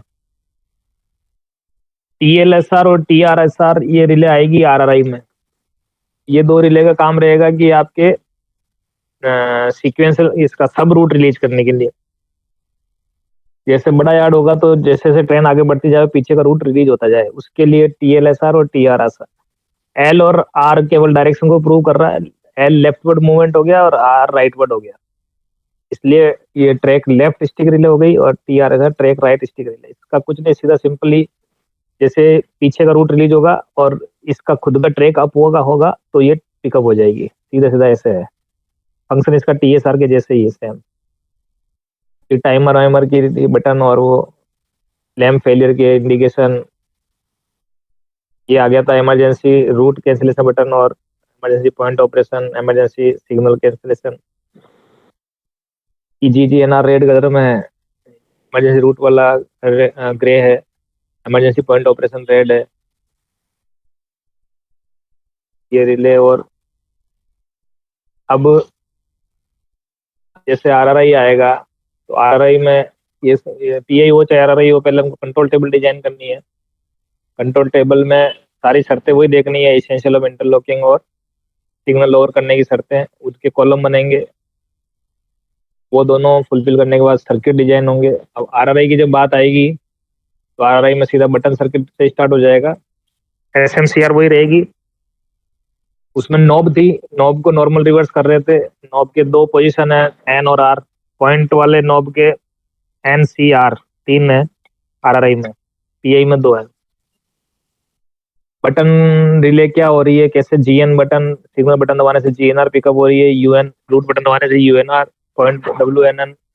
TLSR और TRSR ये रिले आएगी RRI में। ये दो रिले का काम रहेगा कि आपके सीक्वेंशियल इसका सब रूट रिलीज करने के लिए। जैसे बड़ा यार्ड होगा तो जैसे जैसे ट्रेन आगे बढ़ती जाए पीछे का रूट रिलीज होता जाए, उसके लिए TLSR और TRSR। L और R केवल डायरेक्शन को प्रूव कर रहा है। L लेफ्टवर्ड मूवमेंट हो गया और R राइटवर्ड हो गया, इसलिए ये ट्रैक लेफ्ट स्टिक रिले हो गई। और TRSR track right stick relay. इसका कुछ नहीं, सीधा सिंपली जैसे पीछे का रूट रिलीज होगा और इसका खुद का ट्रैक अप होगा तो ये पिकअप हो जाएगी, सीधा सीधा ऐसे है। फंक्शन इसका TSR के जैसे ही है सेम। टाइमर वाइमर की बटन और वो लैम्प फेलियर के इंडिकेशन, ये आ गया था। इमरजेंसी रूट कैंसिलेशन बटन और emergency point operation, emergency signal cancellation. EGGNR red colour में है, इमरजेंसी रूट वाला ग्रे है, इमरजेंसी पॉइंट ऑपरेशन रेड है। ये रिले। और अब जैसे RRI आएगा तो RRI में ये PI हो चाहे RRI हो, पहले हमको कंट्रोल टेबल डिजाइन करनी है। कंट्रोल टेबल में सारी शर्तें वही देखनी है, एसेंशियल ऑफ इंटरलॉकिंग और सिग्नल लोअर करने की शर्तें, उसके कॉलम बनेंगे। वो दोनों फुलफिल करने के बाद सर्किट डिजाइन होंगे। अब RRI की जब बात आएगी तो RRI में सीधा बटन सर्किट से स्टार्ट हो जाएगा। SMCR वही रहेगी, उसमें नॉब थी, नॉब को नॉर्मल रिवर्स कर रहे थे। नॉब के 2 पोजीशन है, N और R। पॉइंट वाले नॉब के NCR 3 है RRI में, PI में 2 है। बटन रिले क्या हो रही है, कैसे GN बटन, सिग्नल बटन दबाने से GNR पिकअप हो रही है, UN रूट बटन दबाने से UNR, point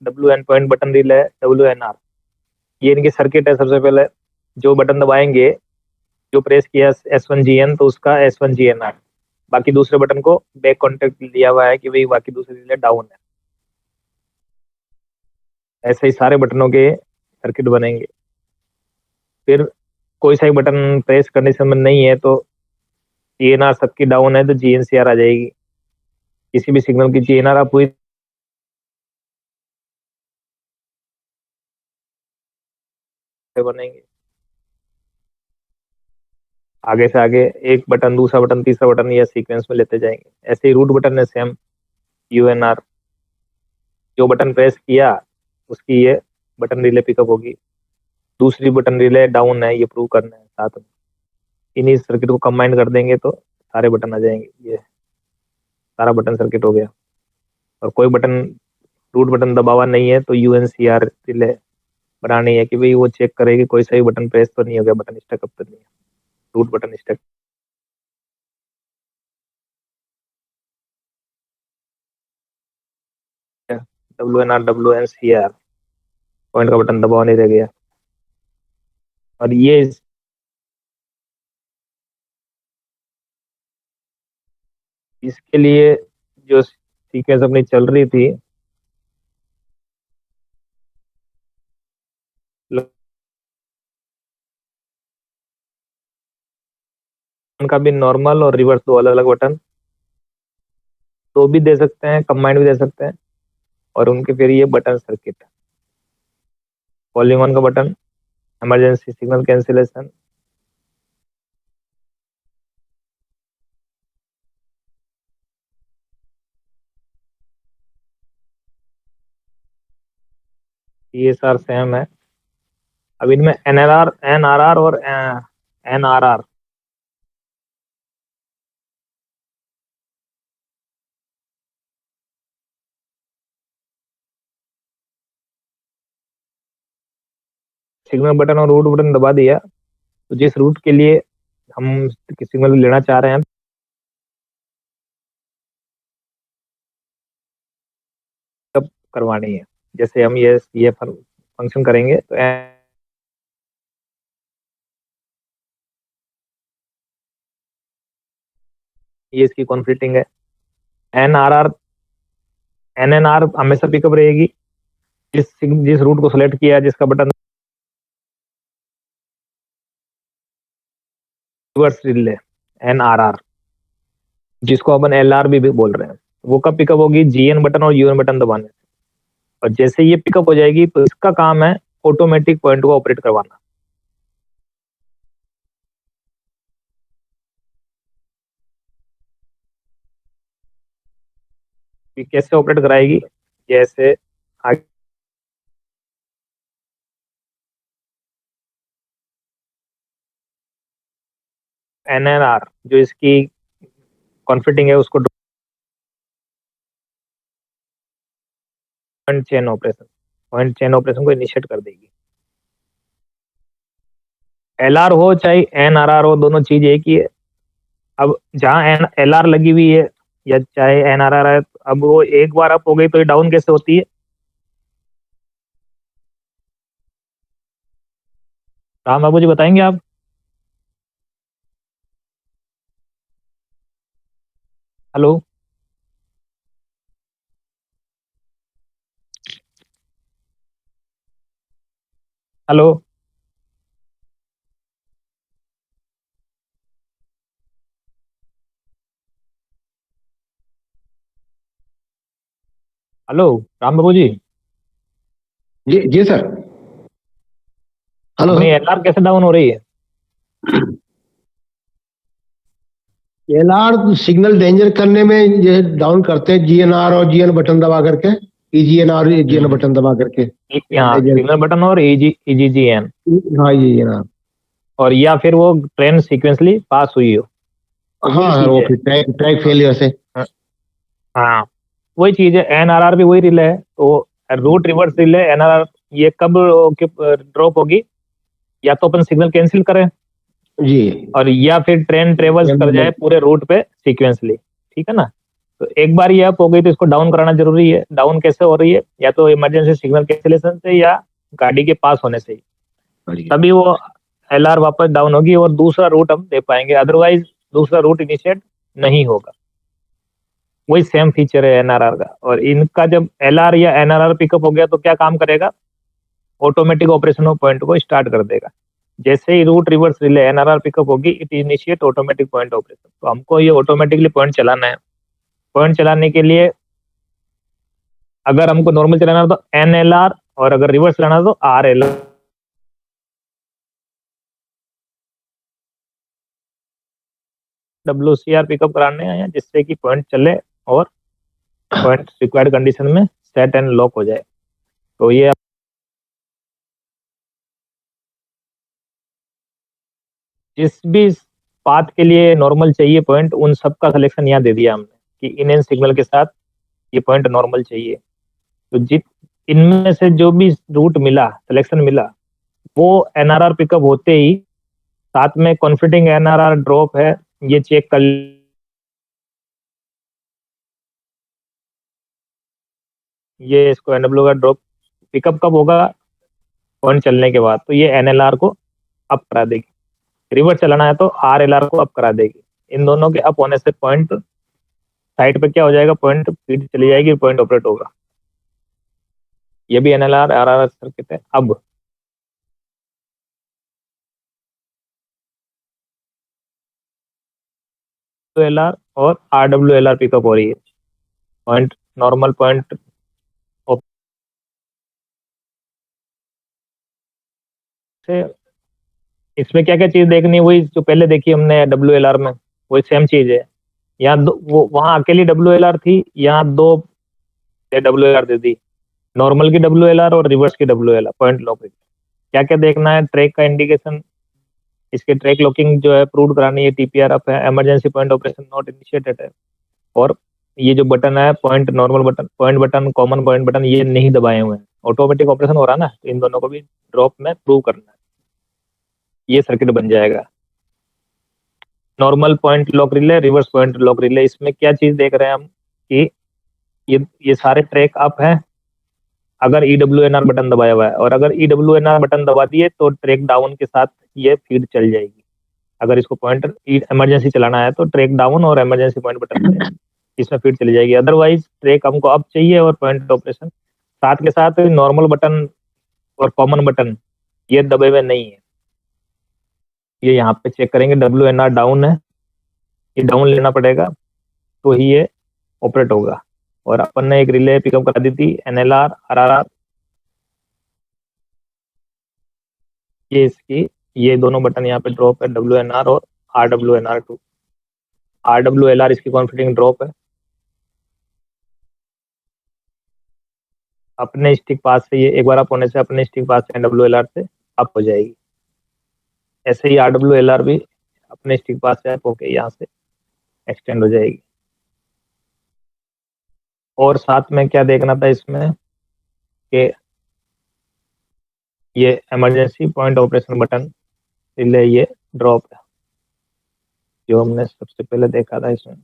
WN point button relay है, WNR। ये इनकी सर्किट है। सबसे पहले जो बटन दबाएंगे, जो प्रेस किया S1GN तो उसका S1GNR, बाकी दूसरे बटन को बैक कॉन्टेक्ट दिया हुआ है कि भाई बाकी दूसरे रिले डाउन है। ऐसे ही सारे बटनों के सर्किट बनेंगे। फिर कोई सा भी बटन प्रेस कंडीशन में नहीं है तो GNR सबकी डाउन है तो GNCR आ जाएगी। किसी भी सिग्नल की GNR आप हुई बनेंगे। आगे से आगे एक बटन, दूसरा बटन, तीसरा बटन, या सीक्वेंस में लेते जाएंगे। ऐसे ही रूट बटन है सेम, UNR। जो बटन प्रेस किया उसकी ये बटन रिले पिकअप होगी। दूसरी बटन रिले डाउन है, ये प्रूव करना है साथ में। इन्हीं सर्किट को कंबाइन कर देंगे तो सारे बटन आ जाएंगे। ये सारा बटन सर्किट हो गया। और कोई बटन रूट बटन दबा हुआ नहीं है तो UNCR रिले बनानी है कि भाई वो चेक करेगी कोई सही बटन प्रेस तो नहीं हो गया, बटन स्टक अप तो नहीं है, route button stuck. WNR WNCR point का बटन दबाव नहीं रह गया। और ये इसके लिए जो सीक्वेंस अपनी चल रही थी, उनका भी नॉर्मल और रिवर्स 2 अलग अलग बटन तो भी दे सकते हैं, कंबाइंड भी दे सकते हैं। और उनके फिर ये बटन सर्किट, कॉलिंग ऑन का बटन, इमरजेंसी सिग्नल कैंसिलेशन, ये सार सेम है। अब इनमें NRR और NRR सिग्नल बटन और रूट बटन दबा दिया तो जिस रूट के लिए हम सिग्नल लेना चाह रहे हैं तब करवानी है। जैसे हम ये फंक्शन करेंगे तो ये इसकी कॉन्फ्लिक्टिंग है। NNR हमेशा पिकअप रहेगी। जिस रूट को सिलेक्ट किया, जिसका बटन रिवर्स रिले NRR, जिसको अपन LR भी बोल रहे हैं, वो कब पिकअप होगी, GN बटन और UN बटन दबाने से। और जैसे ये पिकअप हो जाएगी तो इसका काम है ऑटोमेटिक पॉइंट को ऑपरेट करवाना। कि कैसे ऑपरेट कराएगी, जैसे आगे NNR जो इसकी कॉन्फ्लिक्टिंग है उसको पॉइंट चेन ऑपरेशन को इनिशिएट कर देगी। LR हो चाहे NRR हो, दोनों चीज एक ही है। अब जहाँ LR लगी हुई है या चाहे NRR है, अब वो एक बार अप हो गई तो ये डाउन कैसे होती है, राम बाबू जी बताएंगे आप? हेलो हेलो हेलो राम बाबू जी, जी जी सर। हेलो। अपनी LR कैसे डाउन हो रही है? LR सिग्नल डेंजर करने में ये डाउन करते हैं GNR और GN बटन दबा करके। EGN और EGN बटन दबा करके, यहाँ सिग्नल बटन और EGGN, हाँ EGN, और या फिर वो ट्रेन सीक्वेंसली पास हुई हो, तो वही हाँ चीज वो है। फिर ट्रैक फेलियर से, हाँ वही चीज है। NRR भी वही रिले है, तो रूट रिवर्स रिले NRR ये कब ड्रॉप होगी, या तो अपन सिग्नल कैंसिल करें जी, और या फिर ट्रेन ट्रेवल्स कर जाए पूरे रूट पे सीक्वेंसली, ठीक है ना। तो एक बार ये अप हो गई तो इसको डाउन कराना जरूरी है। डाउन कैसे हो रही है, या तो इमरजेंसी सिग्नल कैंसिलेशन से या गाड़ी के पास होने से ही, तभी वो LR वापस डाउन होगी और दूसरा रूट हम दे पाएंगे, अदरवाइज दूसरा रूट इनिशिएट नहीं होगा। वही सेम फीचर है NRR का। और इनका जब LR या NRR पिकअप हो गया तो क्या काम करेगा, ऑटोमेटिक ऑपरेशन ऑफ पॉइंट को स्टार्ट कर देगा। जैसे ही route reverse relay NRR pickup होगी, it initiate automatic point operation. तो हमको ये ऑटोमेटिकली पॉइंट चलाना है। पॉइंट चलाने के लिए अगर हमको नॉर्मल चलाना है तो NLR, और अगर रिवर्स चलाना है तो RLR। WCR पिकअप कराने हैं जिससे कि पॉइंट चले और पॉइंट रिक्वायर्ड कंडीशन में सेट एंड लॉक हो जाए। तो ये जिस भी पाथ के लिए नॉर्मल चाहिए पॉइंट, उन सब का सिलेक्शन यहाँ दे दिया हमने कि इन सिग्नल के साथ ये पॉइंट नॉर्मल चाहिए। तो जित इनमें से जो भी रूट मिला, सिलेक्शन मिला, वो NRR पिकअप होते ही साथ में कॉन्फिटिंग NRR ड्रॉप है ये चेक कर। ये इसको NW का ड्रॉप पिकअप कब होगा, पॉइंट चलने के बाद, तो ये NLR को अप करा देगी। रिवर्स चलाना है तो RLR को अप करा देगी। इन दोनों के अप होने से पॉइंट साइड पे क्या हो जाएगा, पॉइंट फीड चली जाएगी, पॉइंट ऑपरेट होगा। ये भी NLR RR सर्किट है। अब LR और RWLR पिकअप हो रही है। पॉइंट नॉर्मल पॉइंट से इसमें क्या क्या चीज देखनी है, वही जो पहले देखी हमने WLR में, वही सेम चीज है। यहाँ वो वहां अकेली WLR थी, यहाँ दो WLR दे दी, नॉर्मल की WLR और रिवर्स की WLR पॉइंट लॉक। क्या क्या देखना है, ट्रैक का इंडिकेशन, इसके ट्रैक लॉकिंग जो है प्रूव करानी है, TPR अप है, emergency point operation not initiated है, और ये जो बटन है point normal button, point button, common point button, ये नहीं दबाए हुए हैं, ऑटोमेटिक ऑपरेशन हो रहा है ना, तो इन दोनों को भी ड्रॉप में प्रूव करना है। ये सर्किट बन जाएगा। Normal point lock relay, reverse point lock relay, इसमें क्या चीज देख रहे हैं हम कि ये सारे ट्रैक अप है अगर EWNR बटन दबाया हुआ है, और अगर EWNR बटन दबा दिए तो ट्रैक डाउन के साथ ये फीड चल जाएगी। अगर इसको पॉइंट इमरजेंसी चलाना है तो ट्रैक डाउन और इमरजेंसी पॉइंट बटन इसमें फीड चली जाएगी। अदरवाइज ट्रैक हमको अप चाहिए और पॉइंट ऑपरेशन साथ के साथ नॉर्मल बटन और कॉमन बटन ये दबे हुए नहीं है। ये यहाँ पे चेक करेंगे, WNR डाउन है, ये डाउन लेना पड़ेगा तो ही ये ऑपरेट होगा। और अपन ने एक रिले पिकअप करा दी थी NLR RRR, ये इसकी ये दोनों बटन यहाँ पे ड्रॉप है, WNR और RWNR2। RWLR इसकी कॉन्फिटिंग ड्रॉप है। अपने स्टिक पास से ये एक बार अप होने से अपने स्टिक पास से WLR से अप हो जाएगी। ऐसे ही RWLR भी अपने स्टिक पास से अप होके यहाँ से एक्सटेंड हो जाएगी। और साथ में क्या देखना था इसमें कि ये emergency point operation button relay ये ड्रॉप है, जो हमने सबसे पहले देखा था इसमें।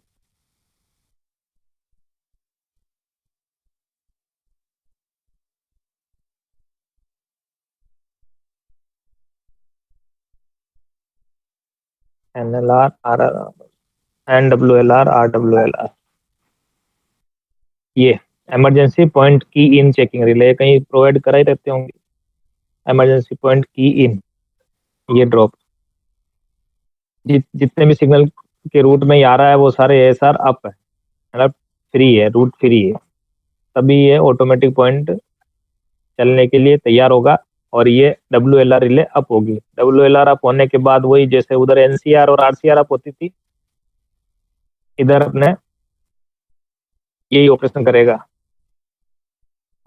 NLR RRR, NWLR RWLR, ये इमरजेंसी पॉइंट की इन चेकिंग रिले कहीं प्रोवाइड करा ही रहते होंगे। इमरजेंसी पॉइंट की इन ये ड्रॉप, जितने भी सिग्नल के रूट में ही आ रहा है वो सारे ASR अप है, मतलब फ्री है, रूट फ्री है, तभी ये ऑटोमेटिक पॉइंट चलने के लिए तैयार होगा और ये WLR रिले अप होगी। WLR अप होने के बाद वही जैसे उधर NCR और RCR अप होती थी, इधर अपने यही ऑपरेशन करेगा।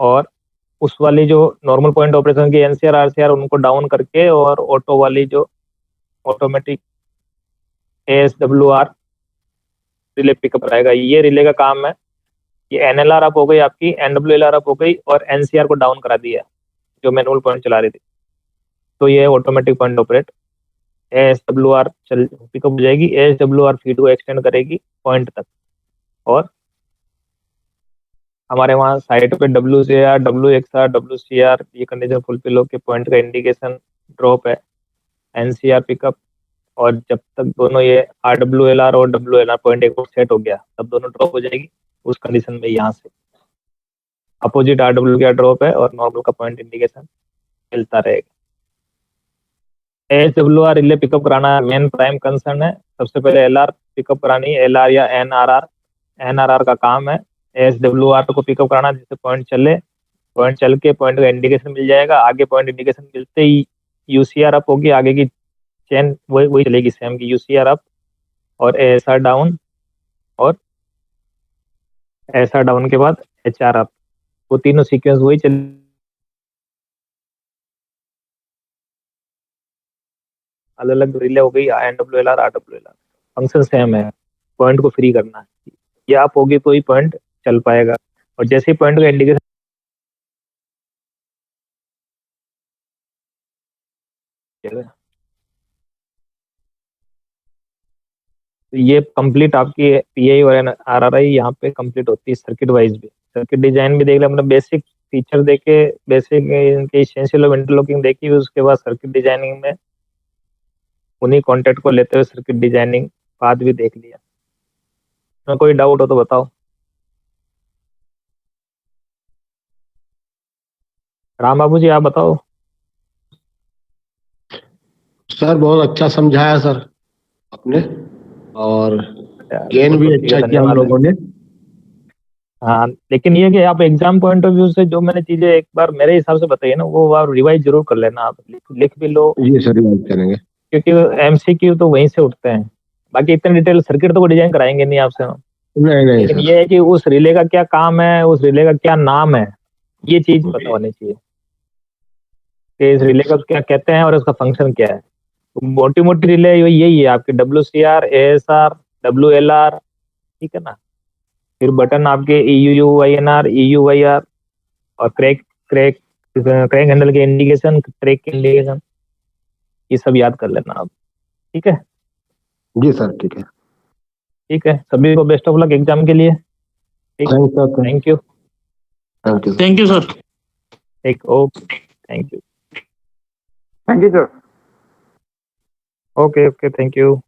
और उस वाली जो नॉर्मल पॉइंट ऑपरेशन की एनसीआर आरसीआर उनको डाउन करके और ऑटो वाली जो ऑटोमेटिक ASWR रिले पिकअप रहेगा। ये रिले का काम है। ये NLR अप हो गई आपकी, NWLR अप हो गई और NCR को डाउन करा दिया जो मैनुअल पॉइंट चला रही थी। तो ये ऑटोमेटिक पॉइंट ऑपरेट ASWR चल पिकअप हो जाएगी। ASWR फीड को एक्सटेंड करेगी पॉइंट तक और हमारे वहाँ साइट पे WCR, WXR, WCR ये कंडीशन फुलफिल होकर पॉइंट का इंडिकेशन ड्रॉप है, NCR पिकअप। और जब तक दोनों ये RWLR और WLR पॉइंट एक सेट हो गया तब दोनों ड्रॉप हो जाएगी। उस कंडीशन में यहाँ से अपोजिट RW का ड्रॉप है और नॉर्मल का पॉइंट इंडिकेशन मिलता रहेगा। ASWR रिले पिकअप कराना मेन प्राइम कंसर्न है। सबसे पहले LR पिकअप करानी है, LR या NRR का काम है। ASWR को पिकअप कराना जिससे पॉइंट चले, पॉइंट चल के पॉइंट का इंडिकेशन मिल जाएगा। आगे पॉइंट इंडिकेशन मिलते ही UCR अप होगी, आगे की चेन वही चलेगी सेम की UCR अप और ASR डाउन और ASR डाउन के बाद HR अप, वो तीनों सीक्वेंस वही चल अलग अलग रिले हो गई। NWLR RWLR फंक्शन सेम है, पॉइंट को फ्री करना है। ये आप होगी तो ही पॉइंट चल पाएगा और जैसे ही पॉइंट का इंडिकेशन ये कंप्लीट आपकी PI और RRI यहाँ पे कंप्लीट होती है सर्किट वाइज भी। सर्किट डिजाइन भी देख लिया हमने, बेसिक फीचर देखे, बेसिक इनके एसेंशियल ऑफ इंटरलॉकिंग देखी, उसके बाद सर्किट डिजाइनिंग में उन्हीं कॉन्टेक्ट को लेते हुए सर्किट डिजाइनिंग बाद भी देख लिया। तो कोई डाउट हो तो बताओ। राम बाबू जी आप बताओ। सर बहुत अच्छा समझाया सर आपने और गेन भी अच्छा किया हम लोगों ने। हाँ लेकिन ये कि आप एग्जाम पॉइंट ऑफ व्यू से जो मैंने चीजें एक बार मेरे हिसाब से बताई है ना, वो आप रिवाइज जरूर कर लेना। आप लिख भी लो, ये सर रिवाइज करेंगे क्योंकि MCQ तो वहीं से उठते हैं। बाकी इतने डिटेल सर्किट तो वो डिजाइन कराएंगे नहीं आपसे, नहीं लेकिन सर। ये है कि उस रिले का क्या काम है, उस रिले का क्या नाम है, ये चीज पता होनी चाहिए कि इस रिले का क्या कहते हैं और इसका फंक्शन क्या है। मोटी मोटी रिले यही है आपकी WCR, ASR, WLR, ठीक है ना। फिर बटन आपके EUUINR, EUYR और क्रैक हैंडल के इंडिकेशन, क्रैक के इंडिकेशन, ये सब याद कर लेना आप। ठीक है जी सर ठीक है। ठीक है, सभी को बेस्ट ऑफ लक एग्जाम के लिए। Thank you thank you sir. ठीक, okay, thank you sir. Okay, thank you.